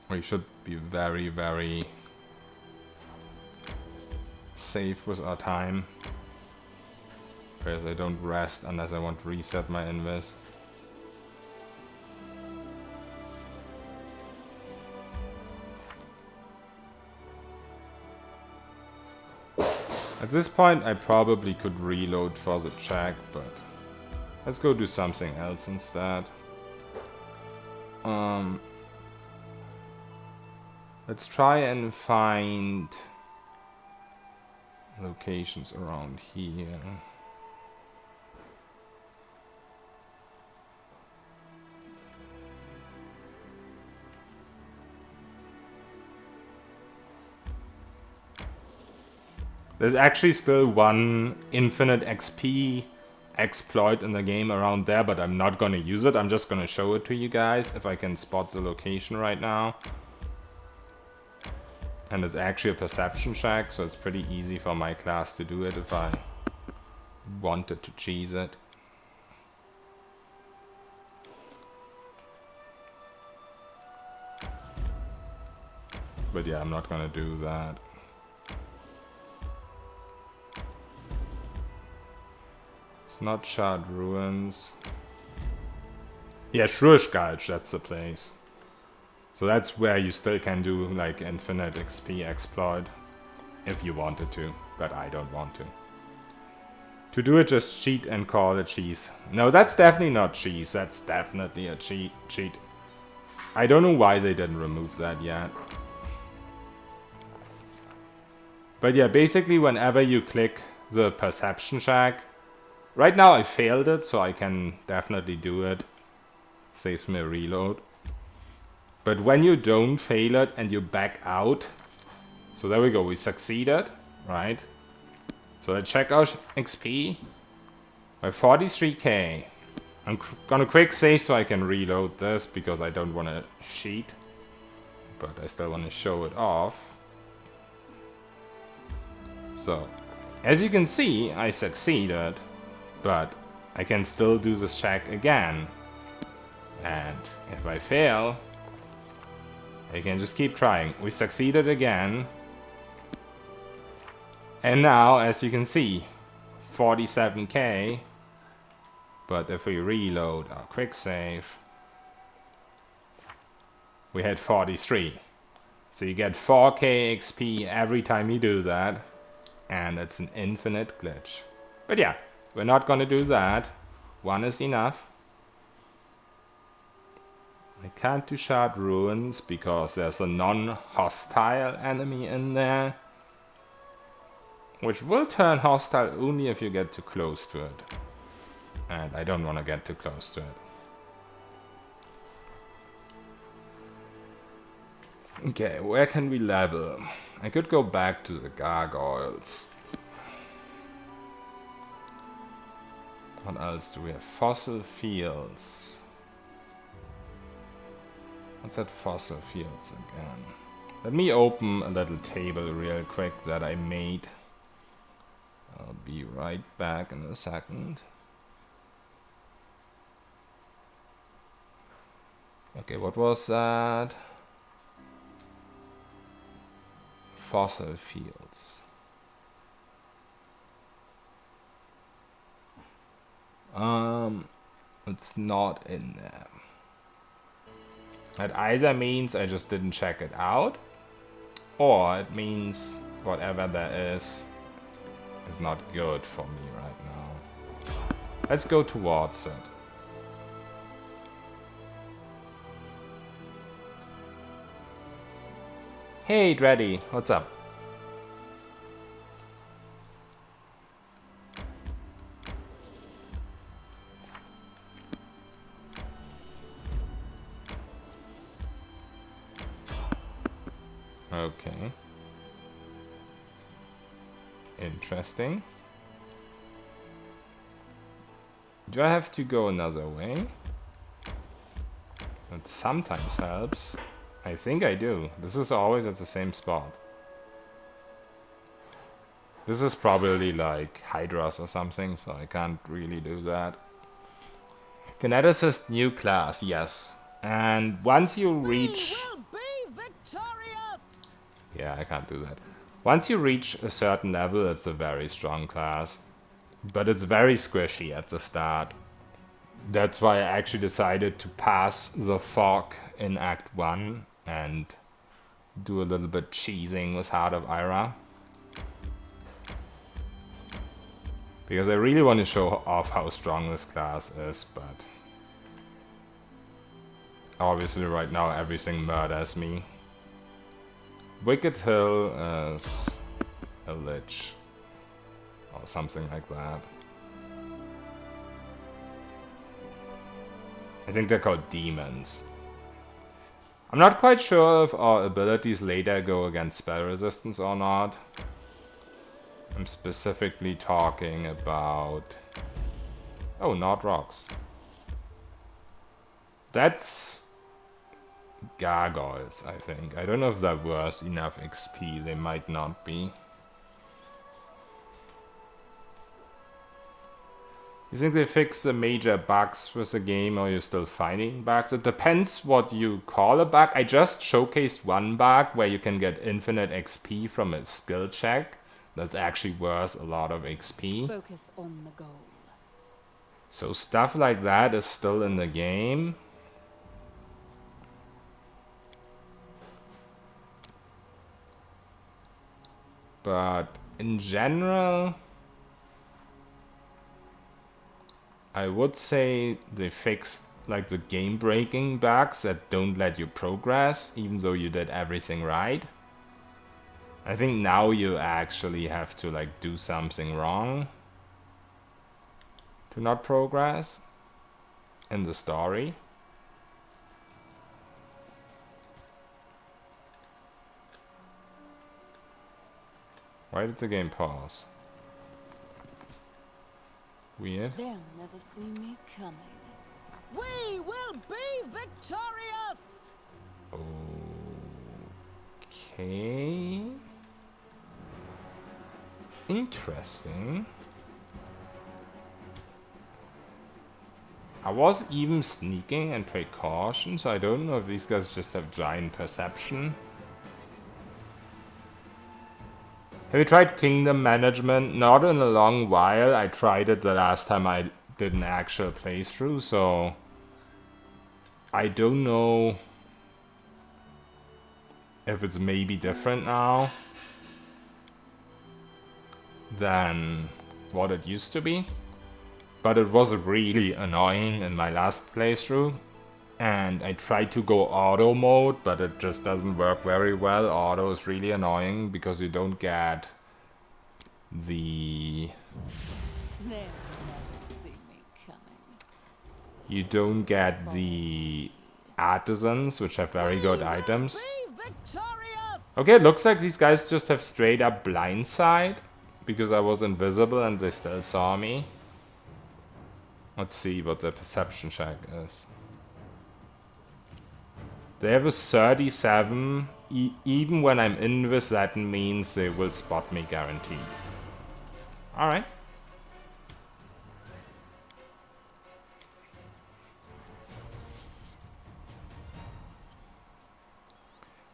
we should be very, very safe with our time. Because I don't rest unless I want to reset my invis. At this point I probably could reload for the check, but let's go do something else instead. Let's try and find locations around here. There's actually still one infinite XP exploit in the game around there, but I'm not gonna use it. I'm just gonna show it to you guys if I can spot the location right now. And it's actually a perception check, so it's pretty easy for my class to do it if I wanted to cheese it. But yeah, I'm not gonna do that. It's not Shard Ruins. Yeah, Shruish Gulch, that's the place. So that's where you still can do like infinite XP exploit if you wanted to, but I don't want to. To do it, just cheat and call it cheese. No, that's definitely not cheese. That's definitely a cheat. I don't know why they didn't remove that yet. But yeah, basically whenever you click the perception check, Right now I failed it, so I can definitely do it. Saves me a reload. But when you don't fail it and you back out, so there we go, we succeeded, right? So let's check our XP by 43k. I'm gonna quick save so I can reload this because I don't want to cheat, but I still want to show it off. So, as you can see, I succeeded, but I can still do this check again. And if I fail, I can just keep trying. We succeeded again. And now, as you can see, 47k. But if we reload our quick save, we had 43. So you get 4k XP every time you do that. And it's an infinite glitch. But yeah, we're not gonna do that. One is enough. I can't do Shard Ruins because there's a non-hostile enemy in there. Which will turn hostile only if you get too close to it. And I don't want to get too close to it. Okay, where can we level? I could go back to the gargoyles. What else do we have? Fossil fields. What's that fossil fields again? Let me open a little table real quick that I made. I'll be right back in a second. Okay, what was that? Fossil fields. It's not in there. That either means I just didn't check it out, or it means whatever that is not good for me right now. Let's go towards it. Hey Dreddy, what's up? Okay. Interesting. Do I have to go another way? That sometimes helps. I think I do. This is always at the same spot. This is probably like Hydras or something, so I can't really do that. Kineticist new class, yes. And once you reach... Yeah, I can't do that. Once you reach a certain level, it's a very strong class. But it's very squishy at the start. That's why I actually decided to pass the fog in Act 1 and do a little bit cheesing with Heart of Ira. Because I really want to show off how strong this class is, but obviously right now everything murders me. Wicked Hill is a lich or something like that. I think they're called demons. I'm not quite sure if our abilities later go against spell resistance or not. I'm specifically talking about... Oh, not rocks. That's gargoyles, I think. I don't know if they're worth enough XP. They might not be. You think they fix the major bugs with the game, or you're still finding bugs? It depends what you call a bug. I just showcased one bug where you can get infinite XP from a skill check. That's actually worth a lot of XP. Focus on the goal. So stuff like that is still in the game. But in general, I would say they fixed like the game-breaking bugs that don't let you progress, even though you did everything right. I think now you actually have to like do something wrong. to not progress in the story. Why did the game pause? Weird. They'll never see me coming. We will be victorious! Okay. Interesting. I was even sneaking and precaution, so I don't know if these guys just have giant perception. Have you tried kingdom management? Not in a long while. I tried it the last time I did an actual playthrough, so I don't know if it's maybe different now than what it used to be. But it was really annoying in my last playthrough. And I tried to go auto mode, but it just doesn't work very well. Auto is really annoying because you don't get the... They'll never see me coming. You don't get the artisans, which have very good items. Be victorious! Okay, it looks like these guys just have straight up blindside because I was invisible and they still saw me. Let's see what the perception check is. They have a 37. Even when I'm invis, that means they will spot me guaranteed. Alright.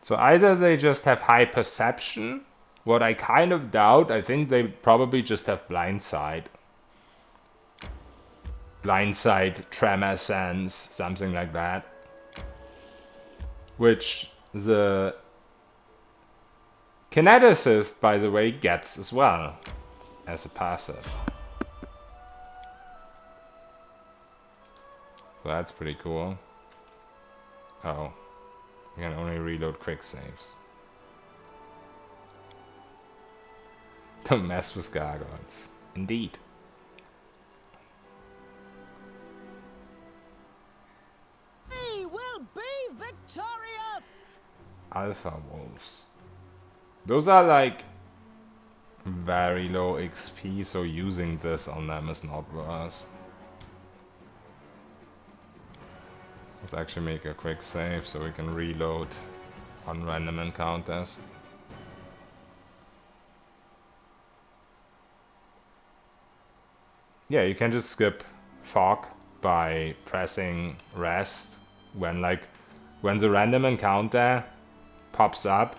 So either they just have high perception, what I kind of doubt. I think they probably just have blindside. Blindside, tremor sense, something like that. Which the Kinetisist, by the way, gets as well as a passive. So that's pretty cool. Oh, you can only reload quick saves. Don't mess with gargoyles. Indeed. We will be victorious! Alpha wolves. Those are like very low XP, so using this on them is not worse. Let's actually make a quick save so we can reload on random encounters. Yeah, you can just skip fog by pressing rest when the random encounter pops up.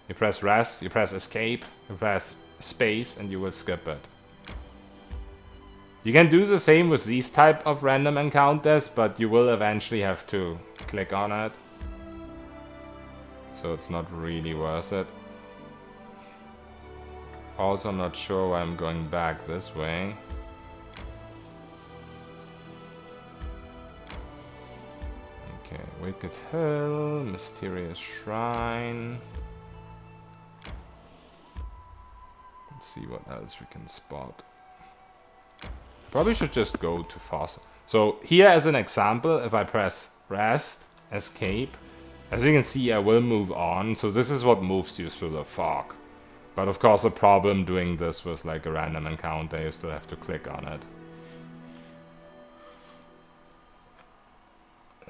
You press rest, you press escape, you press space, and you will skip it. You can do the same with these type of random encounters, but you will eventually have to click on it. So it's not really worth it. Also, I'm not sure why I'm going back this way. Okay, Wicked Hill, Mysterious Shrine. Let's see what else we can spot. Probably should just go to fossil. So here as an example, if I press rest, escape, as you can see I will move on. So this is what moves you through the fog. But of course the problem doing this was like a random encounter, you still have to click on it.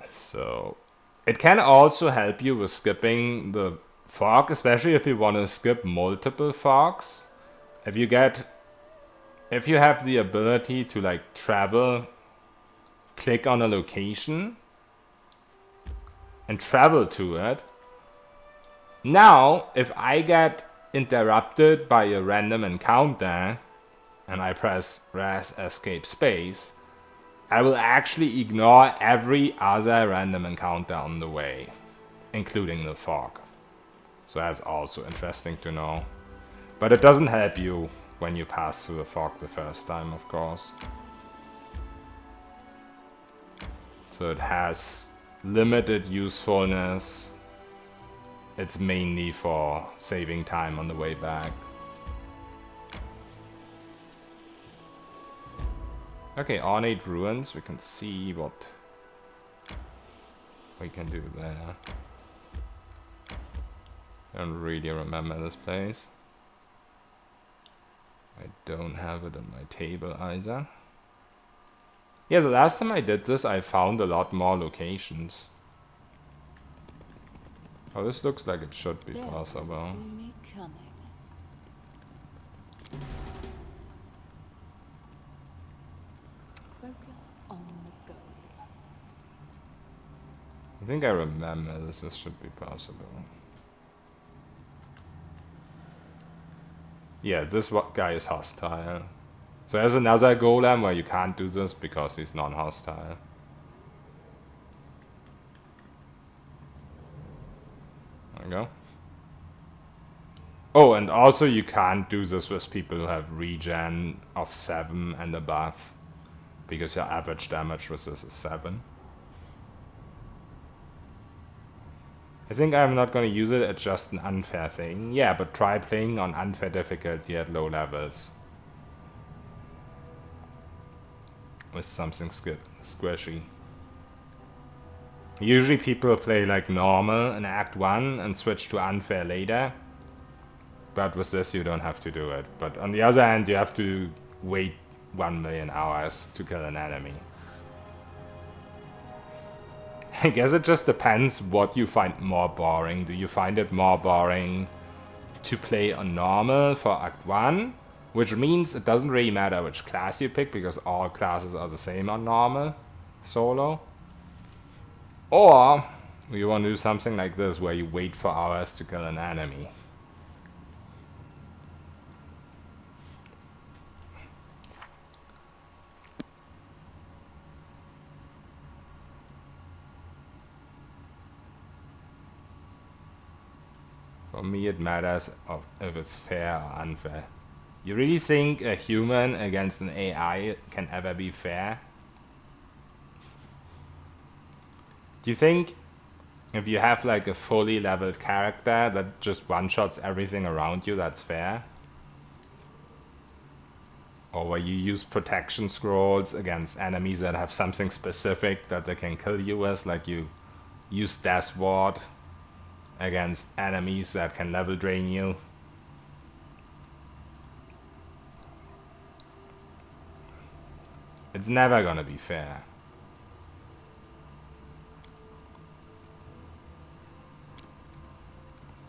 So it can also help you with skipping the fog, especially if you want to skip multiple fogs. If you have the ability to like travel, click on a location and travel to it. Now, if I get interrupted by a random encounter and I press rest, escape, space, I will actually ignore every other random encounter on the way, including the fog. So that's also interesting to know. But it doesn't help you when you pass through the fog the first time, of course. So it has limited usefulness. It's mainly for saving time on the way back. Okay, ornate ruins. We can see what we can do there. I don't really remember this place. I don't have it on my table either. Yeah, the last time I did this, I found a lot more locations. Oh, this looks like it should be They'll possible. see me coming. Focus on the goal. I think I remember this should be possible. Yeah, this guy is hostile. So there's another golem where you can't do this because he's non-hostile. There we go. Oh, and also you can't do this with people who have regen of 7 and above. Because your average damage with this is 7. I think I'm not gonna use it, it's just an unfair thing. Yeah, but try playing on unfair difficulty at low levels. With something squishy. Usually people play like normal in Act 1 and switch to unfair later. But with this you don't have to do it. But on the other hand you have to wait 1 million hours to kill an enemy. I guess it just depends what you find more boring. Do you find it more boring to play on normal for Act 1? Which means it doesn't really matter which class you pick because all classes are the same on normal solo. Or you want to do something like this where you wait for hours to kill an enemy. For me it matters if it's fair or unfair. You really think a human against an AI can ever be fair? Do you think if you have like a fully leveled character that just one-shots everything around you, that's fair? Or where you use protection scrolls against enemies that have something specific that they can kill you with, like you use Death Ward against enemies that can level drain you. It's never gonna be fair.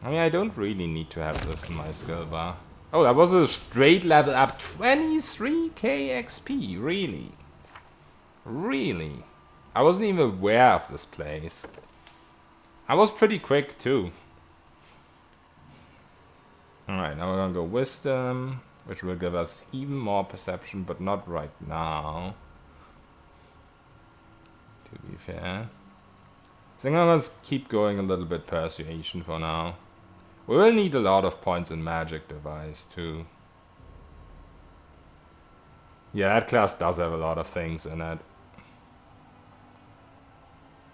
I mean, I don't really need to have this in my skill bar. Oh, that was a straight level up 23k XP, really? Really? I wasn't even aware of this place. I was pretty quick too. Alright, now we're gonna go Wisdom, which will give us even more perception, but not right now. To be fair. I think I'm gonna keep going a little bit Persuasion for now. We will need a lot of points in Magic Device too. Yeah, that class does have a lot of things in it.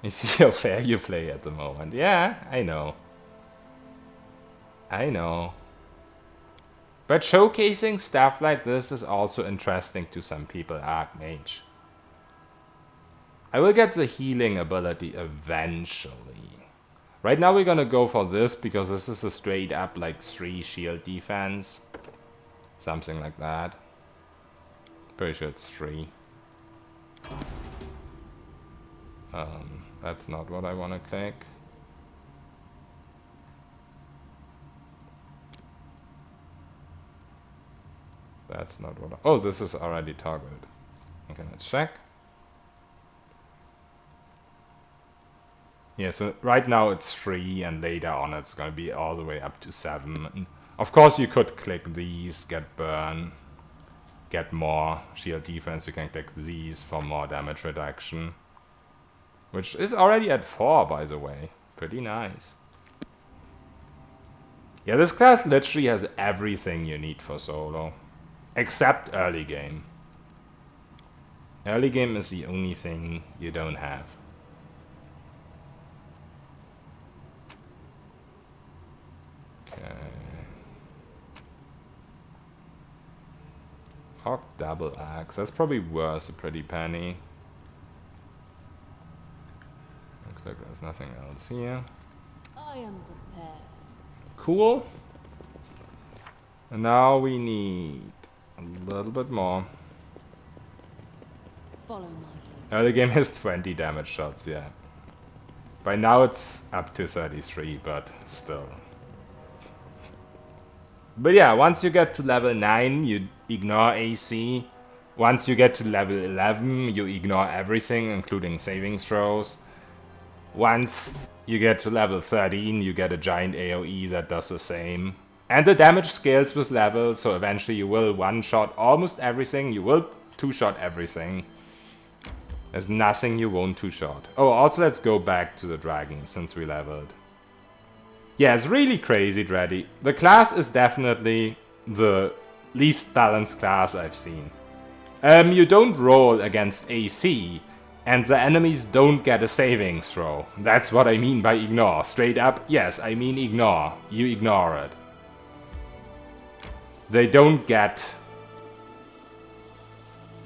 You see how fair you play at the moment. Yeah, I know. I know. But showcasing stuff like this is also interesting to some people, Archmage. I will get the healing ability eventually. Right now we're gonna go for this because this is a straight up like 3 shield defense. Something like that. Pretty sure it's 3. That's not what I want to click. That's not what oh, this is already toggled. Okay, let's check. Yeah, so right now it's 3 and later on it's gonna be all the way up to 7. And of course you could click these, get burn, get more shield defense. You can click these for more damage reduction. Which is already at 4, by the way. Pretty nice. Yeah, this class literally has everything you need for solo. Except early game. Early game is the only thing you don't have. Okay. Hawk double axe. That's probably worth a pretty penny. Looks like there's nothing else here. I am prepared. Cool. And now we need a little bit more. Follow my lead. Early game has 20 damage shots, yeah. By now it's up to 33, but still. But yeah, once you get to level 9, you ignore AC. Once you get to level 11, you ignore everything, including saving throws. Once you get to level 13, you get a giant AoE that does the same. And the damage scales with level, so eventually you will one-shot almost everything, you will two-shot everything. There's nothing you won't two-shot. Oh, also let's go back to the dragon, since we leveled. Yeah, it's really crazy, Dreddy. The class is definitely the least balanced class I've seen. You don't roll against AC, and the enemies don't get a saving throw. That's what I mean by ignore. Straight up, yes, I mean ignore. You ignore it. They don't get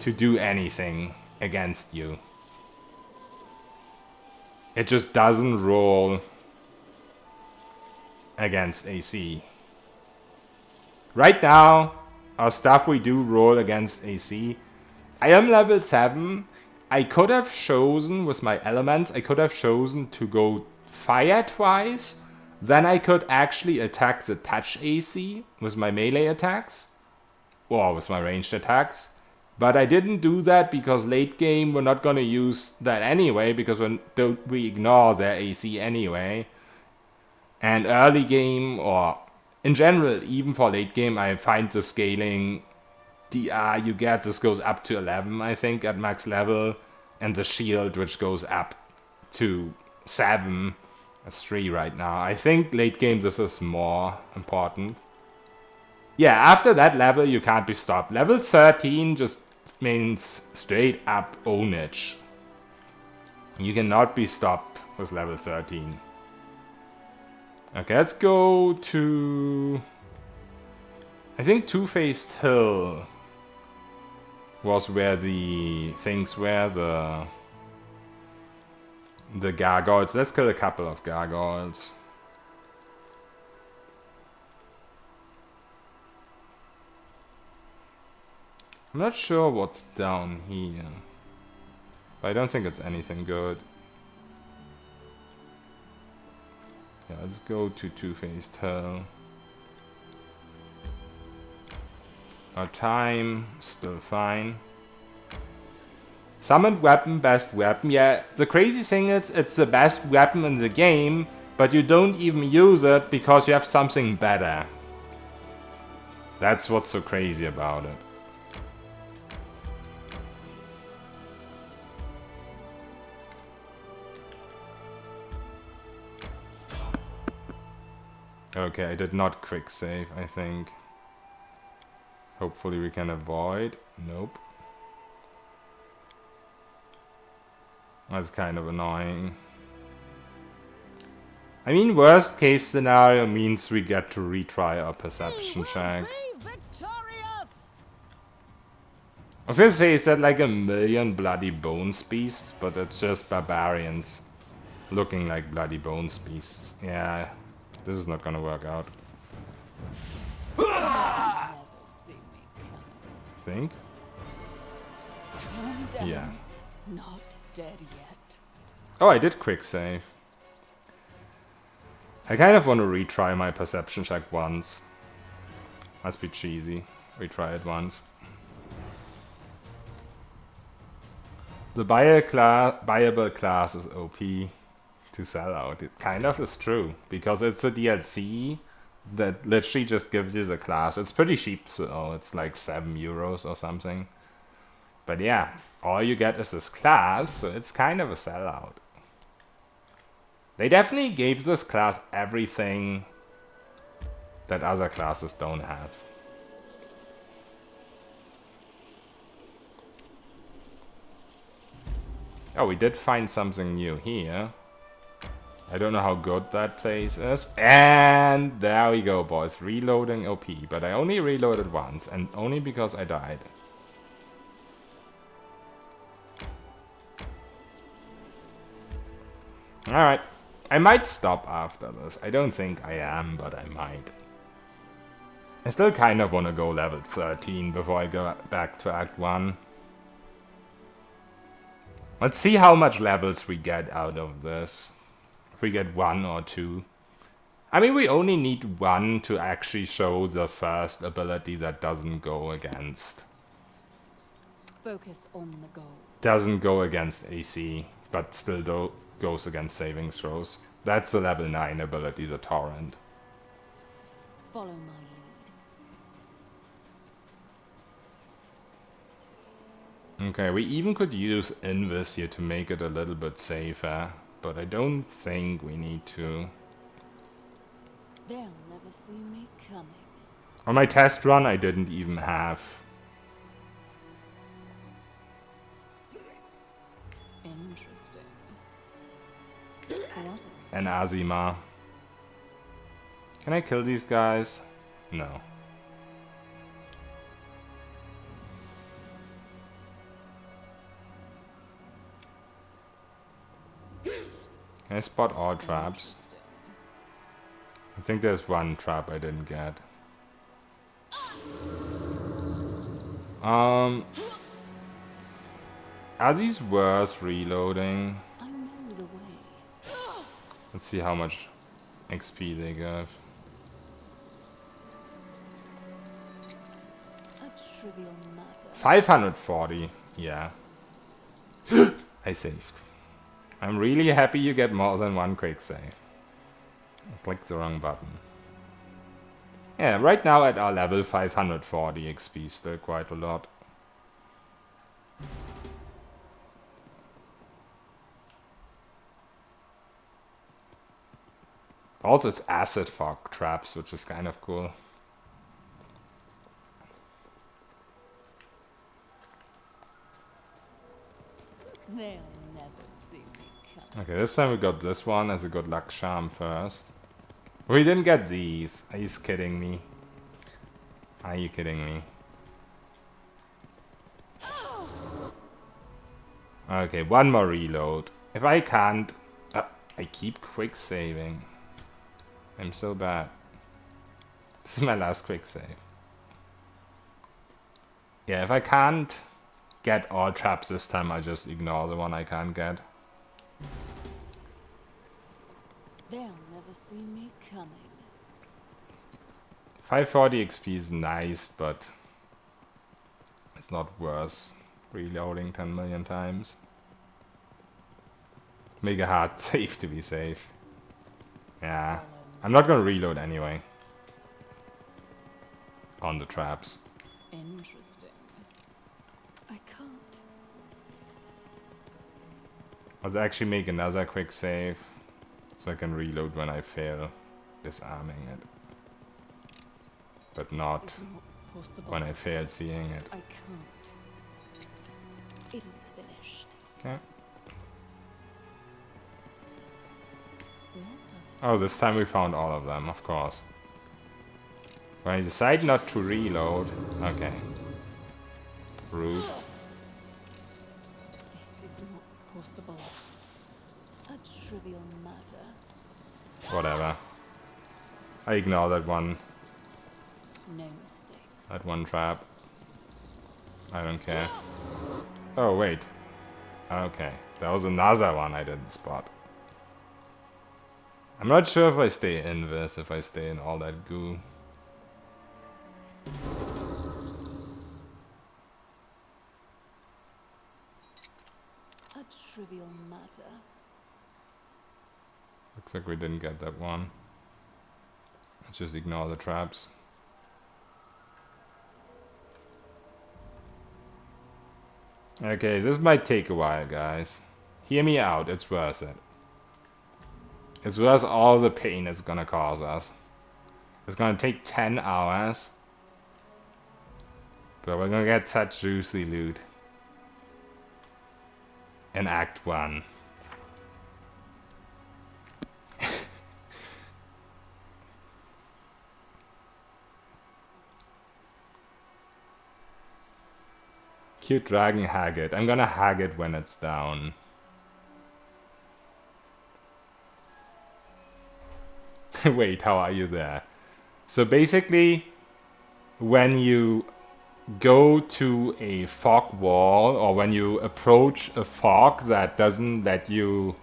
to do anything against you. It just doesn't roll against AC. Right now, our stuff we do roll against AC. I am level 7. I could have chosen with my elements, I could have chosen to go fire twice. Then I could actually attack the touch AC with my melee attacks. Or with my ranged attacks. But I didn't do that because late game we're not gonna use that anyway, because we ignore their AC anyway. And early game, or in general, even for late game, I find the scaling DR you get, this goes up to 11, I think, at max level. And the shield, which goes up to 7. That's 3 right now. I think late game this is more important. Yeah, after that level you can't be stopped. Level 13 just means straight up ownage. You cannot be stopped with level 13. Okay, let's go to... I think Two-Faced Hill was where the things were, the gargoyles. Let's kill a couple of gargoyles. I'm not sure what's down here, but I don't think it's anything good. Yeah, let's go to Two-Faced Hill. Our time, still fine. Summoned weapon, best weapon. Yeah, the crazy thing is, it's the best weapon in the game, but you don't even use it because you have something better. That's what's so crazy about it. Okay, I did not quick save, I think. Hopefully we can avoid. Nope. That's kind of annoying. I mean, worst case scenario means we get to retry our perception check. I was gonna say, is that like a million bloody bones beasts? But it's just barbarians looking like bloody bones beasts. Yeah, this is not gonna work out. Think? Yeah. Not dead yet. Oh, I did quick save. I kind of want to retry my perception check once. Must be cheesy. Retry it once. The buyable class is OP to sell out. It kind of is true, because it's a DLC that literally just gives you the class. It's pretty cheap, so it's like €7 or something. But yeah, all you get is this class, so it's kind of a sellout. They definitely gave this class everything that other classes don't have. Oh, we did find something new here. I don't know how good that place is. And there we go, boys. Reloading OP. But I only reloaded once, and only because I died. Alright. I might stop after this. I don't think I am, but I might. I still kind of want to go level 13 before I go back to Act 1. Let's see how much levels we get out of this. If we get 1 or 2. I mean, we only need 1 to actually show the first ability that doesn't go against. Focus on the goal. Doesn't go against AC, but still goes against saving throws. That's the level 9 ability, the Torrent. Follow my lead. Okay, we even could use Invis here to make it a little bit safer, but I don't think we need to. They'll never see me coming. On my test run, I didn't even have. Interesting. What An Azima. Can I kill these guys? No. Can I spot all traps? I think there's one trap I didn't get. Are these worth reloading? I know the way. Let's see how much XP they give. A trivial matter. 540, yeah. I saved. I'm really happy you get more than one quick save. I clicked the wrong button. Yeah, right now at our level 540 XP, still quite a lot. Also it's acid fog traps, which is kind of cool. They'll never see me coming. Okay, this time we got this one as a good luck charm first. We didn't get these. Are you kidding me? Are you kidding me? Okay, one more reload. If I can't... I keep quick saving. I'm so bad. This is my last quick save. Yeah, if I can't get all traps this time, I just ignore the one I can't get. They'll never see me coming. 540 XP is nice, but it's not worth reloading 10 million times. Make a hard save to be safe. Yeah, I'm not gonna reload anyway. On the traps. Interesting. I can't. Let's actually make another quick save, so I can reload when I fail disarming it. But not This is not possible. when I fail seeing it. I can't. It is finished. Okay. What Oh, this time we found all of them, of course. When I decide not to reload... Okay. Rude. This is not possible. A trivial matter. Whatever. I ignore that one. No mistakes. That one trap. I don't care. Oh, wait. Okay. There was another one I didn't spot. I'm not sure if I stay in this, if I stay in all that goo. A trivial matter. Looks like we didn't get that one. Let's just ignore the traps. Okay, this might take a while, guys. Hear me out, it's worth it. It's worth all the pain it's gonna cause us. It's gonna take 10 hours. But we're gonna get such juicy loot. In Act 1. Cute dragon hag it. I'm gonna hag it when it's down. Wait, how are you there? So basically, when you go to a fog wall, or when you approach a fog that doesn't let you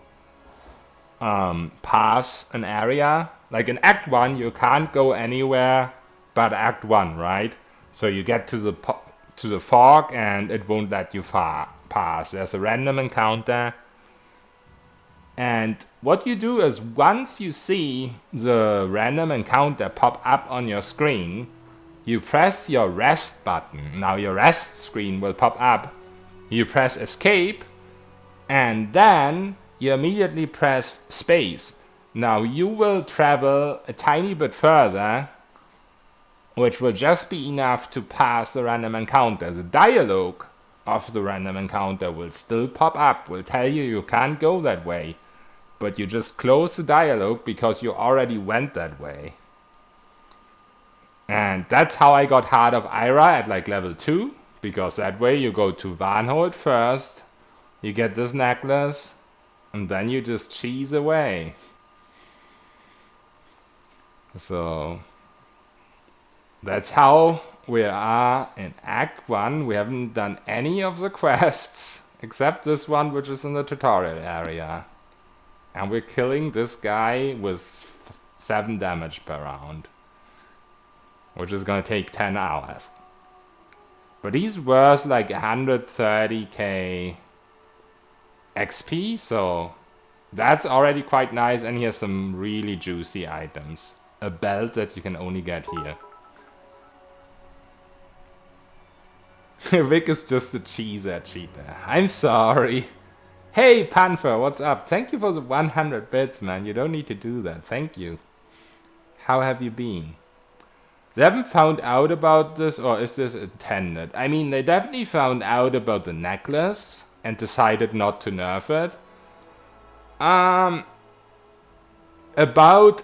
pass an area, like in Act 1, you can't go anywhere but Act 1, right? So you get to the fog and it won't let you pass. There's a random encounter. And what you do is once you see the random encounter pop up on your screen, you press your rest button. Now your rest screen will pop up. You press escape and then you immediately press space. Now you will travel a tiny bit further, which will just be enough to pass the random encounter. The dialogue of the random encounter will still pop up, will tell you you can't go that way, but you just close the dialogue because you already went that way. And that's how I got Heart of Ira at like level 2, because that way you go to Varnholdt first, you get this necklace, and then you just cheese away. So that's how we are in Act 1. We haven't done any of the quests, except this one which is in the tutorial area. And we're killing this guy with 7 damage per round, which is gonna take 10 hours. But he's worth like 130k XP, so that's already quite nice, and he has some really juicy items. A belt that you can only get here. Vic is just a cheeser cheater. I'm sorry. Hey Panther, what's up? Thank you for the 100 bits, man. You don't need to do that. Thank you. How have you been? They haven't found out about this, or is this intended? I mean, they definitely found out about the necklace and decided not to nerf it. About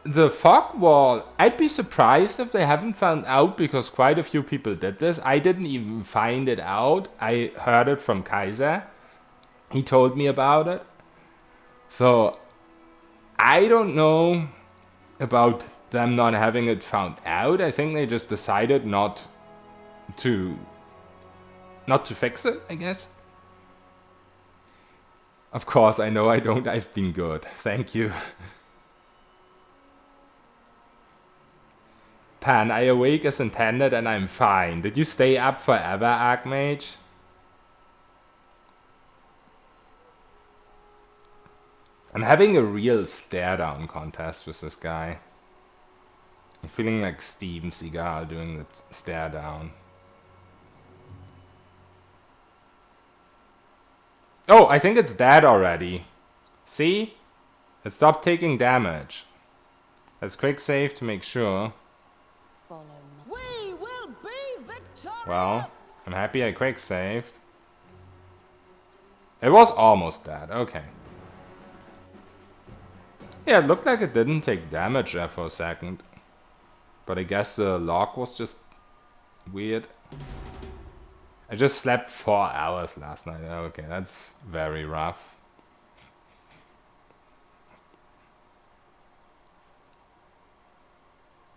the fog wall, I'd be surprised if they haven't found out, because quite a few people did this. I didn't even find it out. I heard it from Kaiser. He told me about it. So I don't know about them not having it found out. I think they just decided not to fix it, I guess. Of course, I know I don't. I've been good. Thank you. Pan, I awake as intended and I'm fine. Did you stay up forever, Archmage? I'm having a real stare down contest with this guy. I'm feeling like Steven Seagal doing the stare down. Oh, I think it's dead already. See? It stopped taking damage. Let's quick save to make sure. We will be victorious. Well, I'm happy I quick saved. It was almost dead, okay. Yeah, it looked like it didn't take damage there for a second. But I guess the lock was just weird. I just slept 4 hours last night. Okay, that's very rough.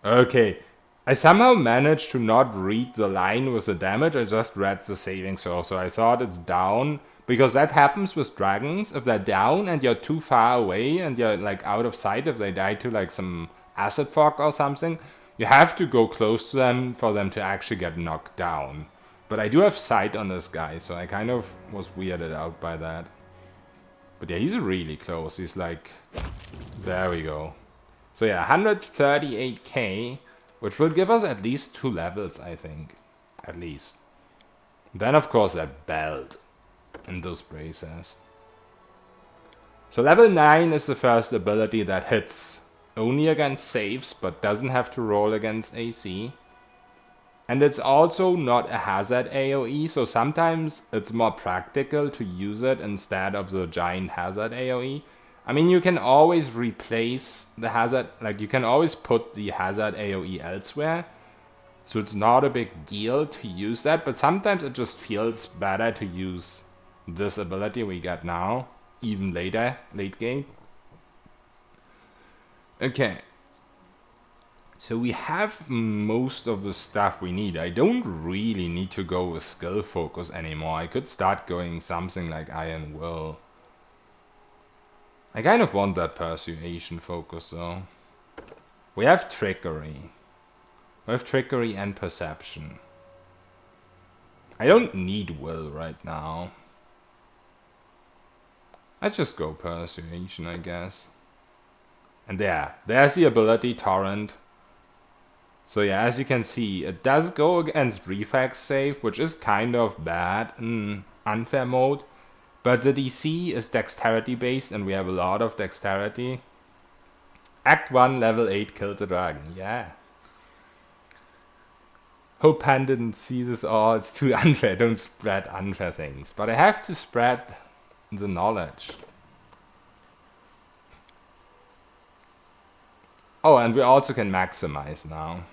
Okay, I somehow managed to not read the line with the damage. I just read the saving throw. So I thought it's down. Because that happens with dragons. If they're down and you're too far away and you're like out of sight, if they die to like some acid fog or something, you have to go close to them for them to actually get knocked down. But I do have sight on this guy, so I kind of was weirded out by that. But yeah, he's really close. He's like... There we go. So yeah, 138k, which will give us at least 2 levels, I think. At least. Then of course that belt. And those braces. So level 9 is the first ability that hits only against saves, but doesn't have to roll against AC. And it's also not a hazard AoE, so sometimes it's more practical to use it instead of the giant hazard AoE. I mean, you can always replace the hazard, like you can always put the hazard AoE elsewhere. So it's not a big deal to use that, but sometimes it just feels better to use this ability we get now, even later, late game. Okay, So we have most of the stuff we need. I don't really need to go with skill focus anymore. I could start going something like Iron Will. I kind of want that persuasion focus though. We have trickery. We have trickery and perception. I don't need will right now. Let's just go persuasion, I guess. And there's the ability torrent. So yeah, as you can see, it does go against reflex save, which is kind of bad in unfair mode. But the DC is dexterity based and we have a lot of dexterity. Act 1, level 8, kill the dragon. Yeah. Hope Pan didn't see this. Oh, it's too unfair. Don't spread unfair things. But I have to spread the knowledge. Oh, and we also can maximize now.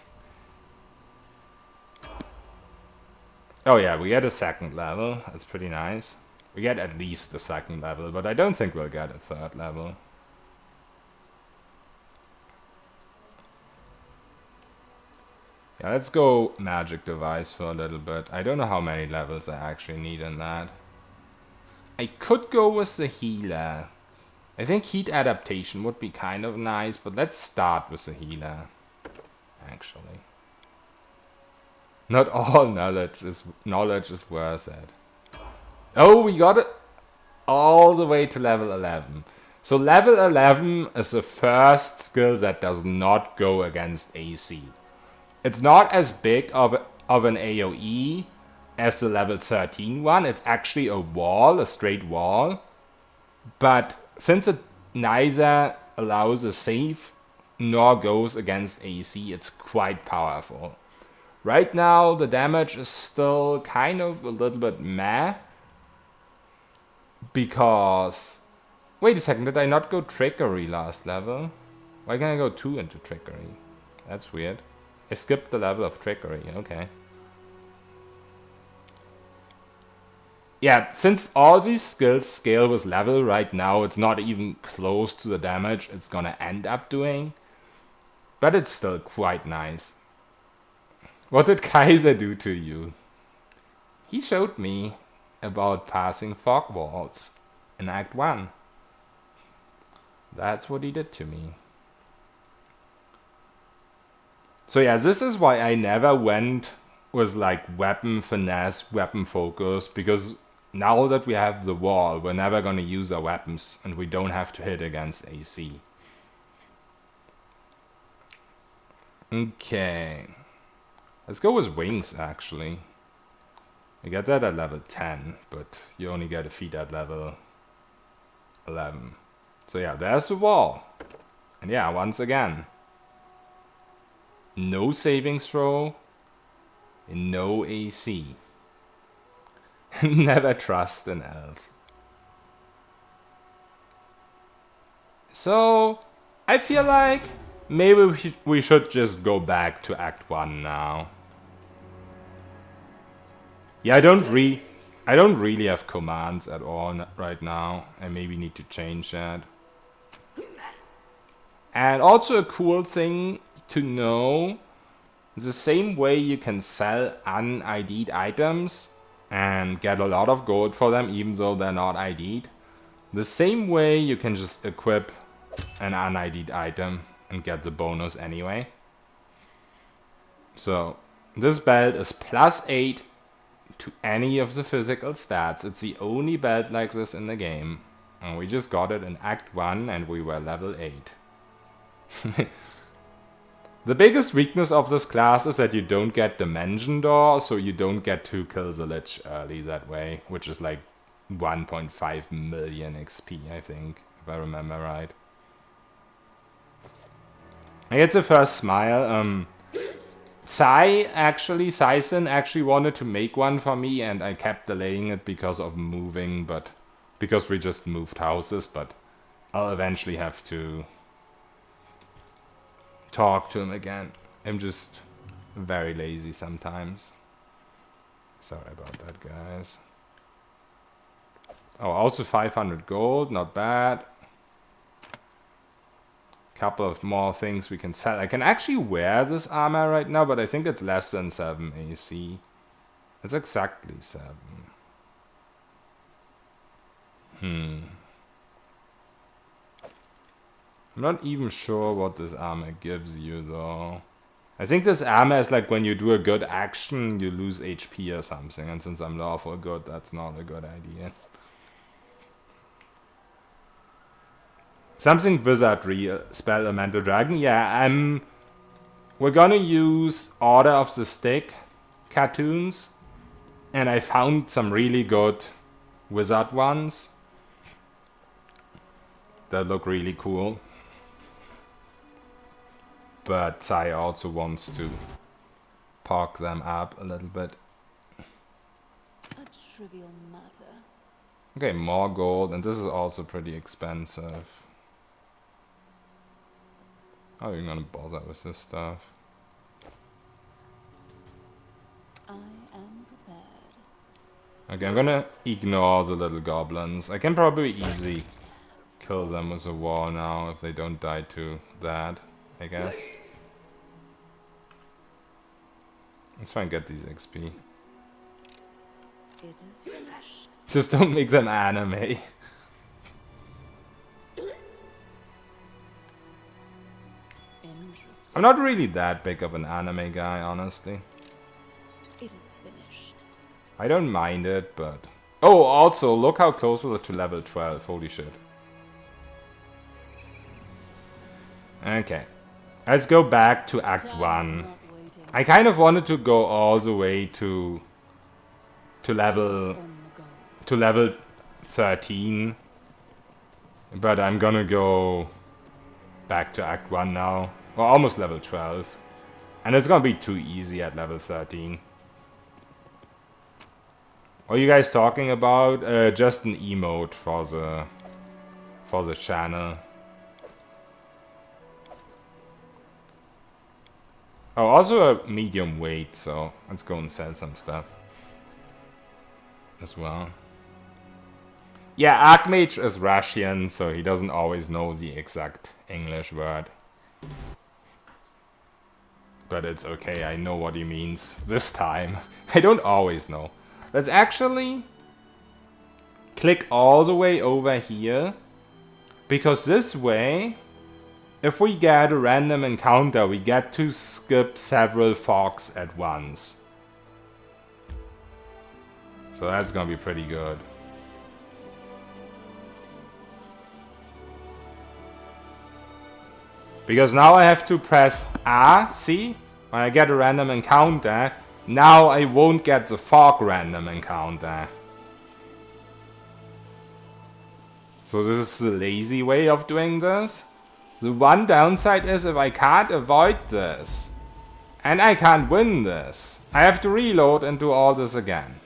Oh yeah, we get a second level. That's pretty nice. We get at least the second level, but I don't think we'll get a third level. Yeah, let's go magic device for a little bit. I don't know how many levels I actually need in that. I could go with the healer. I think heat adaptation would be kind of nice, but let's start with the healer, actually. Not all knowledge is worth it. Oh, we got it all the way to level 11. So level 11 is the first skill that does not go against AC. It's not as big of an AoE as the level 13 one. It's actually a wall, a straight wall. But since it neither allows a save nor goes against AC, it's quite powerful. Right now, the damage is still kind of a little bit meh. Because... Wait a second, did I not go trickery last level? Why can't I go 2 into trickery? That's weird. I skipped the level of trickery, okay. Yeah, since all these skills scale with level right now, it's not even close to the damage it's gonna end up doing. But it's still quite nice. What did Kaiser do to you? He showed me about passing fog walls in Act 1. That's what he did to me. So yeah, this is why I never went with like weapon finesse, weapon focus, because now that we have the wall, we're never gonna use our weapons and we don't have to hit against AC. Okay. Let's go with wings, actually. You get that at level 10, but you only get a feat at level 11. So yeah, there's the wall. And yeah, once again, no saving throw, and no AC. Never trust an elf. So, I feel like maybe we should just go back to Act 1 now. Yeah, I don't really have commands at all right now. I maybe need to change that. And also a cool thing to know, the same way you can sell un-ID'd items and get a lot of gold for them even though they're not ID'd, the same way you can just equip an un-ID'd item and get the bonus anyway. So this belt is +8 to any of the physical stats. It's the only belt like this in the game. And we just got it in Act 1 and we were level 8. The biggest weakness of this class is that you don't get Dimension Door, so you don't get to kill the Lich early that way, which is like 1.5 million XP, I think, if I remember right. I get the first smile. Sison actually wanted to make one for me, and I kept delaying it because of moving, but because we just moved houses, but I'll eventually have to talk to him again. I'm just very lazy sometimes. Sorry about that, guys. Oh, also 500 gold, not bad. couple of more things we can sell. I can actually wear this armor right now, but I think it's less than 7 AC. It's exactly 7. I'm not even sure what this armor gives you though. I think this armor is like when you do a good action, you lose HP or something. And since I'm lawful good, that's not a good idea. Something wizardry, spell Elemental Dragon. Yeah, we're gonna use Order of the Stick cartoons. And I found some really good wizard ones that look really cool. But Sai also wants to park them up a little bit. A trivial matter. Okay, more gold, and this is also pretty expensive. How are you gonna bother with this stuff? I am prepared. Okay, I'm gonna ignore the little goblins. I can probably easily kill them with a wall now if they don't die to that, I guess. Let's try and get these XP. It is finished. Just don't make them anime. Interesting. I'm not really that big of an anime guy, honestly. It is finished. I don't mind it, but... Oh, also, look how close we are to level 12. Holy shit. Okay. Let's go back to Act 1. I kind of wanted to go all the way to level 13, but I'm gonna go back to Act 1 now. Well, almost level 12. And it's gonna be too easy at level 13. What are you guys talking about? Just an emote for the channel. Oh, also a medium weight, so let's go and sell some stuff as well. Yeah, Archmage is Russian, so he doesn't always know the exact English word. But it's okay, I know what he means this time. I don't always know. Let's actually click all the way over here, because this way, if we get a random encounter, we get to skip several fogs at once. So that's gonna be pretty good. Because now I have to press A, see? When I get a random encounter, now I won't get the fog random encounter. So this is the lazy way of doing this. The one downside is if I can't avoid this, and I can't win this, I have to reload and do all this again.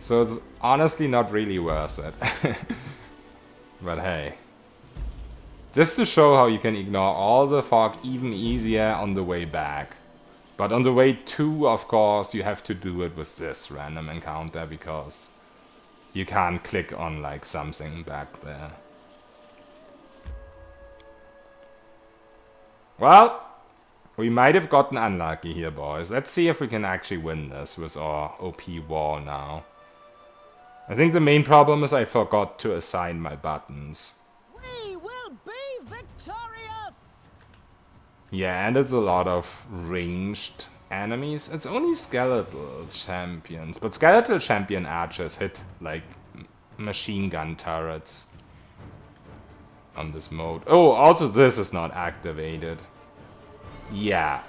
So it's honestly not really worth it. But hey. Just to show how you can ignore all the fog even easier on the way back. But on the way to, of course, you have to do it with this random encounter, because you can't click on like something back there. Well, we might have gotten unlucky here, boys. Let's see if we can actually win this with our OP wall now. I think the main problem is I forgot to assign my buttons. We will be victorious! Yeah, and it's a lot of ranged enemies. It's only skeletal champions, but skeletal champion archers hit like machine gun turrets on this mode. Oh, also this is not activated. Yeah,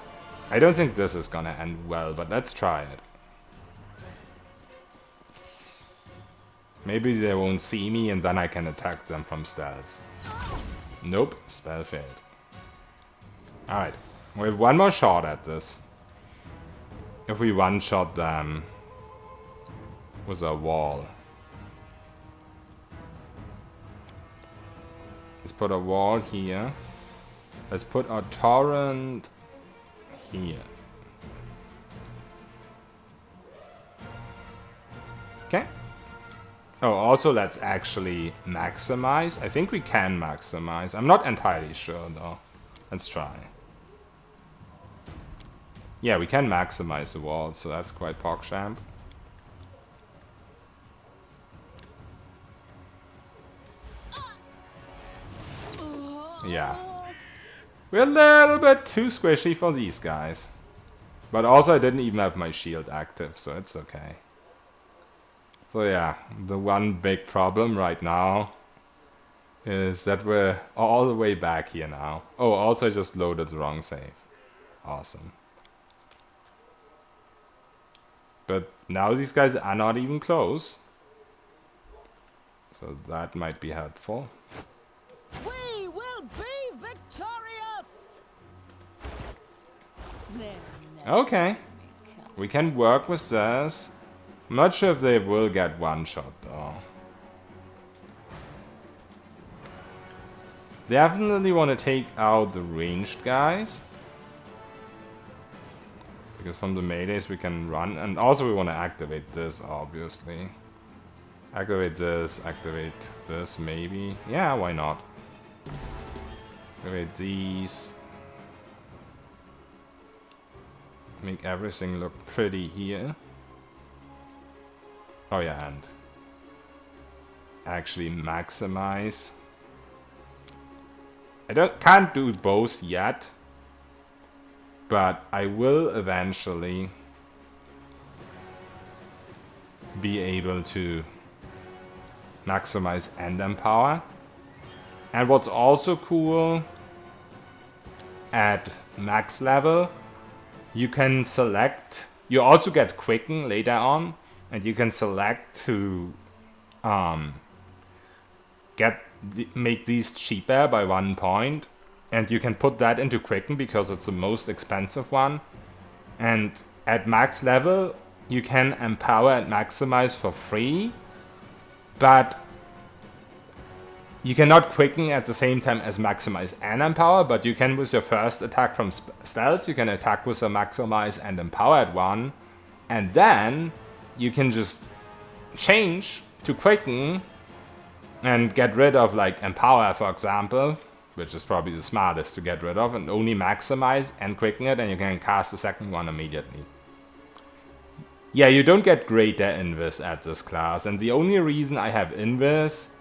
I don't think this is gonna end well, but let's try it. Maybe they won't see me and then I can attack them from stealth. Nope, spell failed. Alright, we have one more shot at this. If we one-shot them with a wall. Let's put a wall here. Let's put our torrent here. Okay. Oh, also let's actually maximize. I think we can maximize. I'm not entirely sure though. Let's try. Yeah, we can maximize the wall, so that's quite PogChamp. Yeah. We're a little bit too squishy for these guys. But also I didn't even have my shield active, so it's okay. So yeah, the one big problem right now is that we're all the way back here now. Oh, also I just loaded the wrong save. Awesome. But now these guys are not even close. So that might be helpful. We will be victorious! There, Okay. We can work with this. I'm not sure if they will get one shot though. Definitely want to take out the ranged guys. Because from the melees we can run. And also we want to activate this, obviously. Activate this, maybe. Yeah, why not? Activate these. Make everything look pretty here. Oh yeah, and actually maximize. I can't do both yet, but I will eventually be able to maximize and empower. And what's also cool, at max level, you can select, you also get quicken later on, and you can select to make these cheaper by 1 point, and you can put that into quicken because it's the most expensive one. And at max level you can empower and maximize for free, but you cannot quicken at the same time as maximize and empower. But you can, with your first attack from stealth, you can attack with a maximize and empowered one, and then you can just change to quicken and get rid of like empower, for example, which is probably the smartest to get rid of, and only maximize and quicken it, and you can cast the second one immediately. Yeah, you don't get greater invis at this class, and the only reason I have invis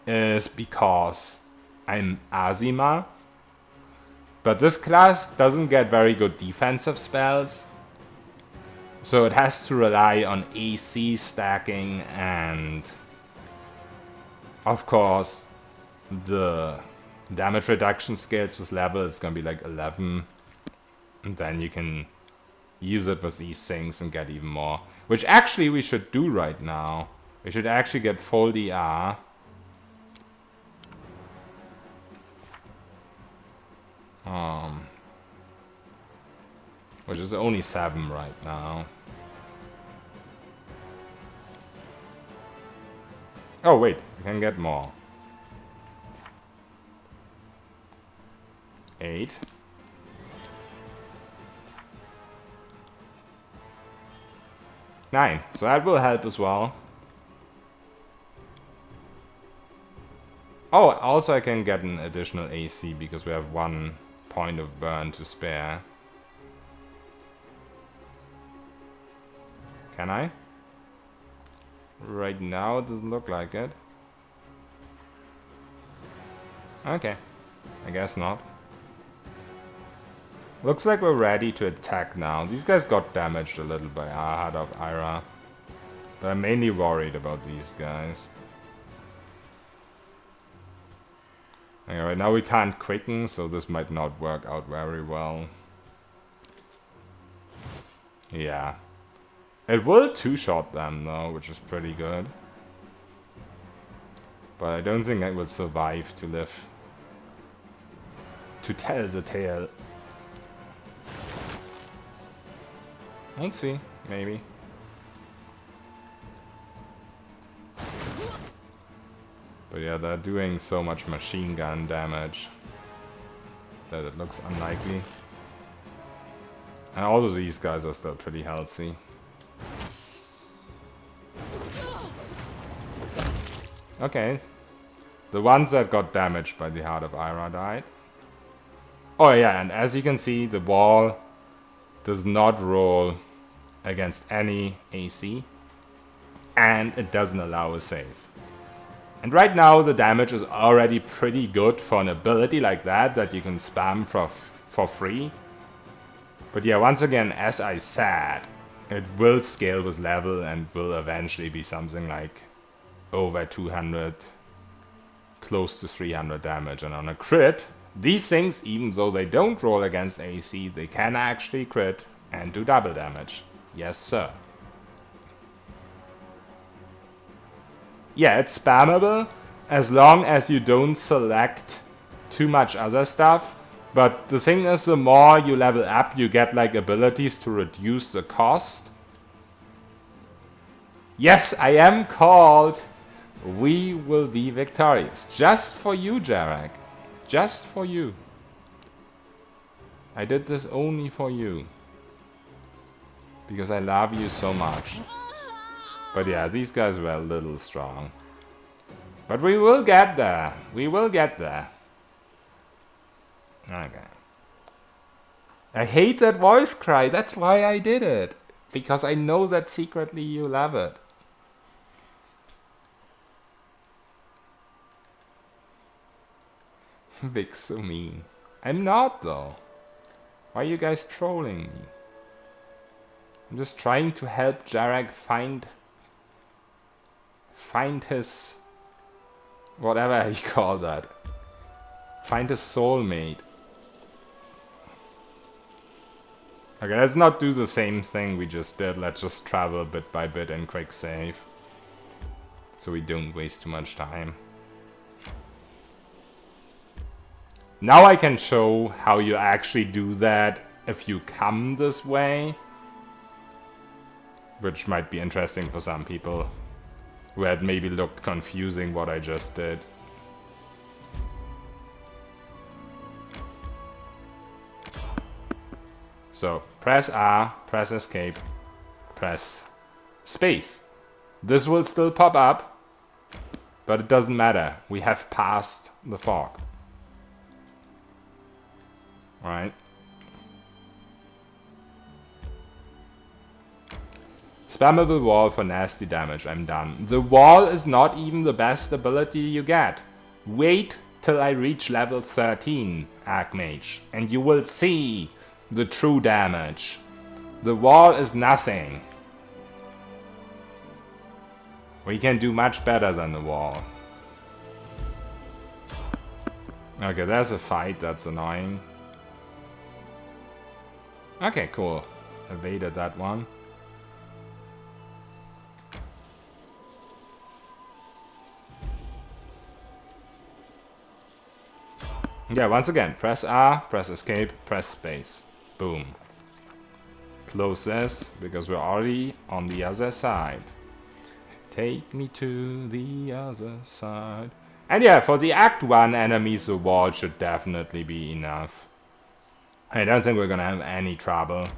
is because I'm Azima. But this class doesn't get very good defensive spells, so it has to rely on AC stacking, and of course the damage reduction scales with level is gonna be like 11, and then you can use it with these things and get even more, which actually we should do right now. We should actually get full DR. Which is only 7 right now. Oh wait, we can get more. 8. Nine. So that will help as well. Oh, also I can get an additional AC because we have 1 point of burn to spare. Can I? Right now it doesn't look like it. Okay, I guess not. Looks like we're ready to attack now. These guys got damaged a little by Ahad of Ira, but I'm mainly worried about these guys. Okay, right now we can't quicken, so this might not work out very well. Yeah. It will 2-shot them though, which is pretty good. But I don't think I will survive to live to tell the tale. We'll see, maybe. But yeah, they're doing so much machine gun damage that it looks unlikely. And all of these guys are still pretty healthy. Okay. The ones that got damaged by the Heart of Ira died. Oh yeah, and as you can see, the wall does not roll against any AC. And it doesn't allow a save. And right now the damage is already pretty good for an ability like that you can spam for free. But yeah, once again, as I said, it will scale with level and will eventually be something like over 200, close to 300 damage. And on a crit, these things, even though they don't roll against AC, they can actually crit and do double damage. Yes, sir. Yeah, it's spammable as long as you don't select too much other stuff. But the thing is, the more you level up, you get like abilities to reduce the cost. Yes, I am called. We will be victorious. Just for you, Jarek. Just for you. I did this only for you. Because I love you so much. But yeah, these guys were a little strong. But we will get there. We will get there. Okay. I hate that voice cry. That's why I did it. Because I know that secretly you love it. Vic's so mean. I'm not though. Why are you guys trolling me? I'm just trying to help Jarek find his... whatever you call that. Find his soulmate. Okay, let's not do the same thing we just did. Let's just travel bit by bit and quick save. So we don't waste too much time. Now I can show how you actually do that if you come this way. Which might be interesting for some people who had maybe looked confusing what I just did. So, press R, press escape, press space. This will still pop up, but it doesn't matter. We have passed the fog. Right? Spammable wall for nasty damage. I'm done. The wall is not even the best ability you get. Wait till I reach level 13, Archmage, and you will see the true damage. The wall is nothing. We can do much better than the wall. Okay, there's a fight. That's annoying. Okay, cool. Evaded that one. Yeah, once again, press R, press escape, press space. Boom. Close this, because we're already on the other side. Take me to the other side. And yeah, for the Act 1 enemies, the wall should definitely be enough. I don't think we're gonna have any trouble.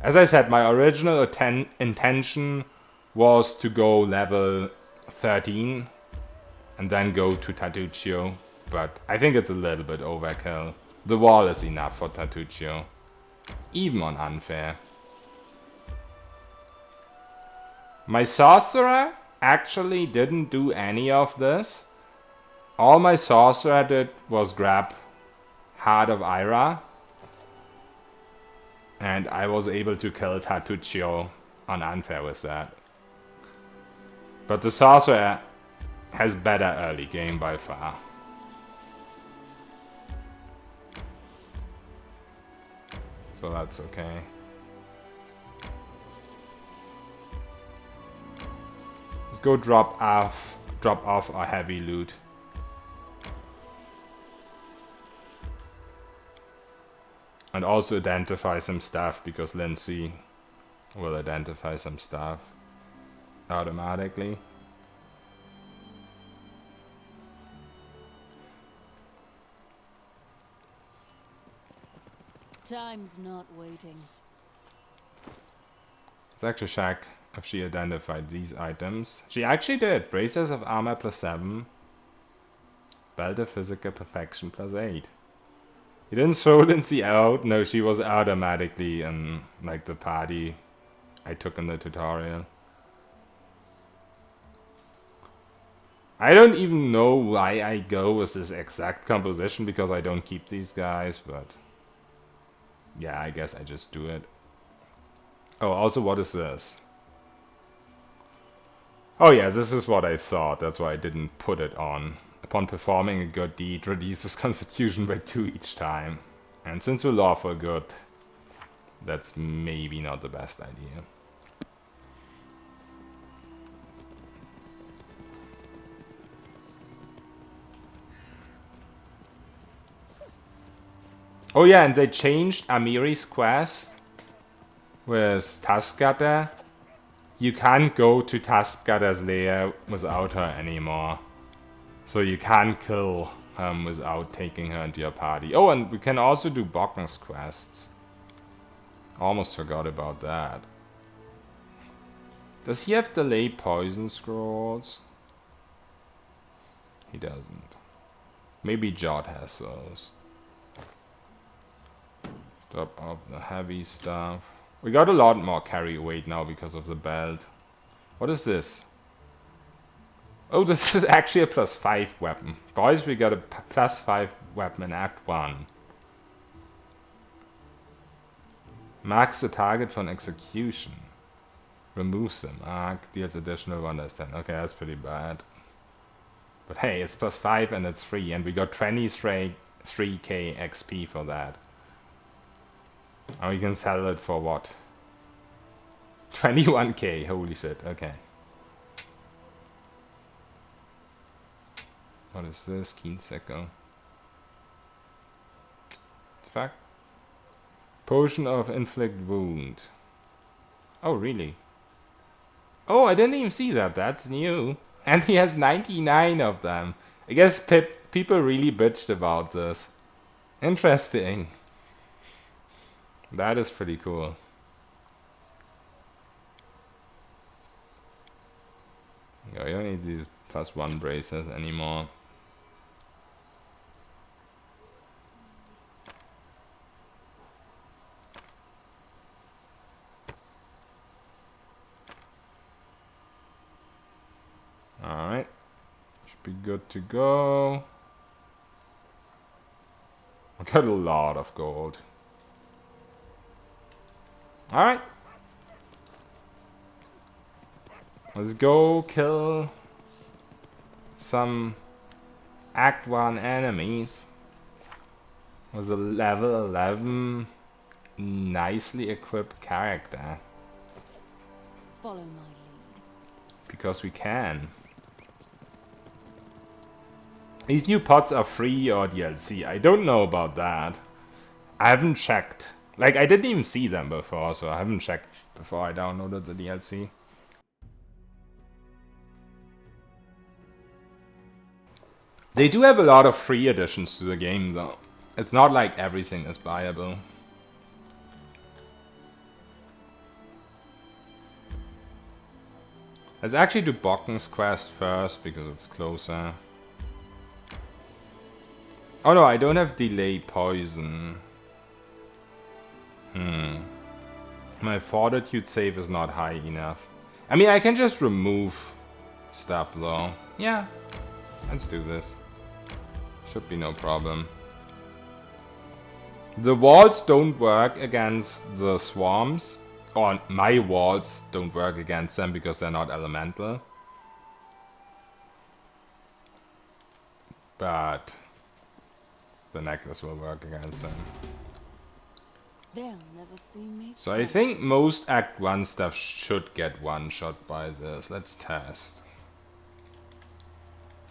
As I said, my original intention was to go level 13 and then go to Tatuccio, but I think it's a little bit overkill. The wall is enough for Tatuccio, even on unfair. My sorcerer actually didn't do any of this. All my sorcerer did was grab Heart of Ira, and I was able to kill Tatuccio on unfair with that. But the sorcerer has better early game by far. So that's okay. Let's go drop off our heavy loot. And also identify some stuff, because Lindsay will identify some stuff automatically. Time's not waiting. Let's actually check if she identified these items. She actually did. Braces of armor +7. Belt of physical perfection +8. You didn't throw Lindsay out? No, she was automatically in like the party I took in the tutorial. I don't even know why I go with this exact composition because I don't keep these guys, but yeah, I guess I just do it. Oh, also, what is this? Oh yeah, this is what I thought. That's why I didn't put it on. Upon performing a good deed, reduces constitution by 2 each time. And since we're lawful good, that's maybe not the best idea. Oh yeah, and they changed Amiri's quest with Taskgata. You can't go to Taskgata's lair without her anymore. So you can't kill without taking her into your party. Oh, and we can also do Bocken's quests. Almost forgot about that. Does he have delay poison scrolls? He doesn't. Maybe Jot has those. Stop off the heavy stuff. We got a lot more carry weight now because of the belt. What is this? Oh, this is actually a +5 weapon. Boys, we got a +5 weapon in Act 1. Marks the target for an execution. Removes them. Arc deals additional 1/10. Okay, that's pretty bad. But hey, it's +5 and it's free. And we got 23k XP for that. And we can sell it for what? 21k. Holy shit. Okay. What is this? Kineticist. Fuck. Potion of inflict wound. Oh, really? Oh, I didn't even see that. That's new. And he has 99 of them. I guess people really bitched about this. Interesting. That is pretty cool. Yeah, you don't need these +1 braces anymore. Alright. Should be good to go. I got a lot of gold. Alright. Let's go kill some Act 1 enemies with a level 11 nicely equipped character. Follow my lead. Because we can. These new pods are free or DLC. I don't know about that. I haven't checked. Like, I didn't even see them before, so I haven't checked before I downloaded the DLC. They do have a lot of free additions to the game, though. It's not like everything is buyable. Let's actually do Bocken's quest first, because it's closer. Oh no, I don't have delay poison. My fortitude save is not high enough. I mean, I can just remove stuff though. Yeah, let's do this. Should be no problem. The walls don't work against the swarms. Or my walls don't work against them because they're not elemental. But the necklace will work against them. They'll never see me. So I think most Act 1 stuff should get one-shot by this. Let's test.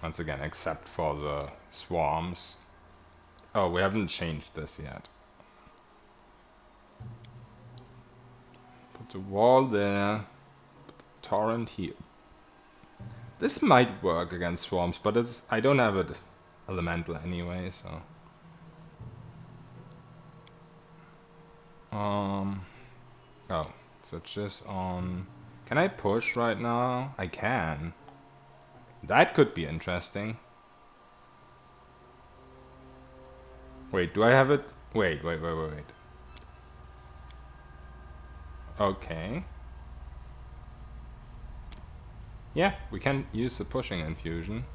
Once again, except for the swarms. Oh, we haven't changed this yet. Put the wall there. Put the torrent here. This might work against swarms, but I don't have it elemental anyway, so... Oh, so just on... Can I push right now? I can. That could be interesting. Wait, do I have it? Wait. Okay. Yeah, we can use the pushing infusion.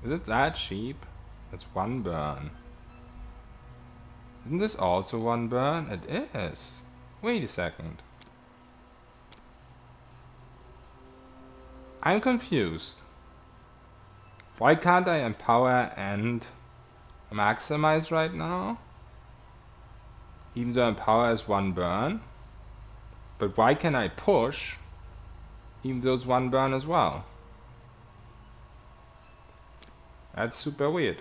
Is it that cheap? That's 1 burn. Isn't this also 1 burn? It is. Wait a second. I'm confused. Why can't I empower and maximize right now? Even though empower is 1 burn. But why can I push even though it's 1 burn as well? That's super weird.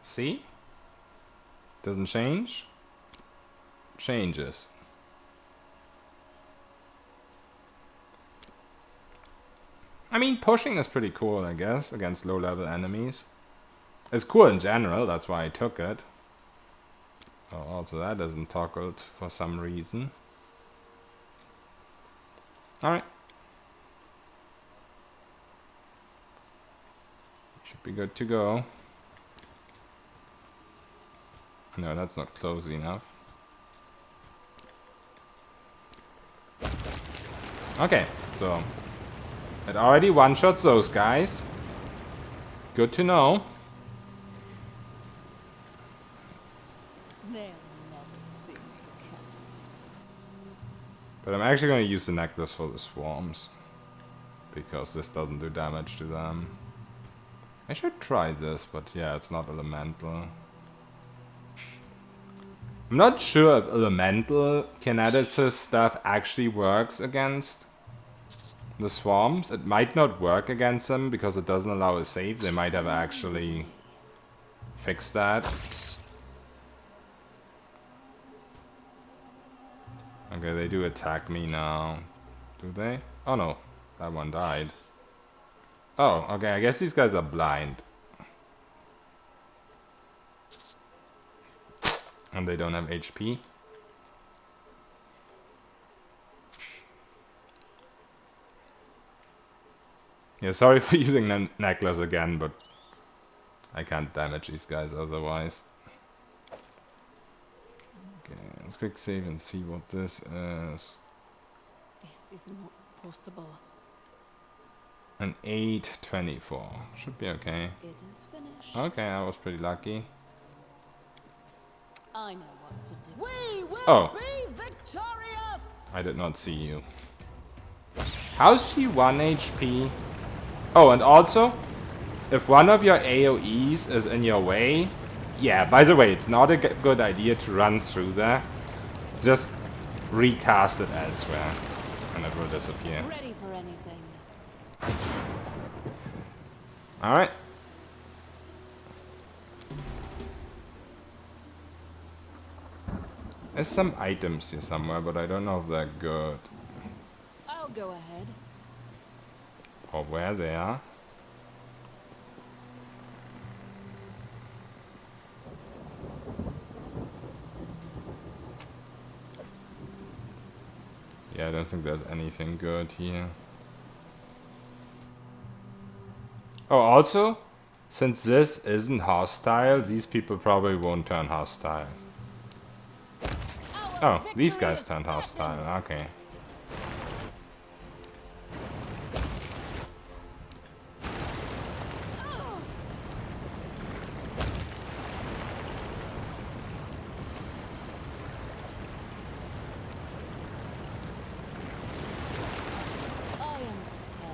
See? Doesn't change. Changes. I mean, pushing is pretty cool, I guess, against low-level enemies. It's cool in general, that's why I took it. Oh, also that isn't toggled for some reason. Alright. Should be good to go. No, that's not close enough. Okay, so it already one-shots those guys. Good to know. They'll never see me coming. But I'm actually going to use the necklace for the swarms. Because this doesn't do damage to them. I should try this, but yeah, it's not elemental. I'm not sure if elemental kineticist stuff actually works against the swarms. It might not work against them because it doesn't allow a save. They might have actually fixed that. Okay, they do attack me now. Do they? Oh no, that one died. Oh, okay, I guess these guys are blind. And they don't have HP. Yeah, sorry for using the necklace again, but I can't damage these guys otherwise. Okay, let's quick save and see what this is. This is not possible. An 824. Should be okay. It is finished. Okay, I was pretty lucky. I know what to do. We will Oh. be victorious! I did not see you. How's she 1 HP? Oh, and also, if one of your AoEs is in your way, yeah, by the way, it's not a good idea to run through there. Just recast it elsewhere, and it will disappear. Ready for anything. Alright. There's some items here somewhere, but I don't know if they're good. I'll go ahead. Or where they are. Yeah, I don't think there's anything good here. Oh, also, since this isn't hostile, these people probably won't turn hostile. Oh, these guys turned hostile, okay.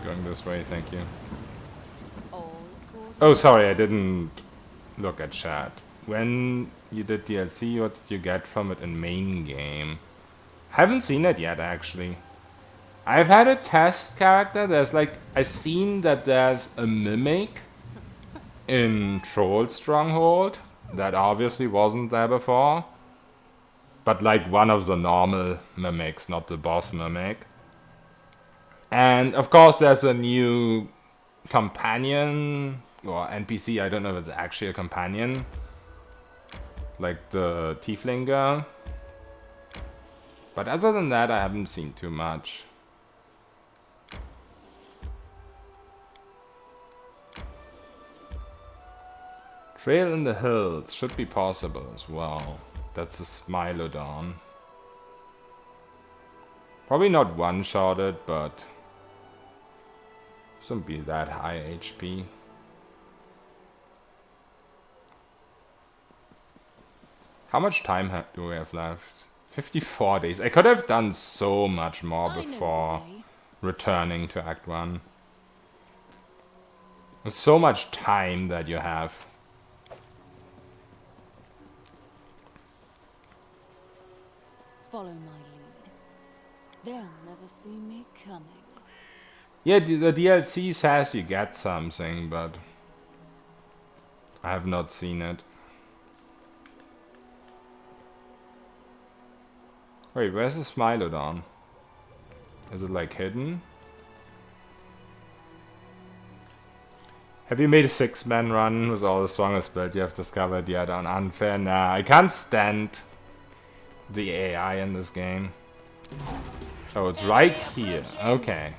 Going this way, thank you. Oh, sorry, I didn't look at chat. When you did DLC, what did you get from it in main game? Haven't seen it yet, actually. I've had a test character. There's like, I've seen that there's a mimic in Troll Stronghold that obviously wasn't there before. But like one of the normal mimics, not the boss mimic. And of course there's a new companion, or NPC, I don't know if it's actually a companion. Like the Tiefling girl. But other than that, I haven't seen too much. Trail in the hills should be possible as well. That's a Smilodon. Probably not one-shotted, but shouldn't be that high HP. How much time do we have left? 54 days. I could have done so much more before returning to Act 1. There's so much time that you have. Follow my lead. They'll never see me coming. Yeah, the DLC says you get something, but I have not seen it. Wait, where's the Smilodon? Is it like hidden? Have you made a 6-man run with all the strongest build you have discovered yet on Unfair? Nah, I can't stand the AI in this game. Oh, it's right here. Okay.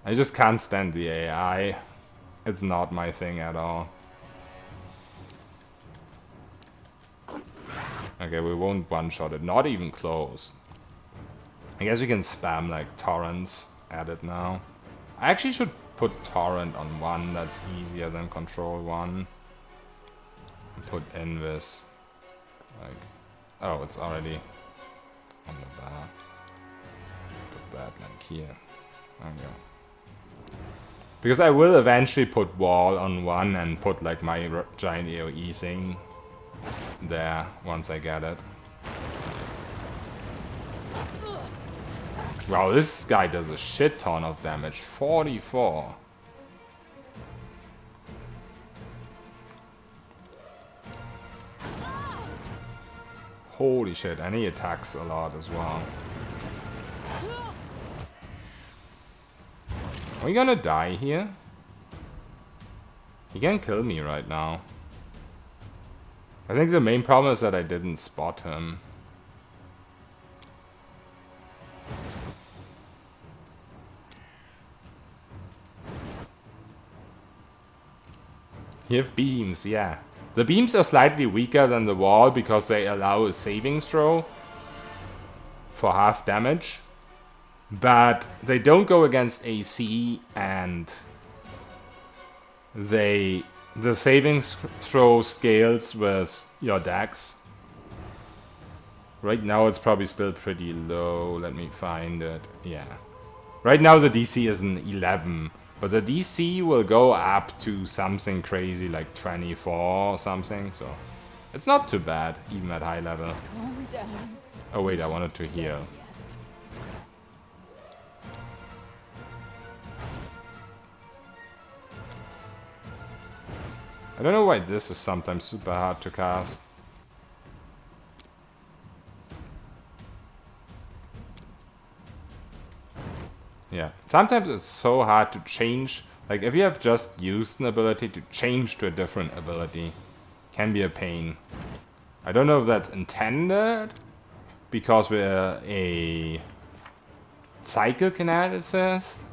I just can't stand the AI. It's not my thing at all. Okay, we won't one-shot it. Not even close. I guess we can spam like torrents at it now. I actually should put torrent on 1. That's easier than control 1. And put invis. Like, oh, it's already on the bar. Put that like here. There we go. Because I will eventually put wall on 1 and put like my giant AoE thing there once I get it. Wow, this guy does a shit ton of damage. 44. Holy shit, and he attacks a lot as well. Are we gonna die here? He can kill me right now. I think the main problem is that I didn't spot him. You have beams, yeah. The beams are slightly weaker than the wall because they allow a saving throw for half damage. But they don't go against AC, and the saving throw scales with your dex. Right now it's probably still pretty low. Let me find it. Yeah. Right now the DC is an 11. But the DC will go up to something crazy like 24 or something. So it's not too bad, even at high level. Calm down. Oh wait, I wanted to heal. I don't know why this is sometimes super hard to cast. Yeah, sometimes it's so hard to change. Like if you have just used an ability, to change to a different ability can be a pain. I don't know if that's intended because we're a cycle kineticist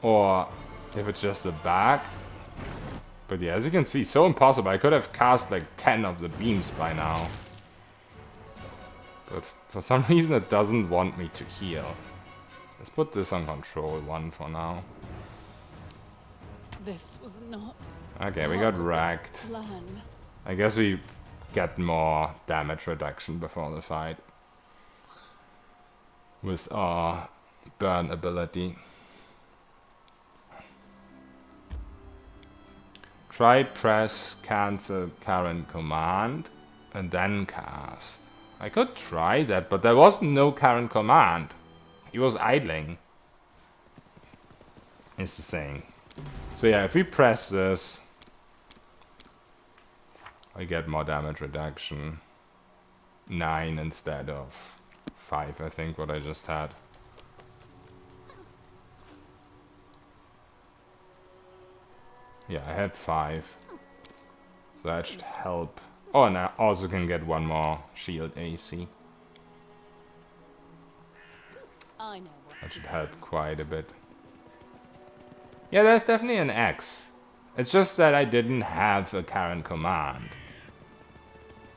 or if it's just a bug. But yeah, as you can see, so impossible. I could have cast like 10 of the beams by now. But for some reason it doesn't want me to heal. Let's put this on control 1 for now. This was not. Okay, we got wrecked. Plan. I guess we get more damage reduction before the fight. With our burn ability. Try press cancel current command and then cast. I could try that, but there was no current command. He was idling. Is the thing. So yeah, if we press this, I get more damage reduction. 9 instead of 5, I think, what I just had. Yeah, I had 5. So that should help. Oh, and I also can get 1 more shield AC. I know what. That should help quite a bit. Yeah, there's definitely an X. It's just that I didn't have a current command.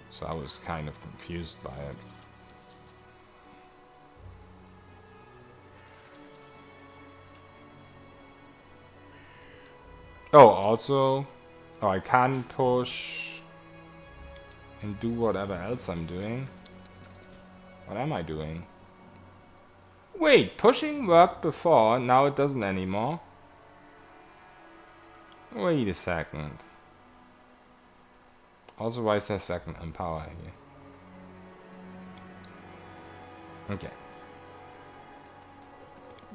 So I was kind of confused by it. Oh, also, I can push and do whatever else I'm doing. What am I doing? Wait, pushing worked before, now it doesn't anymore. Wait a second. Also, why is there second empower here? Okay.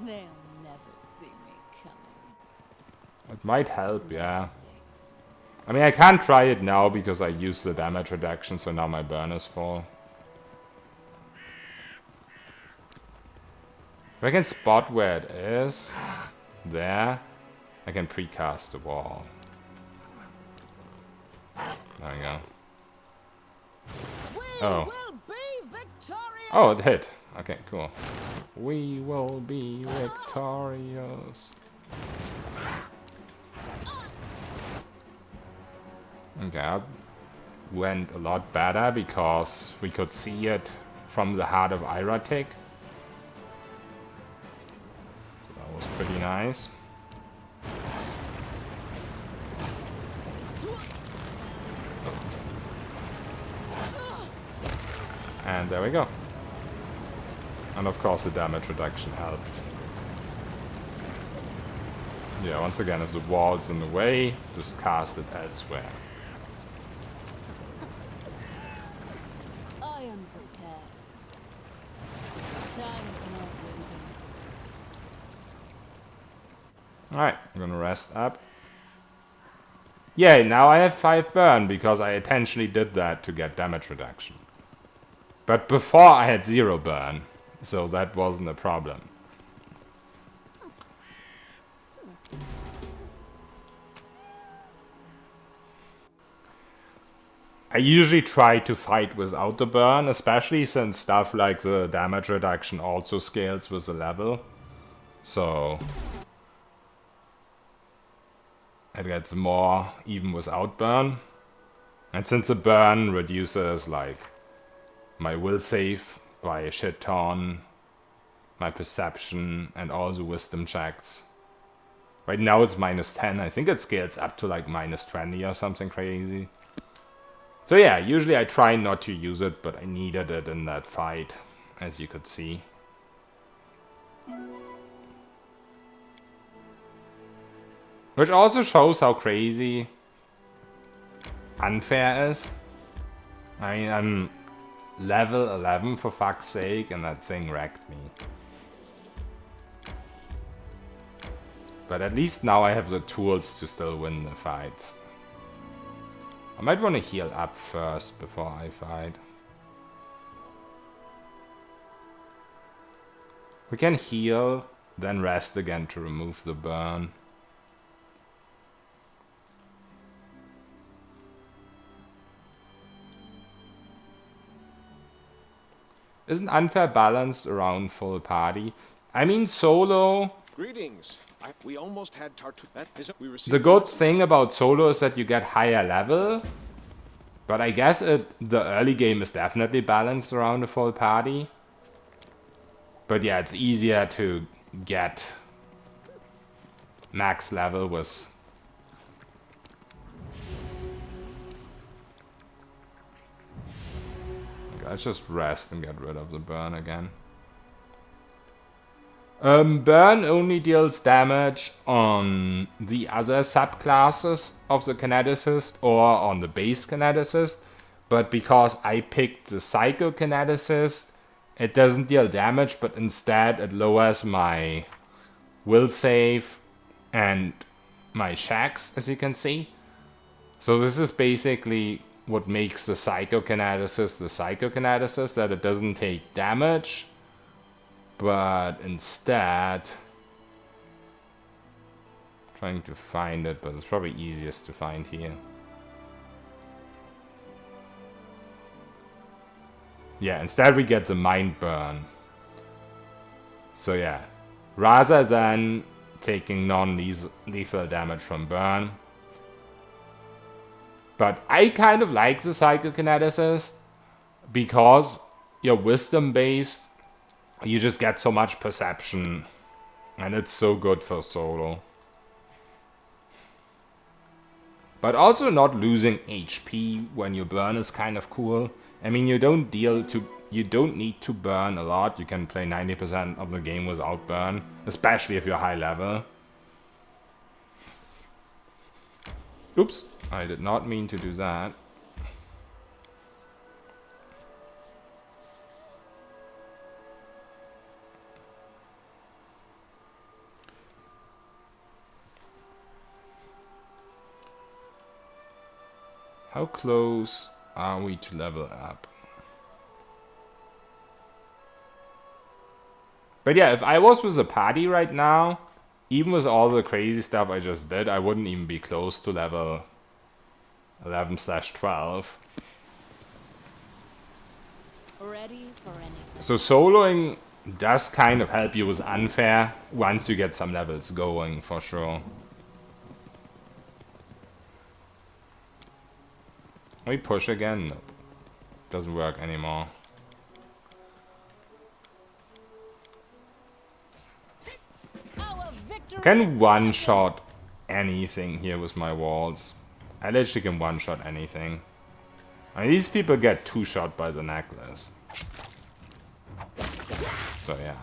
They'll never see me coming. It might help, yeah. I mean, I can't try it now because I used the damage reduction, so now my burn is full. If I can spot where it is, there, I can precast the wall. There we go. Oh. Will be victorious. Oh, it hit. Okay, cool. We will be victorious. Okay, that went a lot better because we could see it from the heart of Iratik. So that was pretty nice. And there we go. And of course the damage reduction helped. Yeah, once again, if the wall's in the way, just cast it elsewhere. I am prepared. Time's not waiting. Alright, I'm gonna rest up. Yay, now I have 5 burn because I intentionally did that to get damage reduction. But before I had 0 burn, so that wasn't a problem. I usually try to fight without the burn, especially since stuff like the damage reduction also scales with the level. So it gets more even without burn. And since the burn reduces like my will save by a shit ton, my perception, and all the wisdom checks. Right now it's -10. I think it scales up to like -20 or something crazy. So yeah, usually I try not to use it, but I needed it in that fight, as you could see. Which also shows how crazy unfair is. I mean, I'm level 11 for fuck's sake, and that thing wrecked me. But at least now I have the tools to still win the fights. I might want to heal up first before I fight. We can heal, then rest again to remove the burn. Isn't unfair balanced around full party? I mean, solo. Greetings. We almost had Tartu. That isn't. We received. The good thing about solo is that you get higher level. But I guess the early game is definitely balanced around the full party. But yeah, it's easier to get max level with. Okay, let's just rest and get rid of the burn again. Burn only deals damage on the other subclasses of the Kineticist or on the base Kineticist, but because I picked the Psycho Kineticist, it doesn't deal damage, but instead it lowers my will save and my shacks, as you can see. So this is basically what makes the Psycho Kineticist, that it doesn't take damage, but instead, trying to find it, but it's probably easiest to find here. Yeah, instead we get the mind burn. So yeah, rather than taking non-lethal damage from burn, But I kind of like the Cycle Kineticist because you're wisdom based, you just get so much perception, and it's so good for solo. But also not losing HP when you burn is kind of cool. I mean, you don't need to burn a lot. You can play 90% of the game without burn, especially if you're high level. Oops, I did not mean to do that. How close are we to level up? But yeah, if I was with a party right now, even with all the crazy stuff I just did, I wouldn't even be close to level 11/12. Ready for anything. So soloing does kind of help you with unfair once you get some levels going, for sure. We push again? Nope. Doesn't work anymore. Our victory Can one-shot anything here with my walls. I literally can one-shot anything. I mean, these people get two-shot by the necklace. So yeah.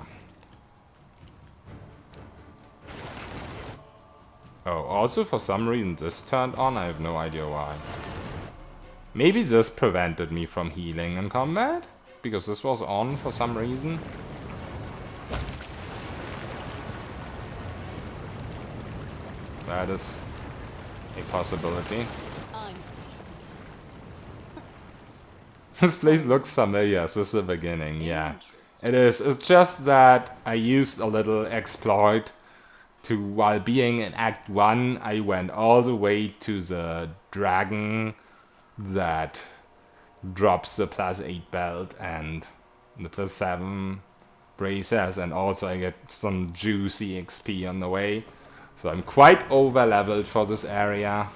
Oh, also for some reason this turned on, I have no idea why. Maybe this prevented me from healing in combat? Because this was on for some reason. That is a possibility. I'm This place looks familiar, this is the beginning, yeah. It is, it's just that I used a little exploit to, while being in Act 1, I went all the way to the dragon that drops the +8 belt and the +7 braces, and also I get some juicy XP on the way. So I'm quite over leveled for this area,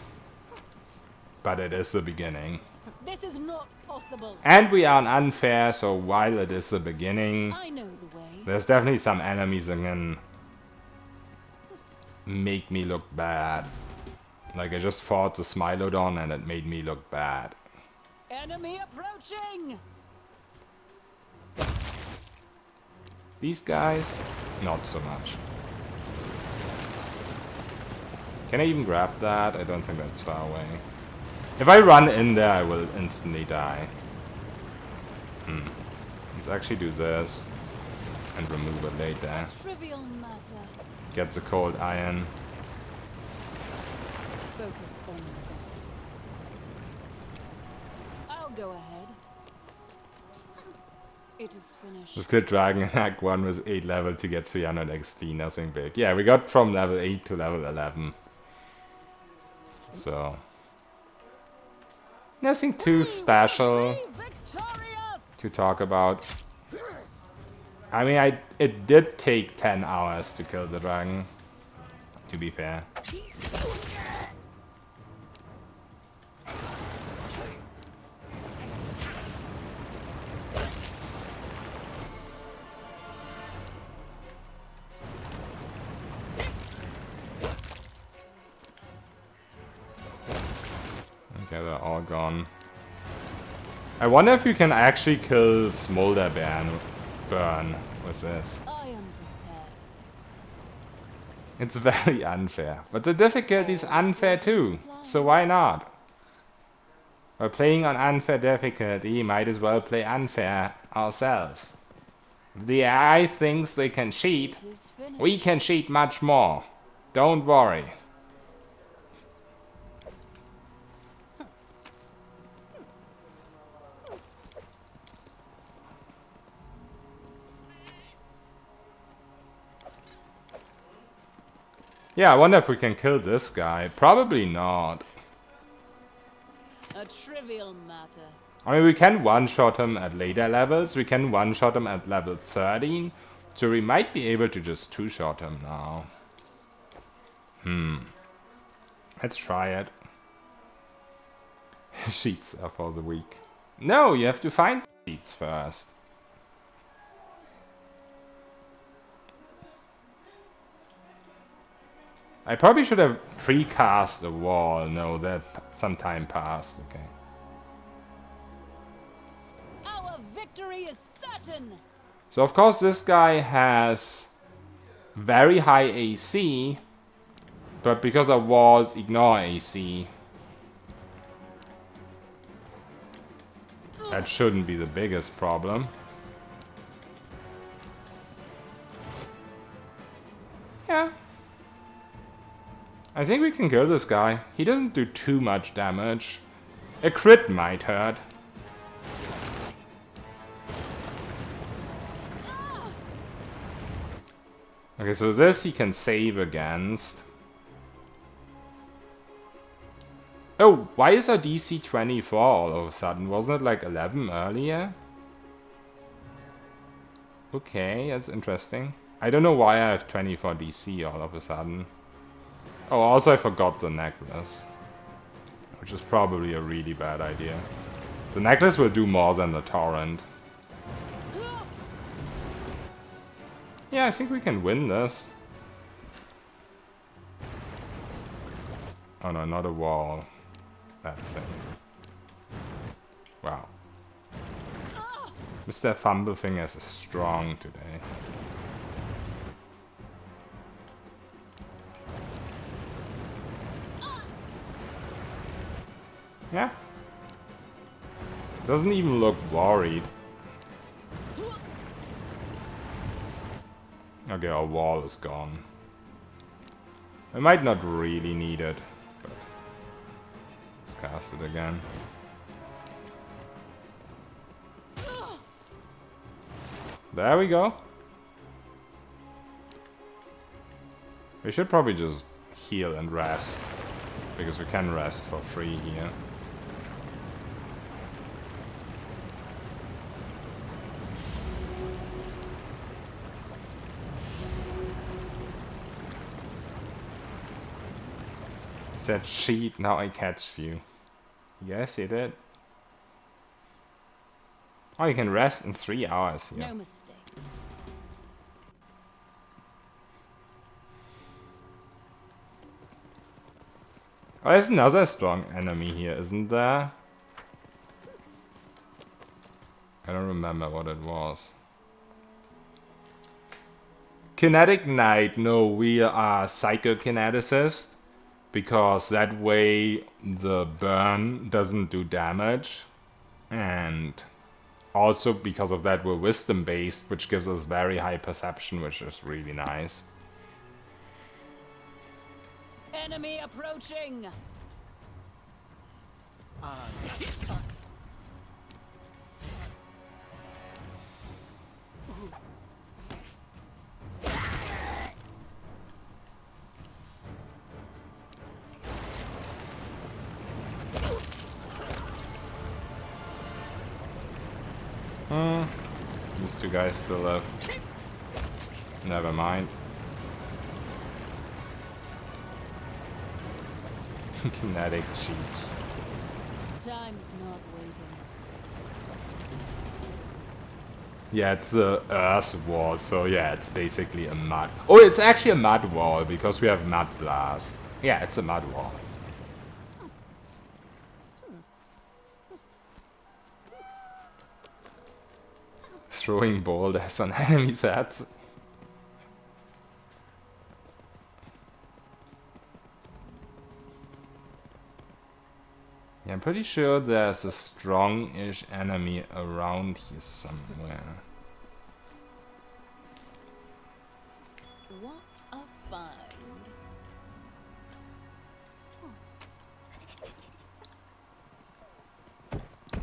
but it is the beginning. This is not possible. And we are on unfair, so while it is the beginning, I know the way. there's definitely some enemies that can make me look bad. Like I just fought the Smilodon and it made me look bad. Enemy approaching. These guys, not so much. Can I even grab that? I don't think that's far away. If I run in there, I will instantly die. Let's actually do this and remove it later. Trivial matter. Get the cold iron. Focus on the goal. I'll go ahead. It is finished. This kid dragon in Act 1 was 8 level to get 300 XP, nothing big. Yeah, we got from level 8 to level 11. So... nothing too special Victorious. to talk about. I mean, it did take 10 hours to kill the dragon, to be fair. Okay, they're all gone. I wonder if you can actually kill Smolder Burn with this. I am prepared. It's very unfair. But the difficulty is unfair too. So why not? We're playing on unfair difficulty, might as well play unfair ourselves. If the AI thinks they can cheat, It is finished. we can cheat much more. Don't worry. Yeah, I wonder if we can kill this guy. Probably not. A trivial matter. I mean, we can one-shot him at later levels. We can one-shot him at level 13. So we might be able to just two-shot him now. Let's try it. Sheets are for the weak. No, you have to find sheets first. I probably should have precast a wall. No, that some time passed. Okay. Our victory is certain. So of course this guy has very high AC, but because our walls ignore AC, that shouldn't be the biggest problem. Yeah. I think we can kill this guy. He doesn't do too much damage. A crit might hurt. Okay, so this he can save against. Oh, why is our DC 24 all of a sudden? Wasn't it like 11 earlier? Okay, that's interesting. I don't know why I have 24 DC all of a sudden. Oh, also I forgot the necklace. Which is probably a really bad idea. The necklace will do more than the torrent. Yeah, I think we can win this. Oh no, not a wall. That's it. Wow. Mr. Fumblefingers is strong today. Yeah. Doesn't even look worried. Okay, our wall is gone. I might not really need it, but let's cast it again. There we go. We should probably just heal and rest, because we can rest for free here. Said cheat, now I catch you. Yes, it did. Oh, you can rest in 3 hours here. No mistakes. Oh, there's another strong enemy here, isn't there? I don't remember what it was. Kinetic Knight. No, we are Psycho-Kineticist. Because that way the burn doesn't do damage. And also because of that we're wisdom based, which gives us very high perception, which is really nice. Enemy approaching. These two guys still live. Never mind. Kinetic cheats. Time's not waiting. Yeah, it's a earth wall, so yeah, it's basically a mud. Oh, it's actually a mud wall because we have mud blast. Yeah, it's a mud wall. Throwing boulders on enemies' heads. Yeah, I'm pretty sure there's a strong-ish enemy around here somewhere. What a find.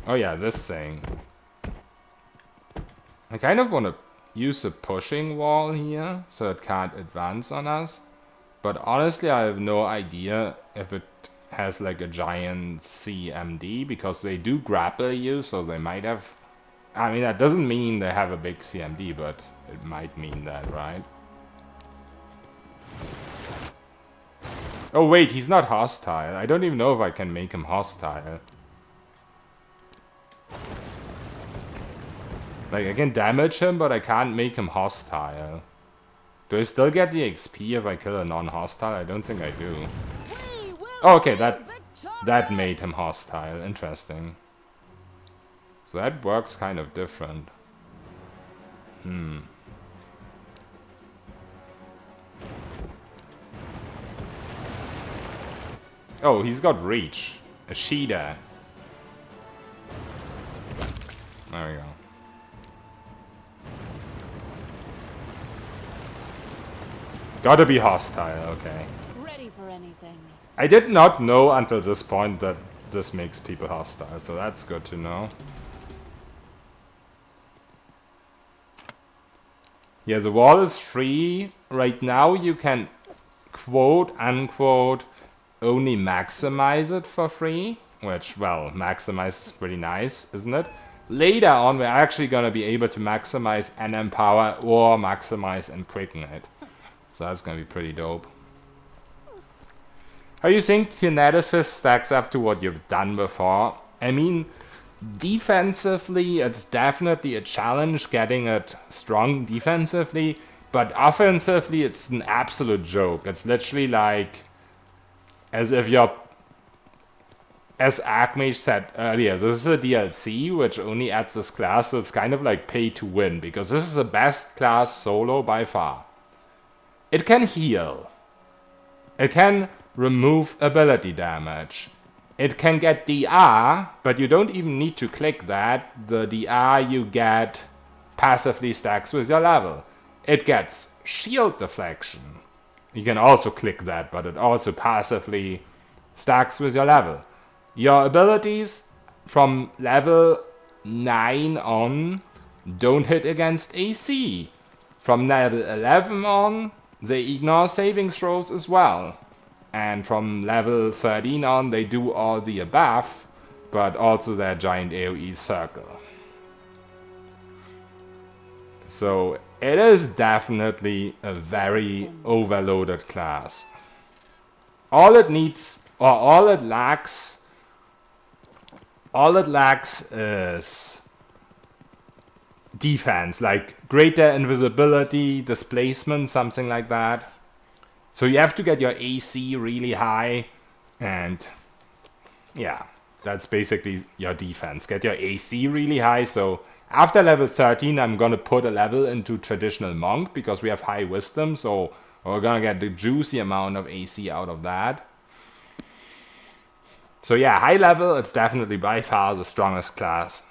Oh yeah, this thing. I kind of want to use a pushing wall here, so it can't advance on us. But honestly, I have no idea if it has like a giant CMD, because they do grapple you, so they might have... I mean, that doesn't mean they have a big CMD, but it might mean that, right? Oh wait, he's not hostile. I don't even know if I can make him hostile. Like, I can damage him, but I can't make him hostile. Do I still get the XP if I kill a non-hostile? I don't think I do. We will Oh, okay, be that victorious. made him hostile. Interesting. So that works kind of different. Oh, he's got reach. A Sheeta. There we go. Gotta be hostile, okay. Ready for anything. I did not know until this point that this makes people hostile, so that's good to know. Yeah, the wall is free. Right now you can quote unquote only maximize it for free, which, well, maximize is pretty nice, isn't it? Later on we're actually gonna be able to maximize and empower or maximize and quicken it. So that's gonna be pretty dope. How do you think Kinetisist stacks up to what you've done before? I mean, defensively, it's definitely a challenge getting it strong defensively, but offensively, it's an absolute joke. It's literally like, as if you're, as Archmage said earlier, this is a DLC which only adds this class, so it's kind of like pay to win, because this is the best class solo by far. It can heal. It can remove ability damage. It can get DR, but you don't even need to click that. The DR you get passively stacks with your level. It gets shield deflection. You can also click that, but it also passively stacks with your level. Your abilities from level 9 on don't hit against AC. From level 11 on, they ignore saving throws as well. And from level 13 on, they do all the above, but also their giant AoE circle. So it is definitely a very overloaded class. All it needs, or all it lacks is defense, like greater invisibility, displacement, something like that. So you have to get your AC really high, and yeah, that's basically your defense. Get your AC really high. So after level 13, I'm gonna put a level into traditional monk because we have high wisdom, so we're gonna get the juicy amount of AC out of that. So yeah, high level, it's definitely by far the strongest class.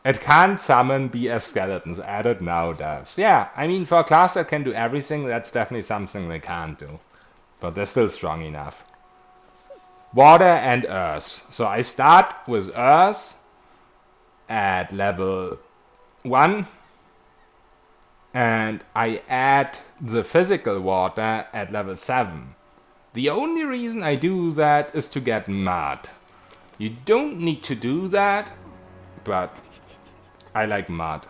It can't summon BS skeletons. Added now, devs. Yeah, I mean, for a class that can do everything, that's definitely something they can't do. But they're still strong enough. Water and Earth. So I start with Earth at level 1. And I add the physical water at level 7. The only reason I do that is to get mud. You don't need to do that, but I like mud.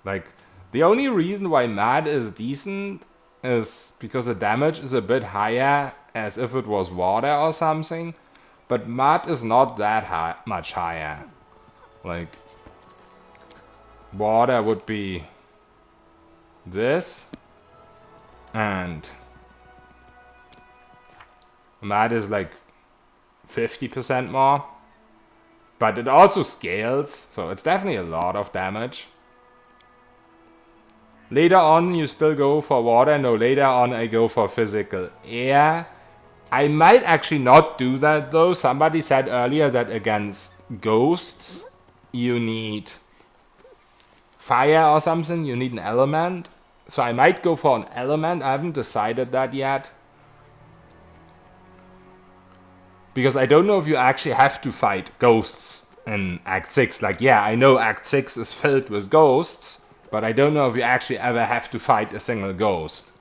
Like, the only reason why mud is decent is because the damage is a bit higher as if it was water or something, but mud is not that much higher. Like, water would be this, and mud is like 50% more. But it also scales, so it's definitely a lot of damage. Later on, you still go for water. No, later on I go for physical air. I might actually not do that though. Somebody said earlier that against ghosts, you need fire or something. You need an element. So I might go for an element. I haven't decided that yet. Because I don't know if you actually have to fight ghosts in Act 6. Like, yeah, I know Act 6 is filled with ghosts, but I don't know if you actually ever have to fight a single ghost.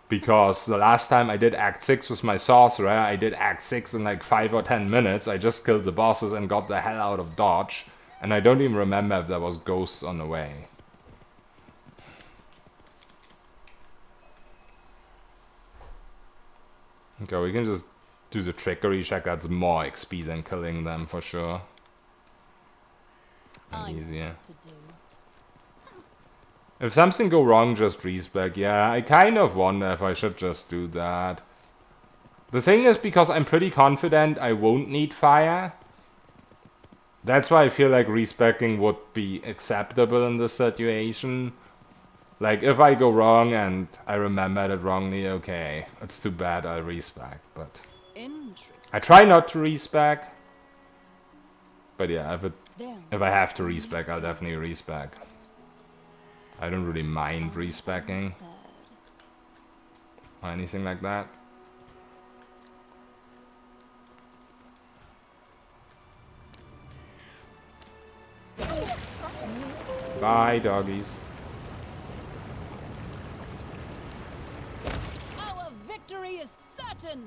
Because the last time I did Act 6 with my sorcerer, I did Act 6 in like 5 or 10 minutes. I just killed the bosses and got the hell out of dodge. And I don't even remember if there was ghosts on the way. Okay, we can just do the trickery check, that's more XP than killing them for sure. I And know easier. what to do. If something go wrong, just respec. Yeah, I kind of wonder if I should just do that. The thing is, because I'm pretty confident I won't need fire. That's why I feel like respecing would be acceptable in this situation. Like, if I go wrong and I remembered it wrongly, okay, it's too bad, I'll respec, but... Interesting. I try not to respec. But yeah, There. if I have to respec, I'll definitely respec. I don't really mind respecking. Or anything like that. Bye, doggies. Our victory is certain.